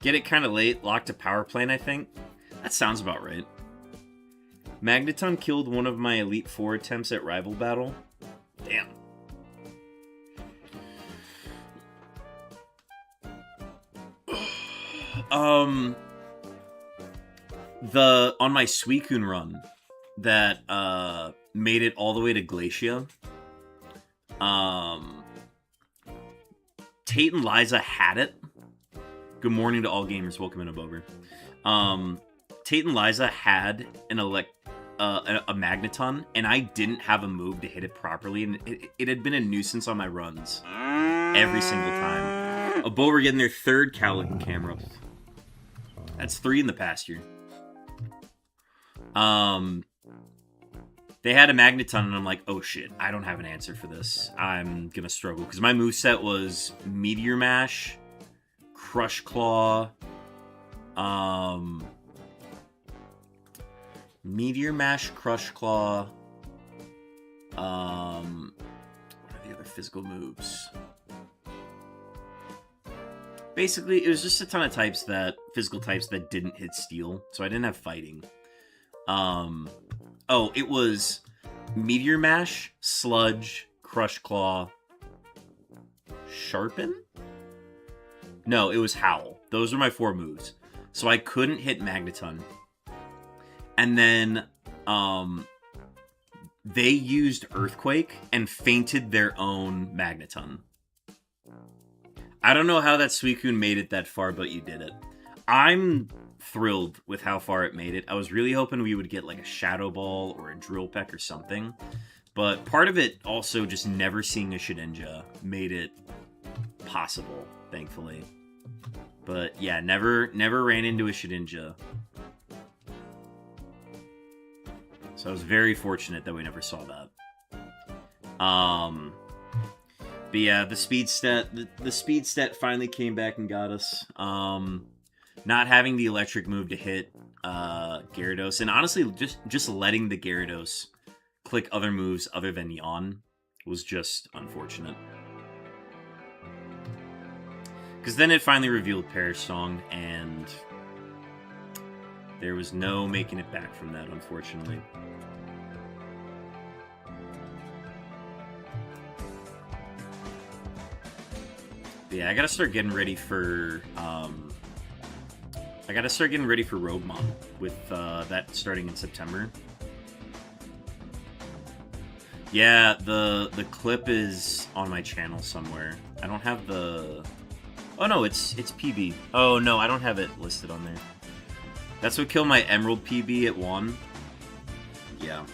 Get it kind of late, locked a power plant, I think. That sounds about right. Magneton killed one of my Elite Four attempts at Rival Battle. Damn. On my Suicune run that made it all the way to Glacia. Tate and Liza had it. Good morning to all gamers. Welcome in, Abover. Tate and Liza had a Magneton, and I didn't have a move to hit it properly, and it had been a nuisance on my runs every single time. Abover getting their third Calican camera. That's 3 in the past year. They had a Magneton, and I'm like, oh shit, I don't have an answer for this. I'm gonna struggle, because my moveset was Meteor Mash, Crush Claw, Meteor Mash, Crush Claw, what are the other physical moves? Basically, it was just a ton of physical types that didn't hit steel, so I didn't have fighting. Oh, it was Meteor Mash, Sludge, Crush Claw, Sharpen? No, it was Howl. Those were my 4 moves. So I couldn't hit Magneton. And then, they used Earthquake and fainted their own Magneton. I don't know how that Suicune made it that far, but you did it. I'm thrilled with how far it made it. I was really hoping we would get like a Shadow Ball or a Drill Peck or something. But part of it also just never seeing a Shedinja made it possible, thankfully. But yeah, never ran into a Shedinja. So I was very fortunate that we never saw that. But yeah, the speed stat finally came back and got us. Not having the electric move to hit Gyarados, and honestly, just letting the Gyarados click other moves other than Yawn was just unfortunate. Because then it finally revealed Perish Song, and there was no making it back from that, unfortunately. But yeah, I gotta start getting ready for Roguemon with that starting in September. Yeah, the clip is on my channel somewhere. I don't have the... Oh no, it's PB. Oh no, I don't have it listed on there. That's what killed my Emerald PB at 1. Yeah.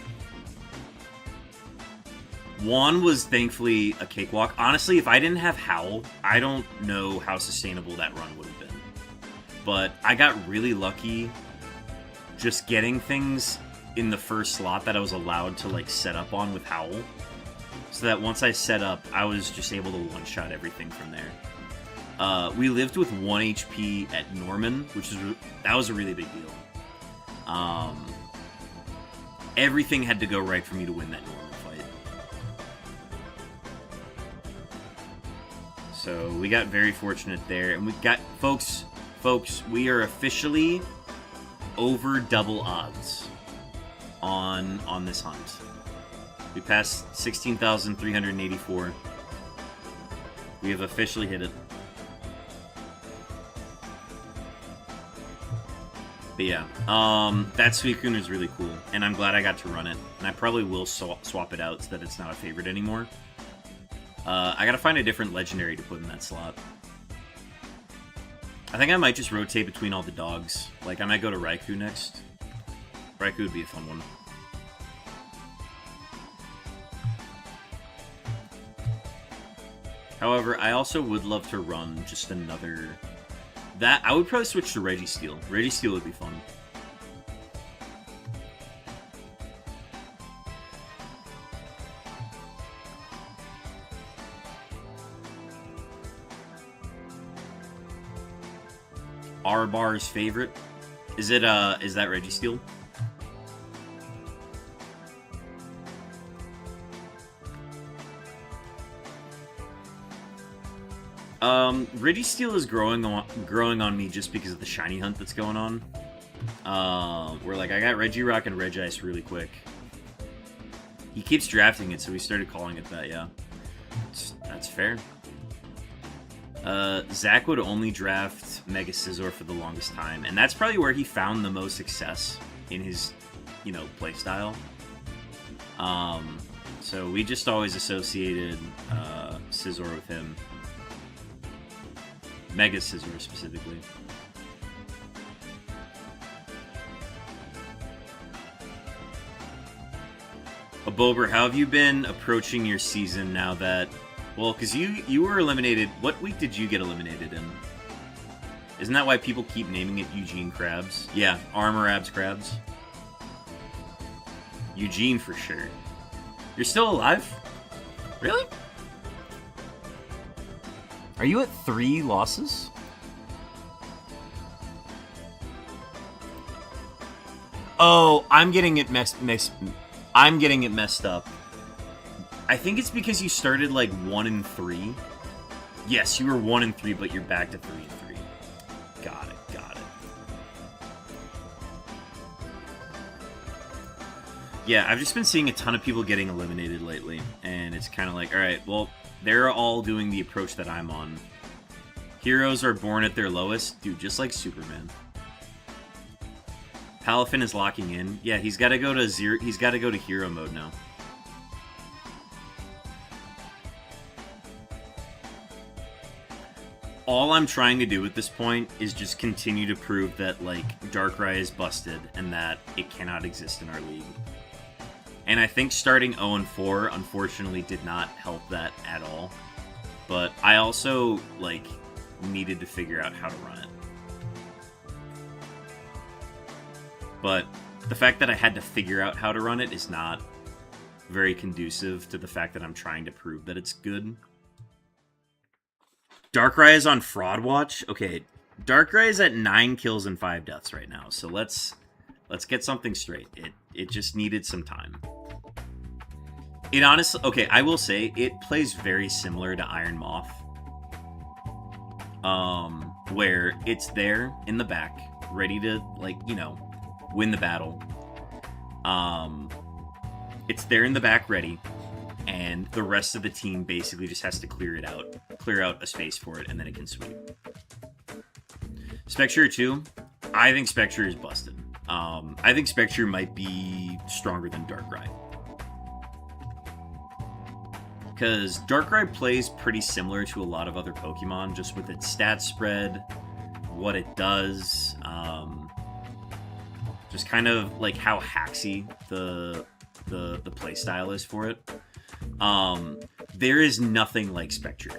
1 was thankfully a cakewalk. Honestly, if I didn't have Howl, I don't know how sustainable that run would have been. But I got really lucky just getting things in the first slot that I was allowed to like set up on with Howl. So that once I set up, I was just able to one-shot everything from there. We lived with 1 HP at Norman, that was a really big deal. Everything had to go right for me to win that Norman fight. So we got very fortunate there, and we got folks, we are officially over double odds on this hunt. We passed 16,384. We have officially hit it. But yeah, that Suicune is really cool, and I'm glad I got to run it. And I probably will swap it out so that it's not a favorite anymore. I gotta find a different legendary to put in that slot. I think I might just rotate between all the dogs. Like, I might go to Raikou next. Raikou would be a fun one. However, I also would love to run just another... I would probably switch to Registeel. Registeel would be fun. R-Bar's favorite? Is that Registeel? Registeel is growing on me just because of the shiny hunt that's going on. Where like I got Regirock and Regice really quick. He keeps drafting it, so we started calling it that. Yeah, that's fair. Zach would only draft Mega Scizor for the longest time, and that's probably where he found the most success in his, playstyle. So we just always associated Scizor with him. Mega Scizor specifically. Bober, how have you been approaching your season now that... Well, because you were eliminated... What week did you get eliminated in? Isn't that why people keep naming it Eugene Krabs? Yeah, Armor Abs Krabs. Eugene for sure. You're still alive? Really? Are you at 3 losses? Oh, I'm getting it messed up. I think it's because you started like 1-3. Yes, you were 1-3, but you're back to 3-3. Got it. Yeah, I've just been seeing a ton of people getting eliminated lately, and it's kind of like, all right, well, they're all doing the approach that I'm on. Heroes are born at their lowest, dude, just like Superman. Palafin is locking in. Yeah, he's got to go to zero. He's got to go to hero mode now. All I'm trying to do at this point is just continue to prove that, like, Darkrai is busted and that it cannot exist in our league. And I think starting 0-4, unfortunately, did not help that at all. But I also, like, needed to figure out how to run it. But the fact that I had to figure out how to run it is not very conducive to the fact that I'm trying to prove that it's good. Darkrai is on Fraud Watch? Okay, Darkrai is at 9 kills and 5 deaths right now, so let's get something straight. It just needed some time. It honestly... Okay, I will say, it plays very similar to Iron Moth. Where it's there in the back, ready to, like, win the battle. It's there in the back ready, and the rest of the team basically just has to clear out a space for it, and then it can sweep. Spectre 2, I think Spectre is busted. I think Spectre might be stronger than Darkrai. Because Darkrai plays pretty similar to a lot of other Pokemon, just with its stat spread, what it does, just kind of like how hacksy the play style is for it. There is nothing like Spectre.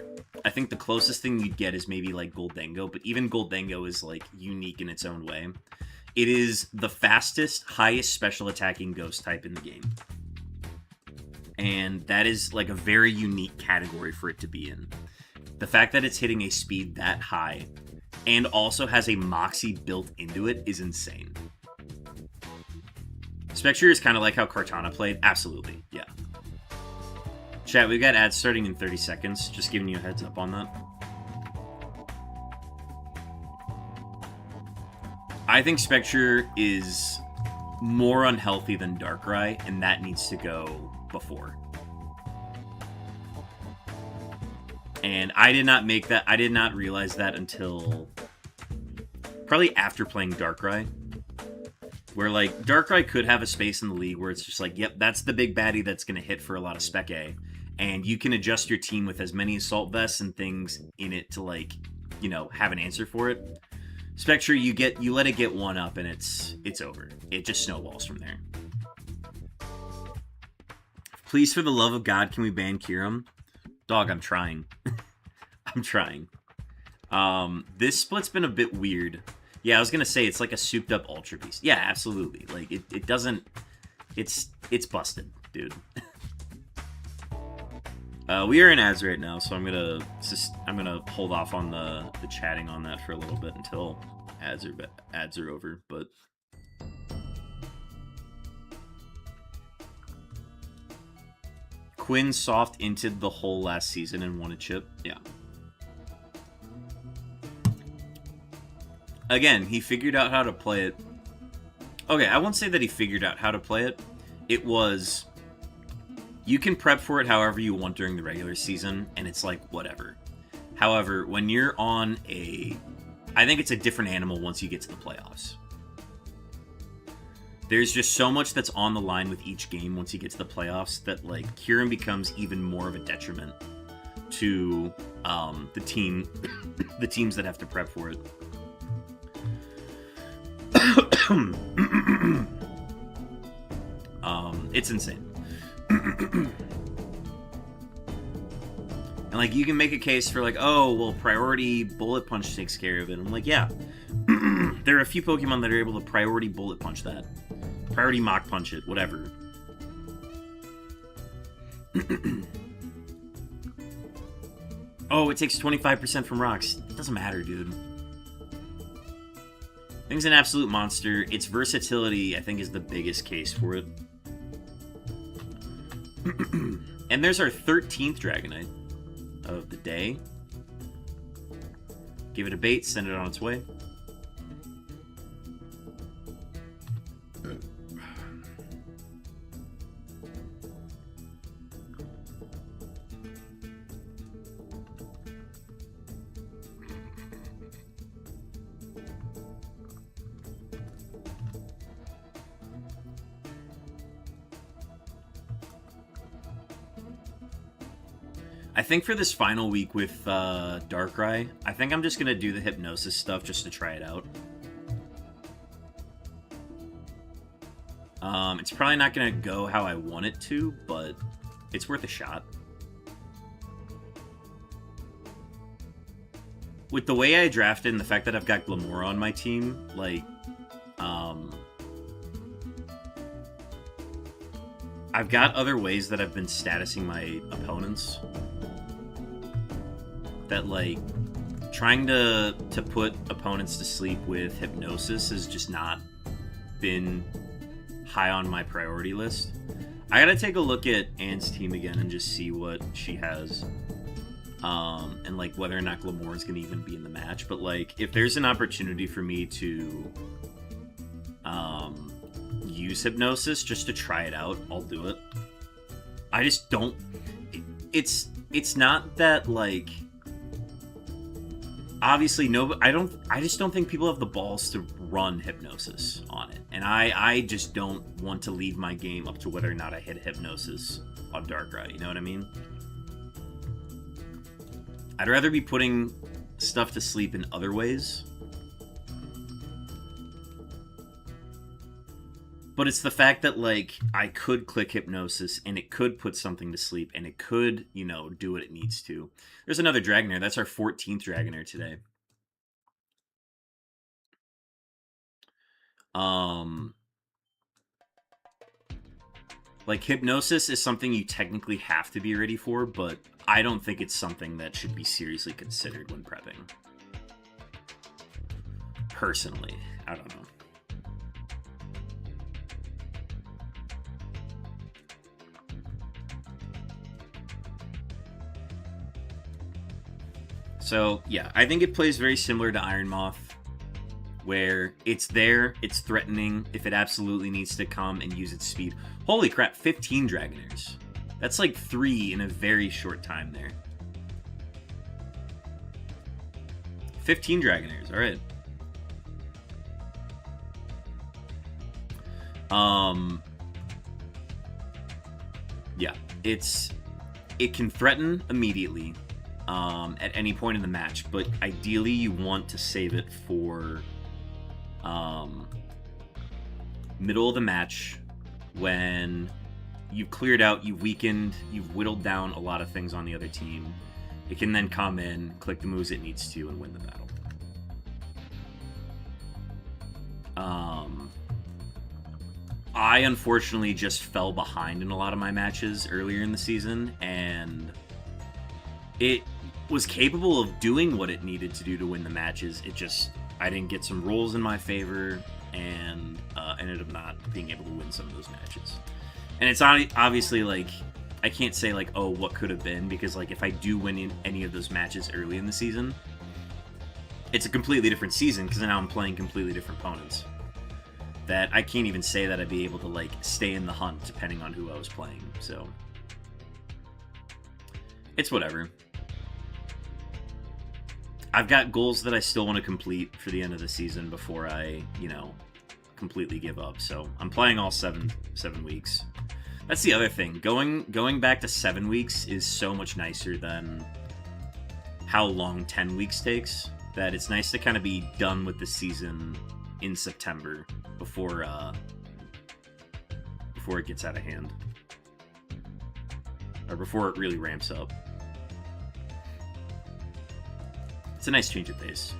I think the closest thing you'd get is maybe like Goldengo, but even Goldengo is like unique in its own way. It is the fastest, highest special attacking ghost type in the game. And that is like a very unique category for it to be in. The fact that it's hitting a speed that high and also has a Moxie built into it is insane. Spectre is kind of like how Kartana played. Absolutely, yeah. Chat, we've got ads starting in 30 seconds. Just giving you a heads up on that. I think Spectre is more unhealthy than Darkrai, and that needs to go before. And I did not make that. I did not realize that until probably after playing Darkrai. Where, like, Darkrai could have a space in the league where it's just like, yep, that's the big baddie that's going to hit for a lot of Spec A. And you can adjust your team with as many Assault Vests and things in it to, like, you know, have an answer for it. Spectre, you let it get one up and it's over. It just snowballs from there. Please, for the love of God, can we ban Kyurem? Dog, I'm trying. I'm trying. This split's been a bit weird. Yeah, I was gonna say it's like a souped up Ultra Beast. Yeah, absolutely. Like it doesn't. It's busted, dude. We are in ads right now, so I'm gonna hold off on the chatting on that for a little bit until ads are over. But Quinn soft inted the whole last season and won a chip. Yeah. Again, he figured out how to play it. Okay, I won't say that he figured out how to play it. It was, you can prep for it however you want during the regular season, and it's like, whatever. However, when you're on I think it's a different animal once you get to the playoffs. There's just so much that's on the line with each game once you get to the playoffs that, like, Kyurem becomes even more of a detriment to the teams that have to prep for it. It's insane. And, like, you can make a case for, like, oh, well, priority bullet punch takes care of it. I'm like, yeah. There are a few Pokemon that are able to priority bullet punch that. Priority Mach Punch it, whatever. Oh, it takes 25% from rocks. It doesn't matter, dude. Thing's an absolute monster. Its versatility, I think, is the biggest case for it. And there's our 13th Dragonite of the day. Give it a bait, send it on its way. I think for this final week with Darkrai, I think I'm just going to do the Hypnosis stuff just to try it out. It's probably not going to go how I want it to, but it's worth a shot. With the way I drafted and the fact that I've got Glamour on my team, like, I've got other ways that I've been statusing my opponents. That, like, trying to put opponents to sleep with Hypnosis has just not been high on my priority list. I gotta take a look at Anne's team again and just see what she has. And, like, whether or not Glamour is gonna even be in the match. But, like, if there's an opportunity for me to use Hypnosis just to try it out, I'll do it. I just don't... It's not that, like... Obviously, no, I just don't think people have the balls to run Hypnosis on it. And I just don't want to leave my game up to whether or not I hit Hypnosis on Darkrai, you know what I mean? I'd rather be putting stuff to sleep in other ways. But it's the fact that, like, I could click Hypnosis, and it could put something to sleep, and it could, you know, do what it needs to. There's another Dragonair. That's our 14th Dragonair today. Like, Hypnosis is something you technically have to be ready for, but I don't think it's something that should be seriously considered when prepping. Personally, I don't know. So, yeah, I think it plays very similar to Iron Moth, where it's there, it's threatening, if it absolutely needs to come and use its speed. Holy crap, 15 Dragonairs. That's like 3 in a very short time there. 15 Dragonairs, alright. Yeah, it can threaten immediately. At any point in the match, but ideally you want to save it for middle of the match when you've cleared out, you've weakened, you've whittled down a lot of things on the other team. It can then come in, click the moves it needs to, and win the battle. I unfortunately just fell behind in a lot of my matches earlier in the season, and it was capable of doing what it needed to do to win the matches. It just, I didn't get some rolls in my favor, and ended up not being able to win some of those matches. And it's obviously, like, I can't say, like, oh, what could have been, because, like, if I do win in any of those matches early in the season, it's a completely different season, because now I'm playing completely different opponents. That I can't even say that I'd be able to, like, stay in the hunt, depending on who I was playing, so it's whatever. I've got goals that I still want to complete for the end of the season before I, you know, completely give up. So I'm playing all seven weeks. That's the other thing. Going back to 7 weeks is so much nicer than how long 10 weeks takes. That it's nice to kind of be done with the season in September before it gets out of hand, or before it really ramps up. It's a nice change of pace.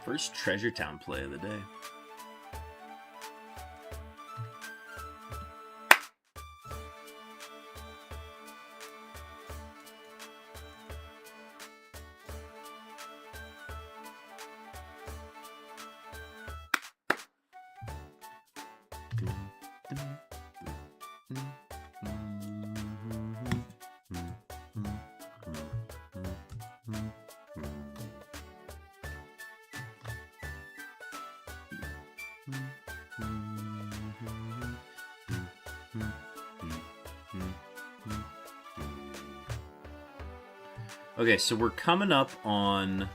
First Treasure Town play of the day. Okay, so we're coming up on...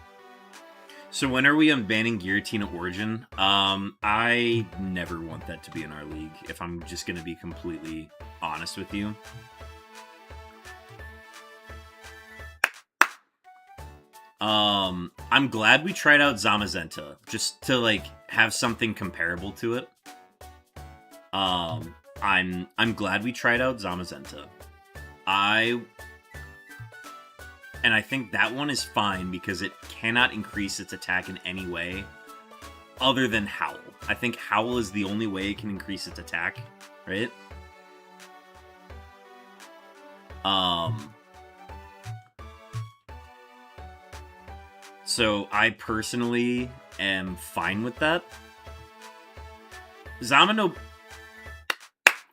So when are we unbanning Giratina Origin? I never want that to be in our league, if I'm just going to be completely honest with you. I'm glad we tried out Zamazenta, just to, like, have something comparable to it. I'm glad we tried out Zamazenta. And I think that one is fine because it cannot increase its attack in any way other than Howl. I think Howl is the only way it can increase its attack, right? So I personally am fine with that. Zamino,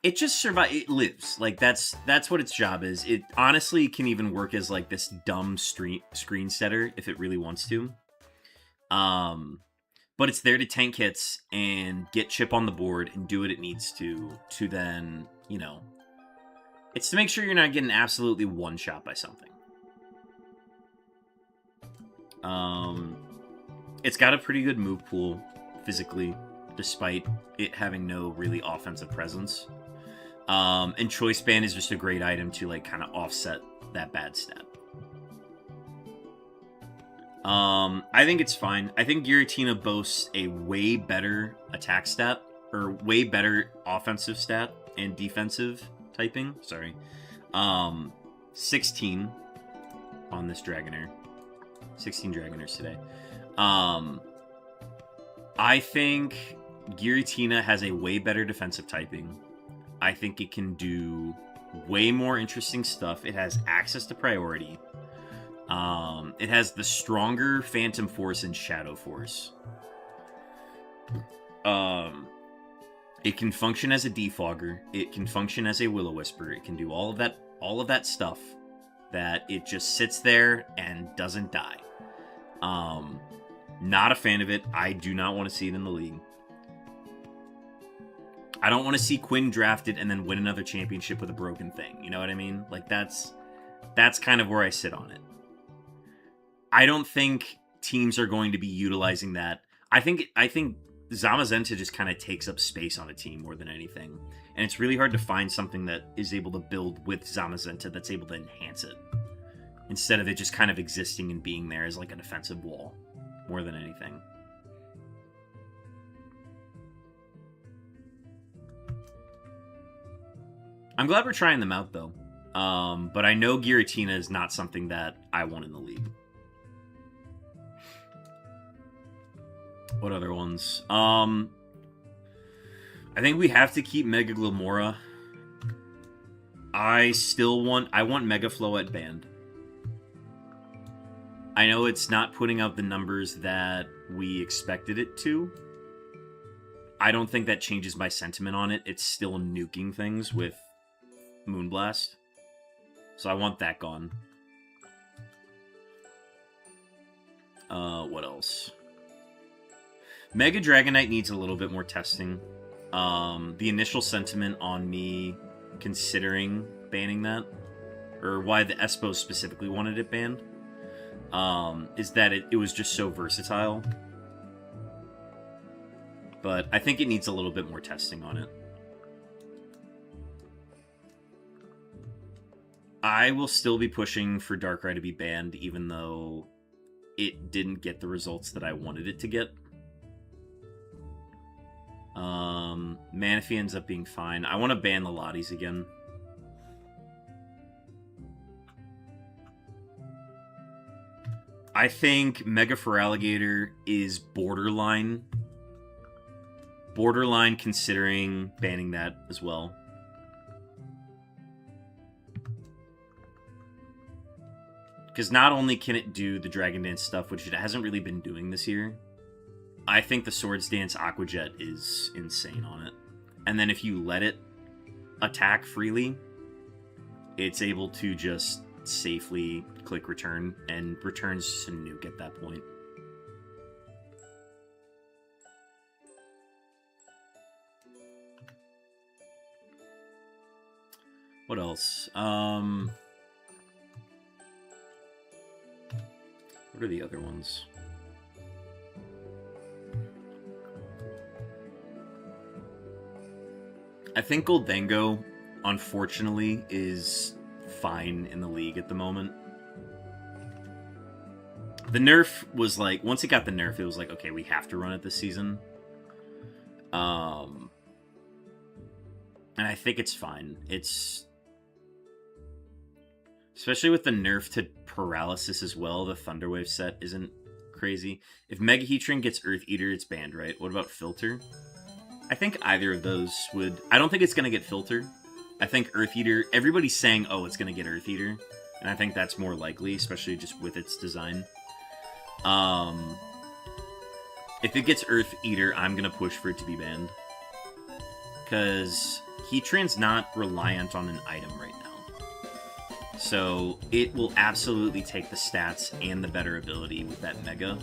it just survives. It lives. Like, that's what its job is. It honestly can even work as, like, this dumb screen setter if it really wants to. But it's there to tank hits and get chip on the board and do what it needs to then, you know, it's to make sure you're not getting absolutely one-shot by something. It's got a pretty good move pool physically, despite it having no really offensive presence. And Choice Band is just a great item to, like, kind of offset that bad stat. I think it's fine. I think Giratina boasts a way better attack stat, or way better offensive stat and defensive typing. Sorry. 16 on this Dragonair. 16 Dragonairs today. I think Giratina has a way better defensive typing. I think it can do way more interesting stuff. It has access to priority. It has the stronger Phantom Force and Shadow Force. It can function as a Defogger. It can function as a Will-O-Wisper. It can do all of that stuff that it just sits there and doesn't die. Not a fan of it. I do not want to see it in the league. I don't want to see Quinn drafted and then win another championship with a broken thing. You know what I mean? Like, that's kind of where I sit on it. I don't think teams are going to be utilizing that. I think Zamazenta just kind of takes up space on a team more than anything. And it's really hard to find something that is able to build with Zamazenta that's able to enhance it, instead of it just kind of existing and being there as, like, a defensive wall more than anything. I'm glad we're trying them out, though. But I know Giratina is not something that I want in the league. What other ones? I think we have to keep Mega Glamora. I want Mega Floette banned. I know it's not putting out the numbers that we expected it to. I don't think that changes my sentiment on it. It's still nuking things with Moonblast. So I want that gone. What else? Mega Dragonite needs a little bit more testing. The initial sentiment on me considering banning that, or why the Espo specifically wanted it banned, is that it was just so versatile. But I think it needs a little bit more testing on it. I will still be pushing for Darkrai to be banned, even though it didn't get the results that I wanted it to get. Manaphy ends up being fine. I want to ban the Lotties again. I think Mega Feraligatr is borderline considering banning that as well. Because not only can it do the Dragon Dance stuff, which it hasn't really been doing this year, I think the Swords Dance Aqua Jet is insane on it. And then if you let it attack freely, it's able to just safely click return, and returns to nuke at that point. What else? What are the other ones? I think Goldango, unfortunately, is fine in the league at the moment. The nerf was like, once it got the nerf, it was like, okay, we have to run it this season. And I think it's fine. It's... Especially with the nerf to Paralysis as well, the Thunderwave set isn't crazy. If Mega Heatran gets Earth Eater, it's banned, right? What about Filter? I think either of those would... I don't think it's going to get Filter. I think Earth Eater... Everybody's saying, oh, it's going to get Earth Eater. And I think that's more likely, especially just with its design. If it gets Earth Eater, I'm going to push for it to be banned. Because Heatran's not reliant on an item right now. So it will absolutely take the stats and the better ability with that Mega.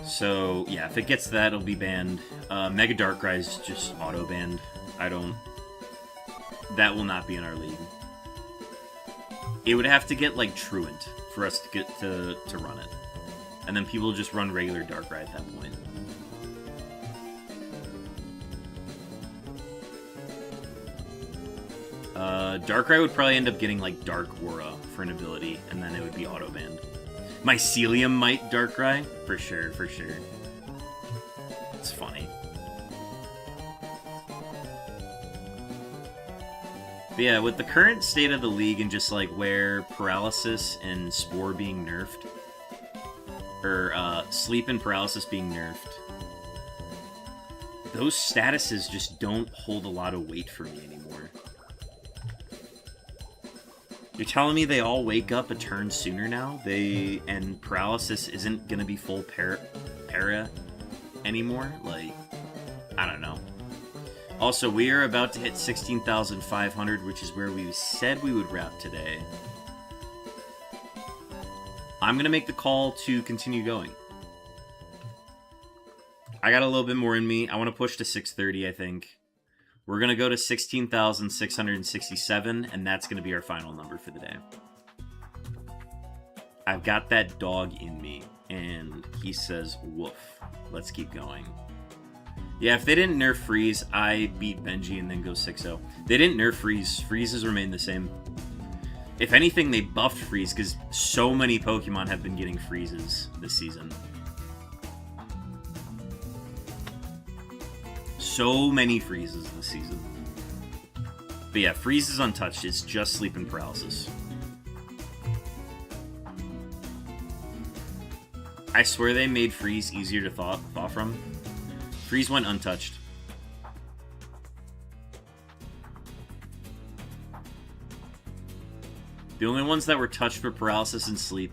So yeah, if it gets that, it'll be banned. Mega Darkrai is just auto-banned. That will not be in our league. It would have to get like Truant for us to get to run it. And then people just run regular Darkrai at that point. Darkrai would probably end up getting like Dark Aura for an ability, and then it would be auto-banned. Mycelium might Darkrai? For sure, for sure. It's funny. But yeah, with the current state of the league and just like where Paralysis and Spore being nerfed, or Sleep and Paralysis being nerfed, those statuses just don't hold a lot of weight for me anymore. You're telling me they all wake up a turn sooner now? And Paralysis isn't gonna be full para anymore? Like, I don't know. Also, we are about to hit 16,500, which is where we said we would wrap today. I'm gonna make the call to continue going. I got a little bit more in me. I want to push to 630, I think. We're going to go to 16,667, and that's going to be our final number for the day. I've got that dog in me, and he says, woof. Let's keep going. Yeah, if they didn't nerf Freeze, I beat Benji and then go 6-0. They didn't nerf Freeze. Freeze has remained the same. If anything, they buffed Freeze, because so many Pokemon have been getting Freezes this season. So many Freezes this season. But yeah, Freeze is untouched. It's just Sleep and Paralysis. I swear they made Freeze easier to thaw from. Freeze went untouched. The only ones that were touched for Paralysis and Sleep.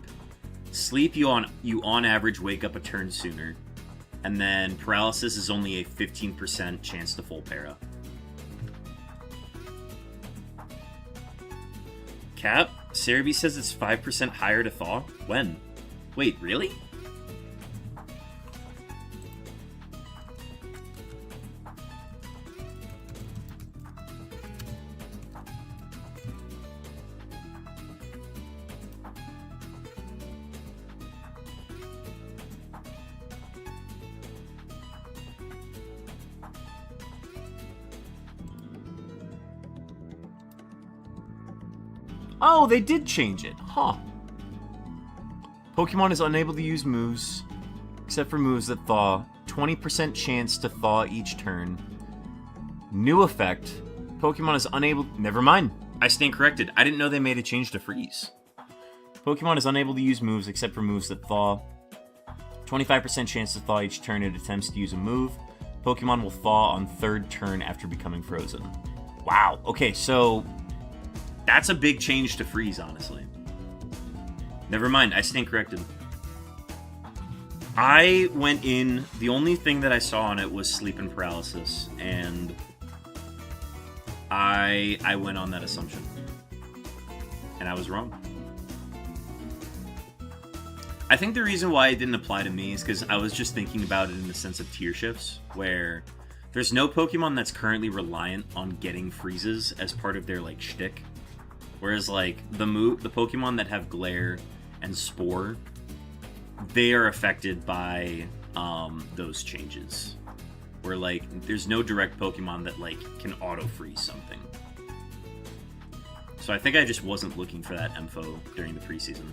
Sleep, you on average wake up a turn sooner. And then Paralysis is only a 15% chance to full para. Cap, Cerebi says it's 5% higher to thaw? When? Wait, really? Oh, they did change it. Huh. Pokemon is unable to use moves, except for moves that thaw. 20% chance to thaw each turn. New effect. Pokemon is unable... Never mind. I stand corrected. I didn't know they made a change to Freeze. Pokemon is unable to use moves except for moves that thaw. 25% chance to thaw each turn it attempts to use a move. Pokemon will thaw on third turn after becoming frozen. Wow. Okay, so... That's a big change to Freeze, honestly. Never mind, I stand corrected. I went in, the only thing that I saw on it was Sleep and Paralysis, and I went on that assumption. And I was wrong. I think the reason why it didn't apply to me is because I was just thinking about it in the sense of tier shifts, where there's no Pokemon that's currently reliant on getting freezes as part of their, like, shtick. Whereas, like, the Pokemon that have Glare and Spore, they are affected by those changes. where, like, there's no direct Pokemon that, like, can auto-freeze something. So I think I just wasn't looking for that info during the preseason.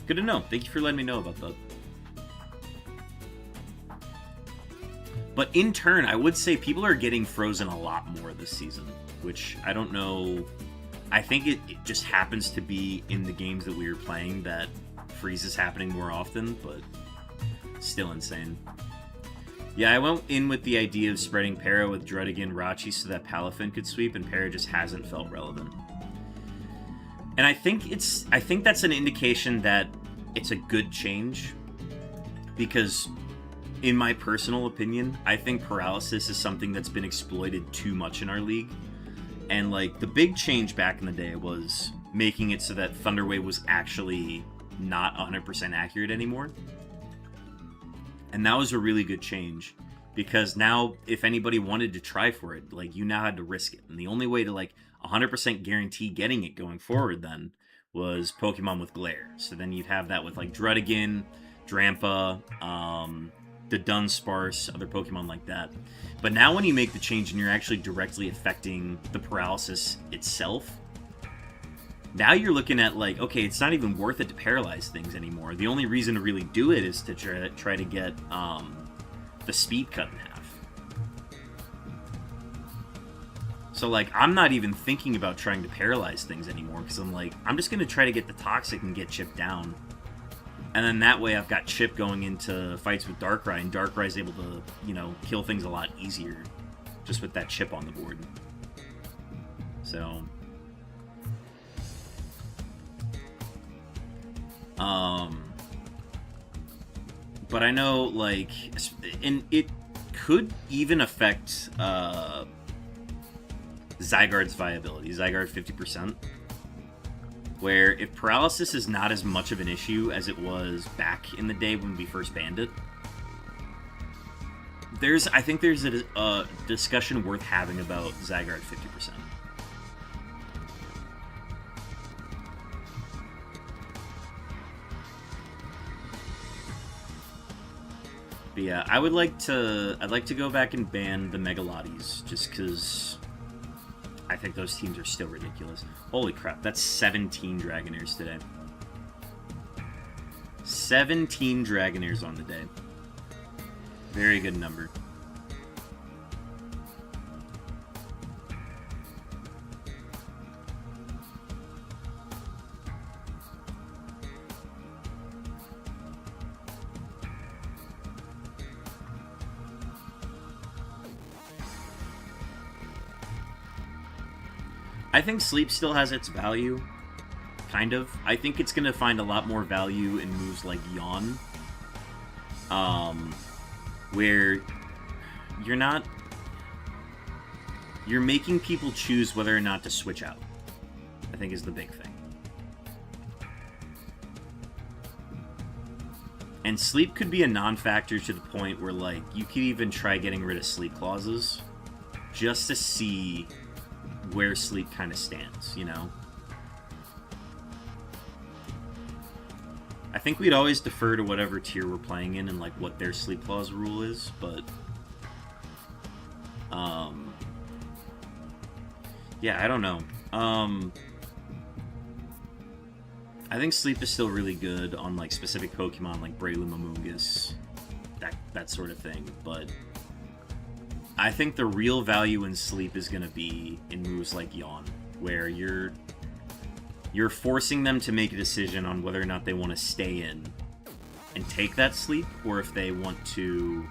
Good to know. Thank you for letting me know about that. But in turn, I would say people are getting frozen a lot more this season, which I don't know. I think it just happens to be in the games that we were playing that freeze is happening more often, but still insane. Yeah, I went in with the idea of spreading Para with Druddigon Rachi so that Palafin could sweep, and Para just hasn't felt relevant. And I think that's an indication that it's a good change, because in my personal opinion, I think paralysis is something that's been exploited too much in our league. And, like, the big change back in the day was making it so that Thunder Wave was actually not 100% accurate anymore. And that was a really good change, because now if anybody wanted to try for it, like, you now had to risk it. And the only way to, like, 100% guarantee getting it going forward then was Pokemon with Glare. So then you'd have that with, like, Druddigon, Drampa, the Dunsparce, other Pokemon like that. But now when you make the change and you're actually directly affecting the paralysis itself, now you're looking at, like, okay, it's not even worth it to paralyze things anymore. The only reason to really do it is to try to get the speed cut in half. So, like, I'm not even thinking about trying to paralyze things anymore, because I'm like, I'm just going to try to get the Toxic and get Chip down. And then that way I've got Chip going into fights with Darkrai, and Darkrai's able to, you know, kill things a lot easier just with that Chip on the board. So... but I know, like, and it could even affect Zygarde's viability. Zygarde 50%. Where if paralysis is not as much of an issue as it was back in the day when we first banned it, I think there's a discussion worth having about Zygarde 50%. But yeah, I'd like to go back and ban the Megalottes, just because I think those teams are still ridiculous. Holy crap, that's 17 Dragonairs today. 17 Dragonairs on the day. Very good number. I think Sleep still has its value, kind of. I think it's going to find a lot more value in moves like Yawn, where you're making people choose whether or not to switch out, I think is the big thing. And Sleep could be a non-factor to the point where, like, you could even try getting rid of Sleep Clauses just to see where Sleep kind of stands, you know? I think we'd always defer to whatever tier we're playing in and, like, what their Sleep Clause rule is, but... yeah, I don't know. I think Sleep is still really good on, like, specific Pokemon, like Breloom, Amoonguss, that sort of thing, but... I think the real value in Sleep is going to be in moves like Yawn, where you're forcing them to make a decision on whether or not they want to stay in and take that sleep, or if they want to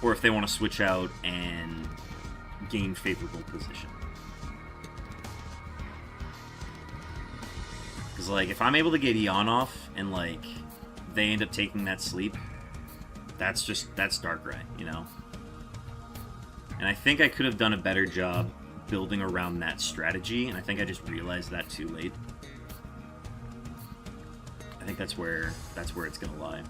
or if they want to switch out and gain favorable position. Because, like, if I'm able to get Eon off and, like, they end up taking that sleep, that's Darkrai, you know? And I think I could have done a better job building around that strategy, and I think I just realized that too late. I think that's where it's gonna lie.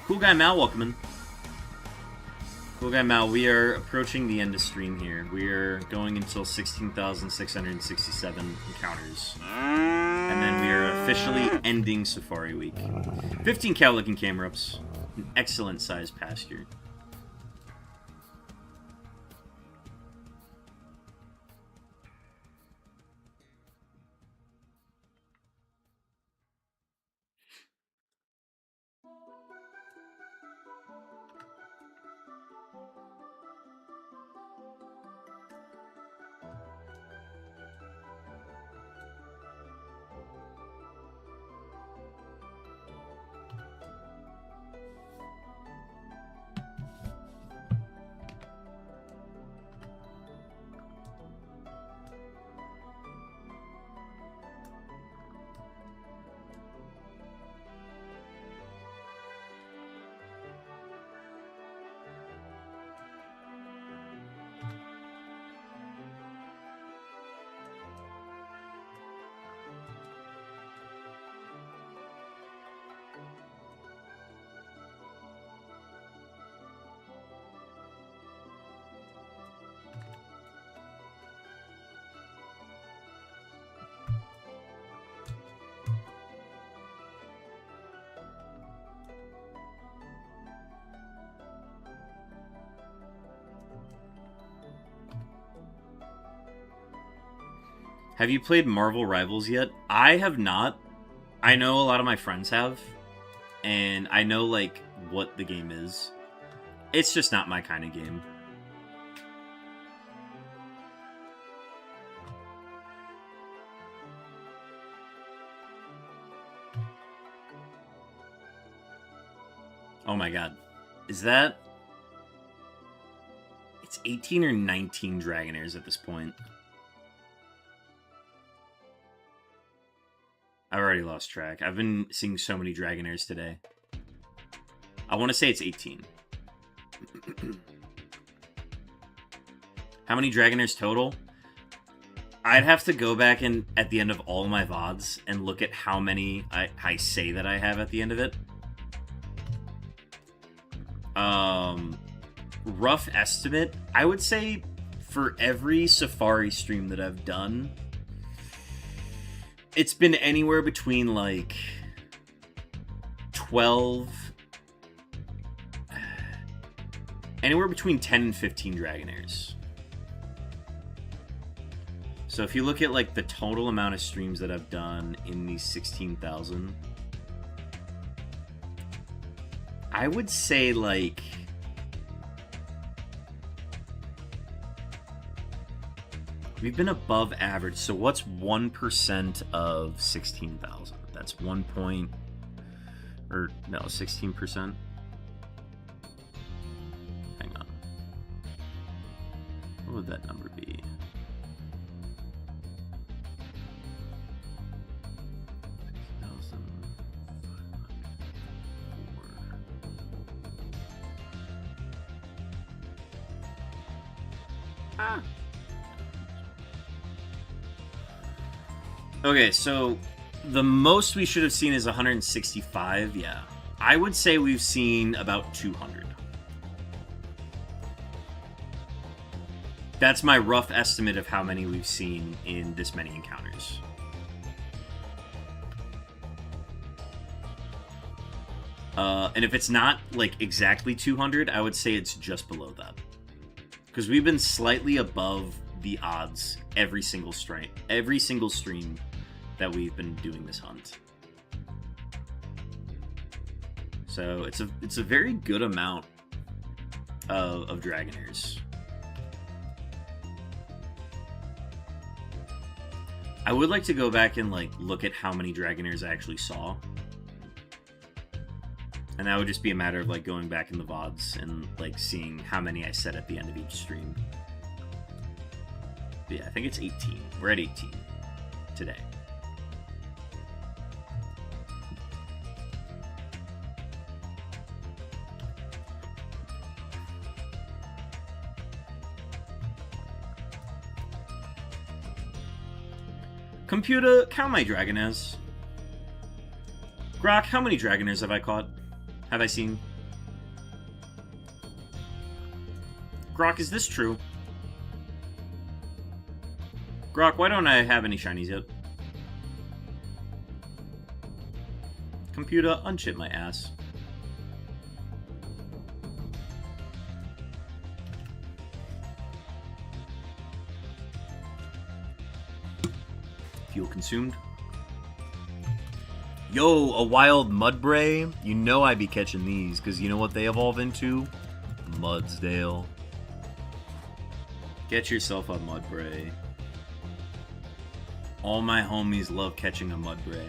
Cool Guy Mal, welcome in. Cool Guy Mal, we are approaching the end of stream here. We are going until 16,667 encounters. And then we are officially ending Safari Week. 15 cow-looking camera ups. An excellent sized pasture. Have you played Marvel Rivals yet? I have not. I know a lot of my friends have. And I know, like, what the game is. It's just not my kind of game. Oh my god. Is that... It's 18 or 19 Dragonairs at this point. I've already lost track. I've been seeing so many Dragonairs today. I want to say it's 18. How many Dragonairs total? I'd have to go back and at the end of all my VODs and look at how many I say that I have at the end of it. Rough estimate, I would say for every Safari stream that I've done, it's been anywhere between, like, 12... Anywhere between 10 and 15 Dragonairs. So if you look at, like, the total amount of streams that I've done in these 16,000... I would say, like... We've been above average, so what's 1% of 16,000? That's 1 point... Or, no, 16%? Hang on. What would that number be? Okay, so the most we should have seen is 165, yeah. I would say we've seen about 200. That's my rough estimate of how many we've seen in this many encounters. And if it's not, like, exactly 200, I would say it's just below that. Because we've been slightly above the odds every single stream that we've been doing this hunt. So it's a very good amount of Dragonairs. I would like to go back and, like, look at how many Dragonairs I actually saw. And that would just be a matter of, like, going back in the VODs and, like, seeing how many I said at the end of each stream. But yeah, I think it's 18. We're at 18 today. Computer, count my Dragonairs. Grok, how many Dragonairs have I caught? Have I seen? Grok, is this true? Grok, why don't I have any shinies yet? Computer, unchip my ass. Fuel consumed. Yo, a wild Mudbray. You know I be catching these, because you know what they evolve into? Mudsdale. Get yourself a Mudbray. All my homies love catching a Mudbray.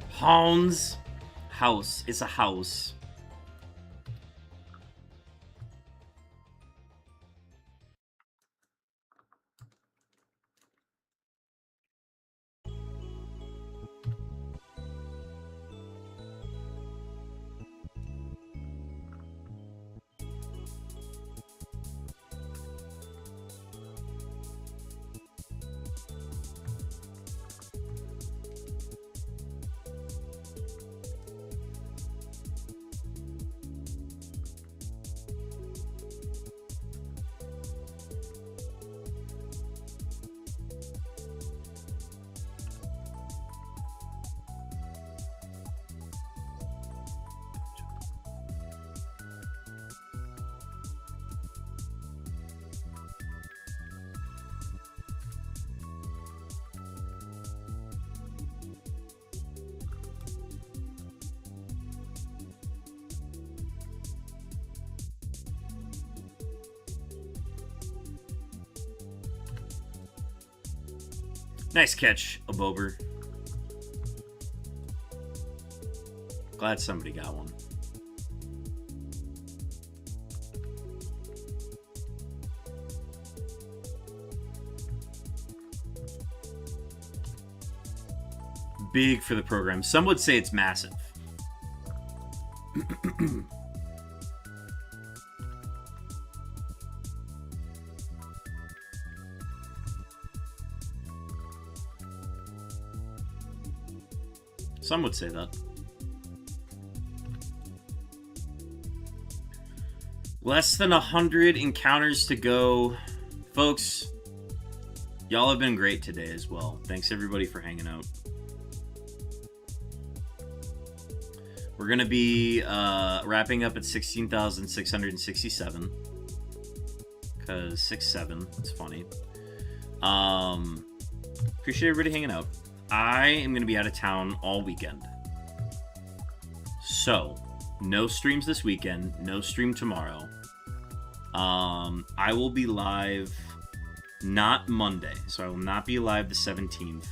Hans. House. It's a house. Nice catch, a Bober. Glad somebody got one. Big for the program. Some would say it's massive. Some would say that. Less than 100 encounters to go. Folks, y'all have been great today as well. Thanks everybody for hanging out. We're going to be wrapping up at 16,667. Because 6-7, it's funny. Appreciate everybody hanging out. I am going to be out of town all weekend. So, no streams this weekend, no stream tomorrow. I will be live not Monday, so I will not be live the 17th.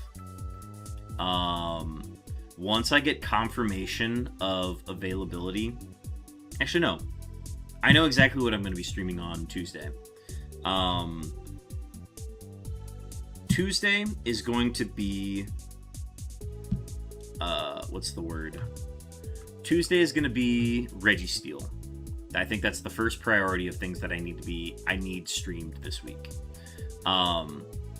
Once I get confirmation of availability... Actually, no. I know exactly what I'm going to be streaming on Tuesday. Tuesday is going to be... what's the word? Tuesday is going to be Registeel. I think that's the first priority of things that I need streamed this week.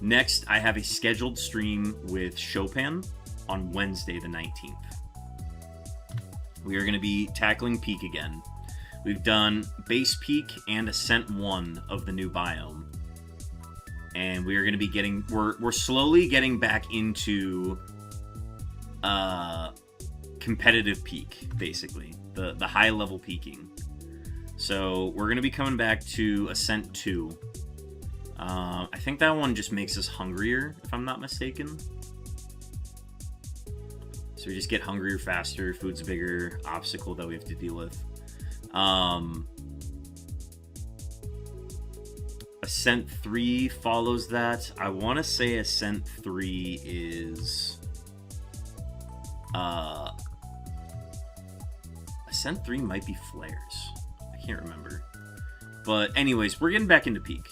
Next, I have a scheduled stream with Chopin on Wednesday the 19th. We are going to be tackling Peak again. We've done Base Peak and Ascent 1 of the new biome. And we are going to be getting... We're slowly getting back into... competitive peak, basically. The high-level peaking. So, we're going to be coming back to Ascent 2. I think that one just makes us hungrier, if I'm not mistaken. So we just get hungrier faster, food's a bigger obstacle that we have to deal with. Ascent 3 follows that. I want to say Ascent 3 is... Ascent 3 might be Flares. I can't remember. But anyways, we're getting back into Peak.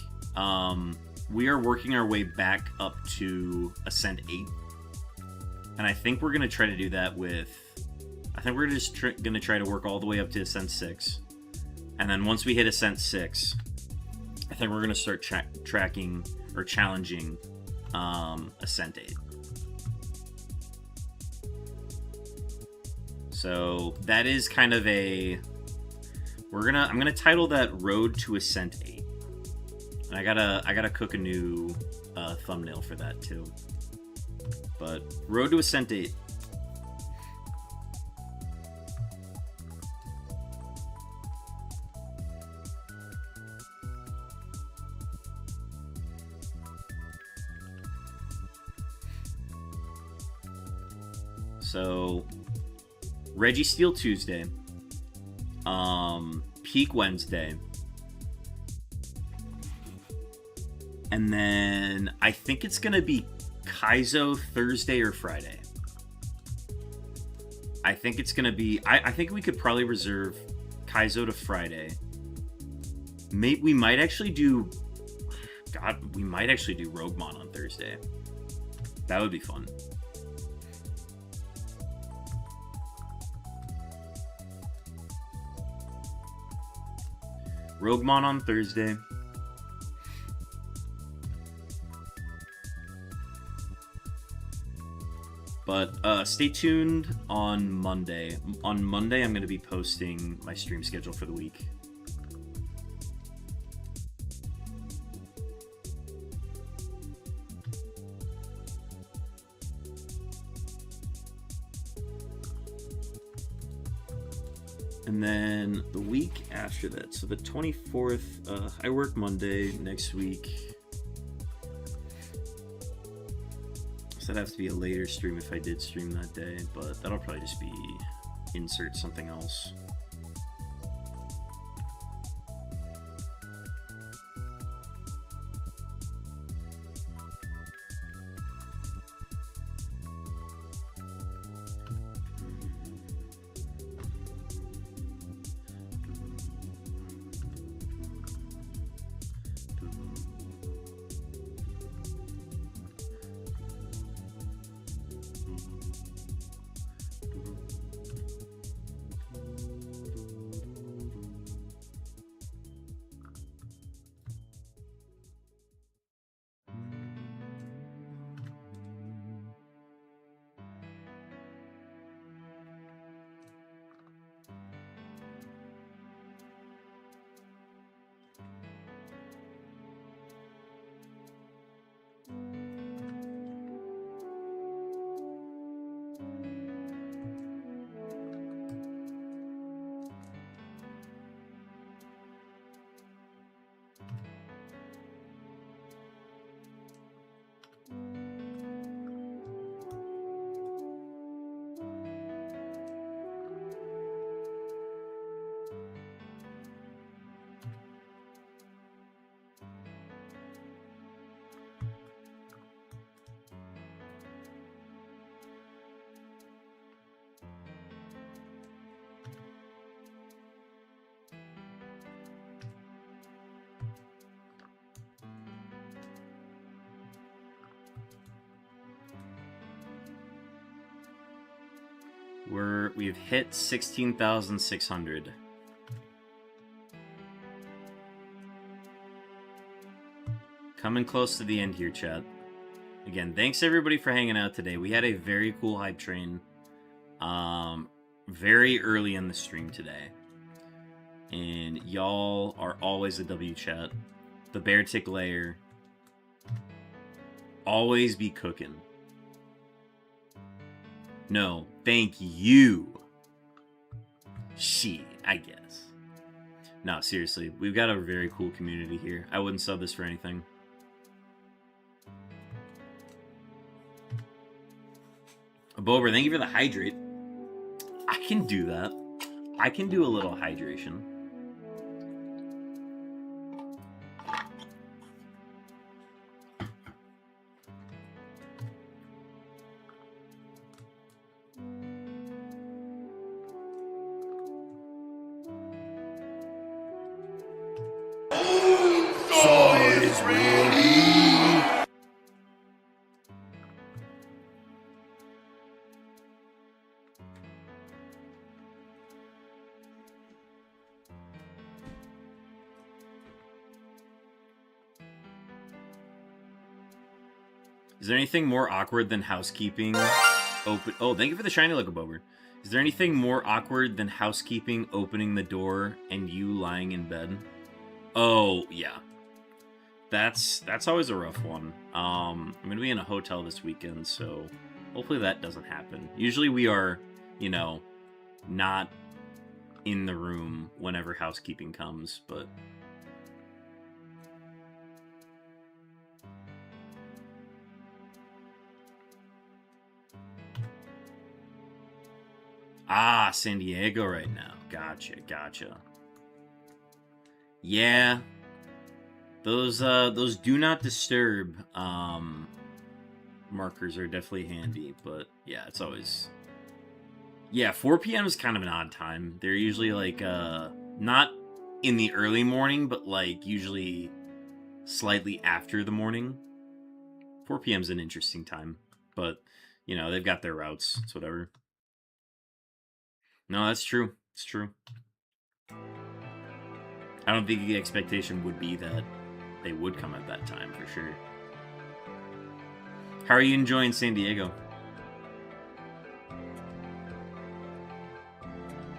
We are working our way back up to Ascent 8. And I think we're going to try to do that with... I think we're just going to try to work all the way up to Ascent 6. And then once we hit Ascent 6, I think we're going to start tracking or challenging Ascent 8. So that is kind of a... I'm gonna title that Road to Ascent 8. And I gotta cook a new thumbnail for that too. But Road to Ascent 8. So, Reggie Steele Tuesday, Peak Wednesday, and then I think it's gonna be Kaizo Thursday or Friday. I think it's gonna be. I think we could probably reserve Kaizo to Friday. We might actually do. God, we might actually do Roguemon on Thursday. That would be fun. Roguemon on Thursday. But stay tuned on Monday. On Monday, I'm going to be posting my stream schedule for the week. And then the week after that, so the 24th, I work Monday next week. So that'd have to be a later stream if I did stream that day, but that'll probably just be insert something else. We've hit 16,600. Coming close to the end here, chat. Again, thanks everybody for hanging out today. We had a very cool hype train very early in the stream today. And y'all are always a W, chat. The Bear Tick Layer. Always be cooking. No, thank you. Shit, I guess. No, seriously, we've got a very cool community here. I wouldn't sub this for anything. Bober, thank you for the hydrate. I can do that. I can do a little hydration. Is there anything more awkward than housekeeping? Open. Oh, thank you for the shiny look, Bober. Is there anything more awkward than housekeeping opening the door and you lying in bed? Oh, yeah. That's always a rough one. I'm going to be in a hotel this weekend, so hopefully that doesn't happen. Usually we are, you know, not in the room whenever housekeeping comes, but... Ah, San Diego right now. Gotcha. Yeah. Those do not disturb markers are definitely handy, but yeah, it's always... Yeah, 4 p.m. is kind of an odd time. They're usually like not in the early morning, but like usually slightly after the morning. 4 p.m. is an interesting time, but you know, they've got their routes. It's whatever. No, that's true. It's true. I don't think the expectation would be that they would come at that time, for sure. How are you enjoying San Diego?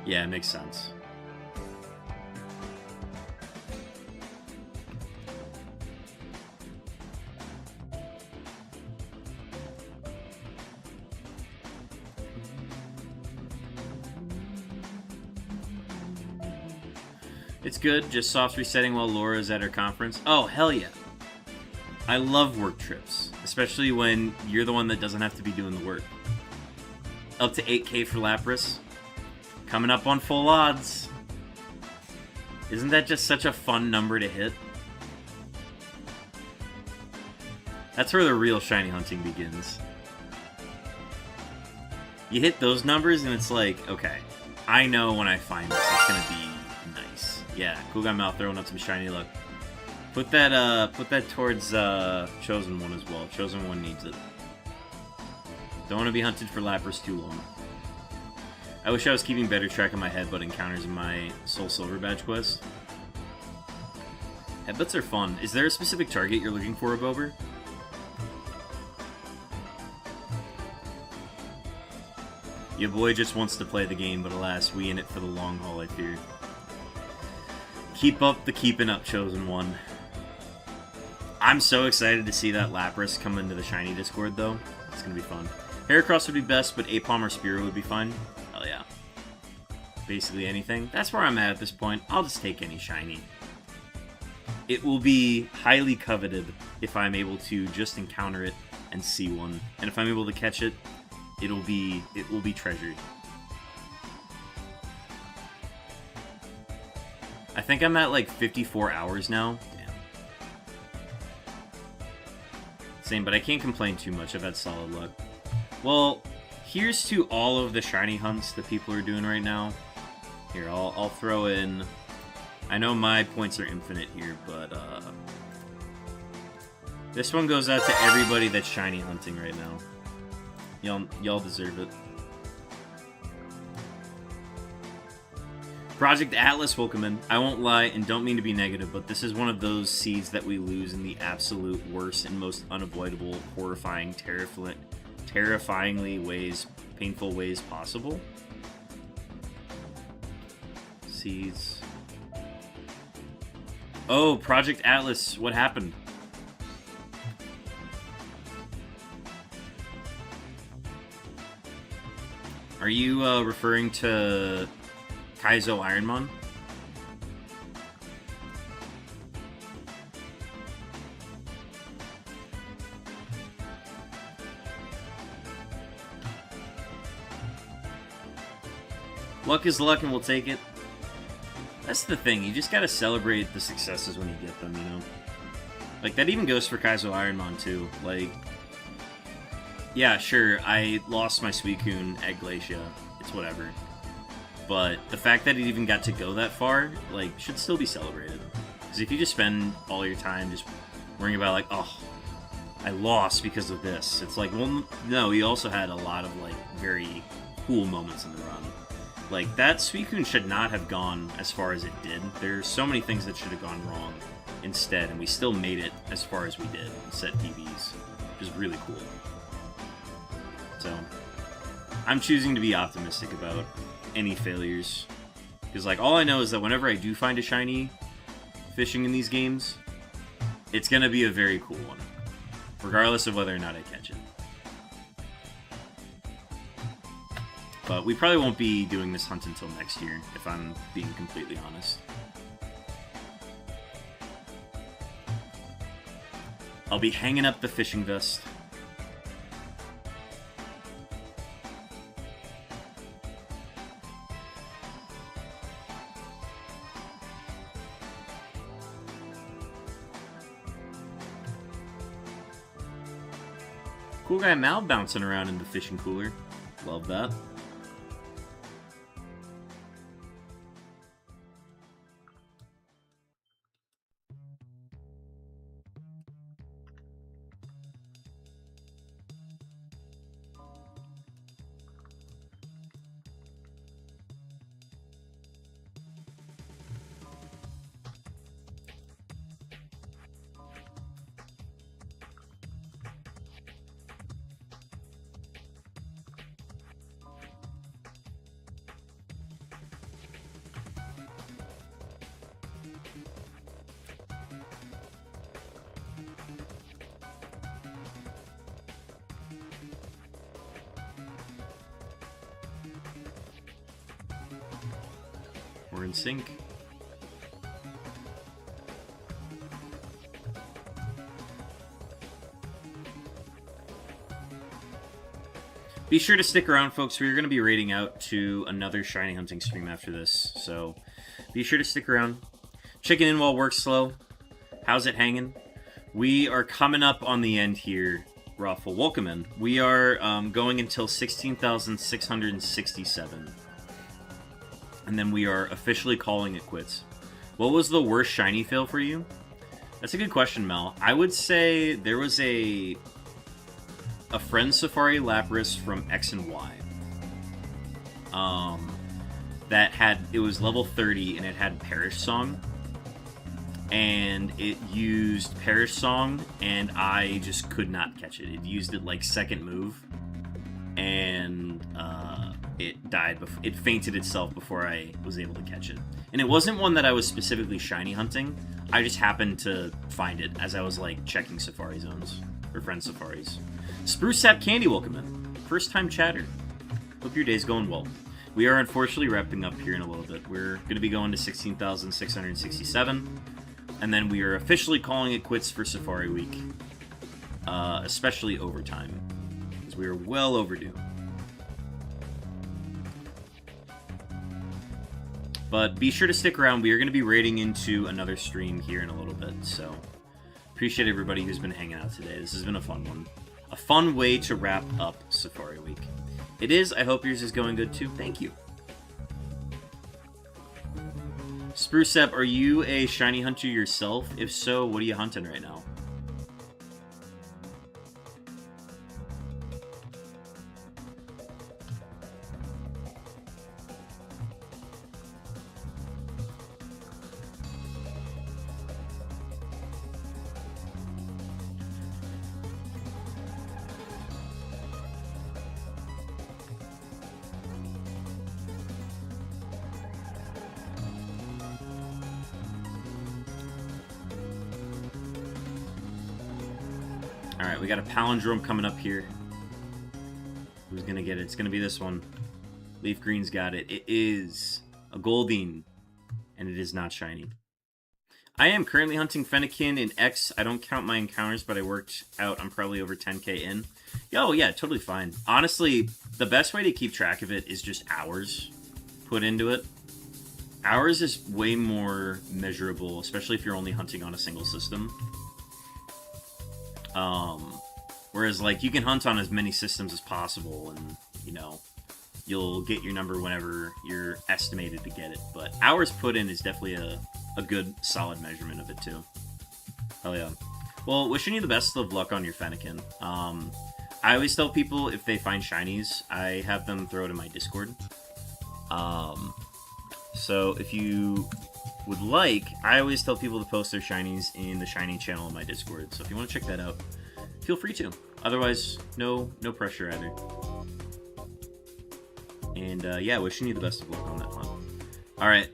Yeah, it makes sense. It's good, just soft resetting while Laura's at her conference. Oh, hell yeah. I love work trips, especially when you're the one that doesn't have to be doing the work. Up to 8K for Lapras. Coming up on full odds. Isn't that just such a fun number to hit? That's where the real shiny hunting begins. You hit those numbers and it's like, okay, I know when I find this, it's gonna be nice. Yeah, cool guy Mouth throwing up some shiny luck. Put that towards Chosen One as well. Chosen One needs it. Don't want to be hunted for Lapras too long. I wish I was keeping better track of my headbutt encounters in my Soul Silver badge quest. Headbutts are fun. Is there a specific target you're looking for, Bober? Your boy just wants to play the game, but alas, we in it for the long haul, I fear. Keep up the keeping up, Chosen One. I'm so excited to see that Lapras come into the Shiny Discord, though. It's gonna be fun. Heracross would be best, but Apom or Spearow would be fine. Hell yeah. Basically anything. That's where I'm at this point. I'll just take any Shiny. It will be highly coveted if I'm able to just encounter it and see one. And if I'm able to catch it, it will be treasured. I think I'm at like 54 hours now. Damn. Same, but I can't complain too much. I've had solid luck. Well, here's to all of the shiny hunts that people are doing right now. Here, I'll throw in... I know my points are infinite here, but this one goes out to everybody that's shiny hunting right now. Y'all deserve it. Project Atlas, welcome in. I won't lie and don't mean to be negative, but this is one of those seeds that we lose in the absolute worst and most unavoidable, horrifying, terrifyingly painful ways possible. Seeds. Oh, Project Atlas, what happened? Are you referring to Kaizo Ironmon? Luck is luck and we'll take it. That's the thing, you just gotta celebrate the successes when you get them, you know? Like, that even goes for Kaizo Ironmon too. Like, yeah, sure, I lost my Suicune at Glacia. It's whatever. But the fact that it even got to go that far, like, should still be celebrated. Because if you just spend all your time just worrying about, like, oh, I lost because of this, it's like, well, no, you also had a lot of, like, very cool moments in the run. Like, that Suicune should not have gone as far as it did. There's so many things that should have gone wrong instead, and we still made it as far as we did and set PBs, which is really cool. So, I'm choosing to be optimistic about any failures. Because, like, all I know is that whenever I do find a shiny fishing in these games, it's going to be a very cool one. Regardless of whether or not I catch it. But we probably won't be doing this hunt until next year, if I'm being completely honest. I'll be hanging up the fishing vest. Cool guy Mal bouncing around in the fishing cooler. Love that. We're in sync. Be sure to stick around, folks. We're going to be raiding out to another shiny hunting stream after this, so be sure to stick around. Checking in while work's slow. How's it hanging? We are coming up on the end here, Raffle. Welcome in. We are going until 16,667. And then we are officially calling it quits. What was the worst shiny fail for you? That's a good question, Mel. I would say there was a friend Safari Lapras from X and Y. That had, it was level 30 and it had Perish Song. And it used Perish Song and I just could not catch it. It used it like second move. And it died, it fainted itself before I was able to catch it. And it wasn't one that I was specifically shiny hunting. I just happened to find it as I was like checking Safari zones, or friend Safaris. Spruce Sap Candy, welcome in. First time chatter. Hope your day's going well. We are unfortunately wrapping up here in a little bit. We're going to be going to 16,667. And then we are officially calling it quits for Safari Week. Especially overtime. Because we are well overdue. But be sure to stick around. We are going to be raiding into another stream here in a little bit. So appreciate everybody who's been hanging out today. This has been a fun one. A fun way to wrap up Safari Week. It is. I hope yours is going good too. Thank you. Spruce Up, are you a shiny hunter yourself? If so, what are you hunting right now? Alright, we got a palindrome coming up here. Who's gonna get it? It's gonna be this one. LeafGreen's got it. It is a Goldeen, and it is not shiny. I am currently hunting Fennekin in X. I don't count my encounters, but I worked out I'm probably over 10k in. Yo, yeah, totally fine. Honestly, the best way to keep track of it is just hours put into it. Hours is way more measurable, especially if you're only hunting on a single system. Whereas, like, you can hunt on as many systems as possible, and, you know, you'll get your number whenever you're estimated to get it. But hours put in is definitely a good, solid measurement of it, too. Hell yeah. Well, wishing you the best of luck on your Fennekin. I always tell people, if they find shinies, I have them throw it in my Discord. So, if you would like, I always tell people to post their shinies in the shiny channel on my Discord. So if you want to check that out, feel free to. Otherwise, no pressure either. And yeah, wishing you the best of luck on that hunt. All right,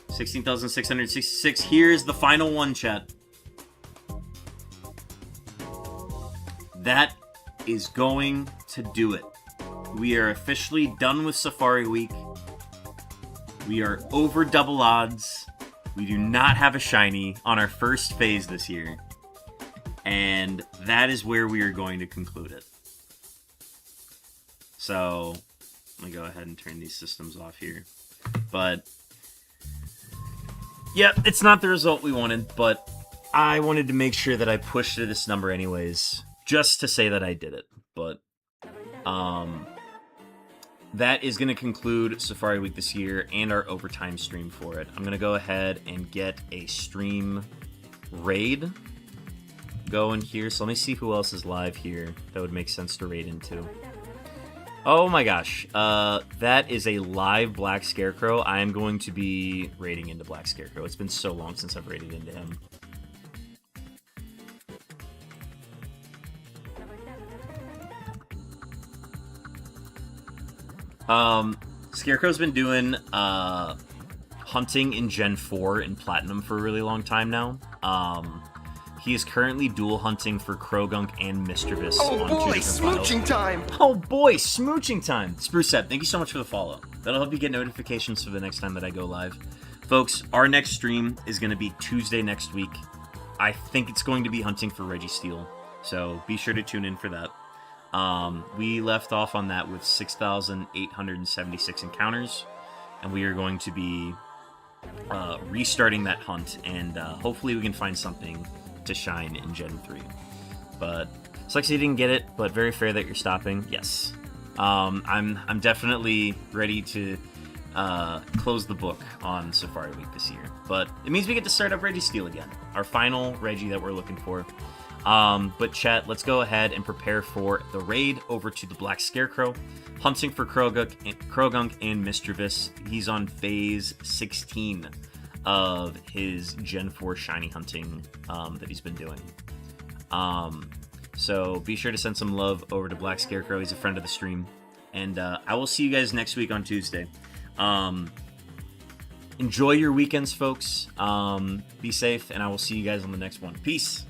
16,666. Here's the final one, chat. That is going to do it. We are officially done with Safari Week. We are over double odds. We do not have a shiny on our first phase this year. And that is where we are going to conclude it. So, let me go ahead and turn these systems off here. But, yeah, it's not the result we wanted, but I wanted to make sure that I pushed to this number anyways, just to say that I did it. But, that is going to conclude Safari Week this year and our overtime stream for it. I'm going to go ahead and get a stream raid going here. So let me see who else is live here that would make sense to raid into. Oh my gosh. That is a live Black Scarecrow. I am going to be raiding into Black Scarecrow. It's been so long since I've raided into him. Scarecrow's been doing hunting in Gen 4 in Platinum for a really long time now. He is currently dual hunting for Krogunk and Mischievous. Oh boy, smooching time! Oh boy, smooching time! Sprucep, thank you so much for the follow. That'll help you get notifications for the next time that I go live. Folks, our next stream is going to be Tuesday next week. I think it's going to be hunting for Registeel, so be sure to tune in for that. We left off on that with 6,876 encounters, and we are going to be restarting that hunt, and hopefully we can find something to shine in Gen 3. But sucks you didn't get it, but very fair that you're stopping. Yes. I'm definitely ready to close the book on Safari Week this year. But it means we get to start up Registeel again, our final Regi that we're looking for. But chat, let's go ahead and prepare for the raid over to the Black Scarecrow, hunting for Krogunk and Mischievous. He's on phase 16 of his Gen 4 shiny hunting that he's been doing. So be sure to send some love over to Black Scarecrow. He's a friend of the stream. And I will see you guys next week on Tuesday. Enjoy your weekends, folks. Be safe, and I will see you guys on the next one. Peace.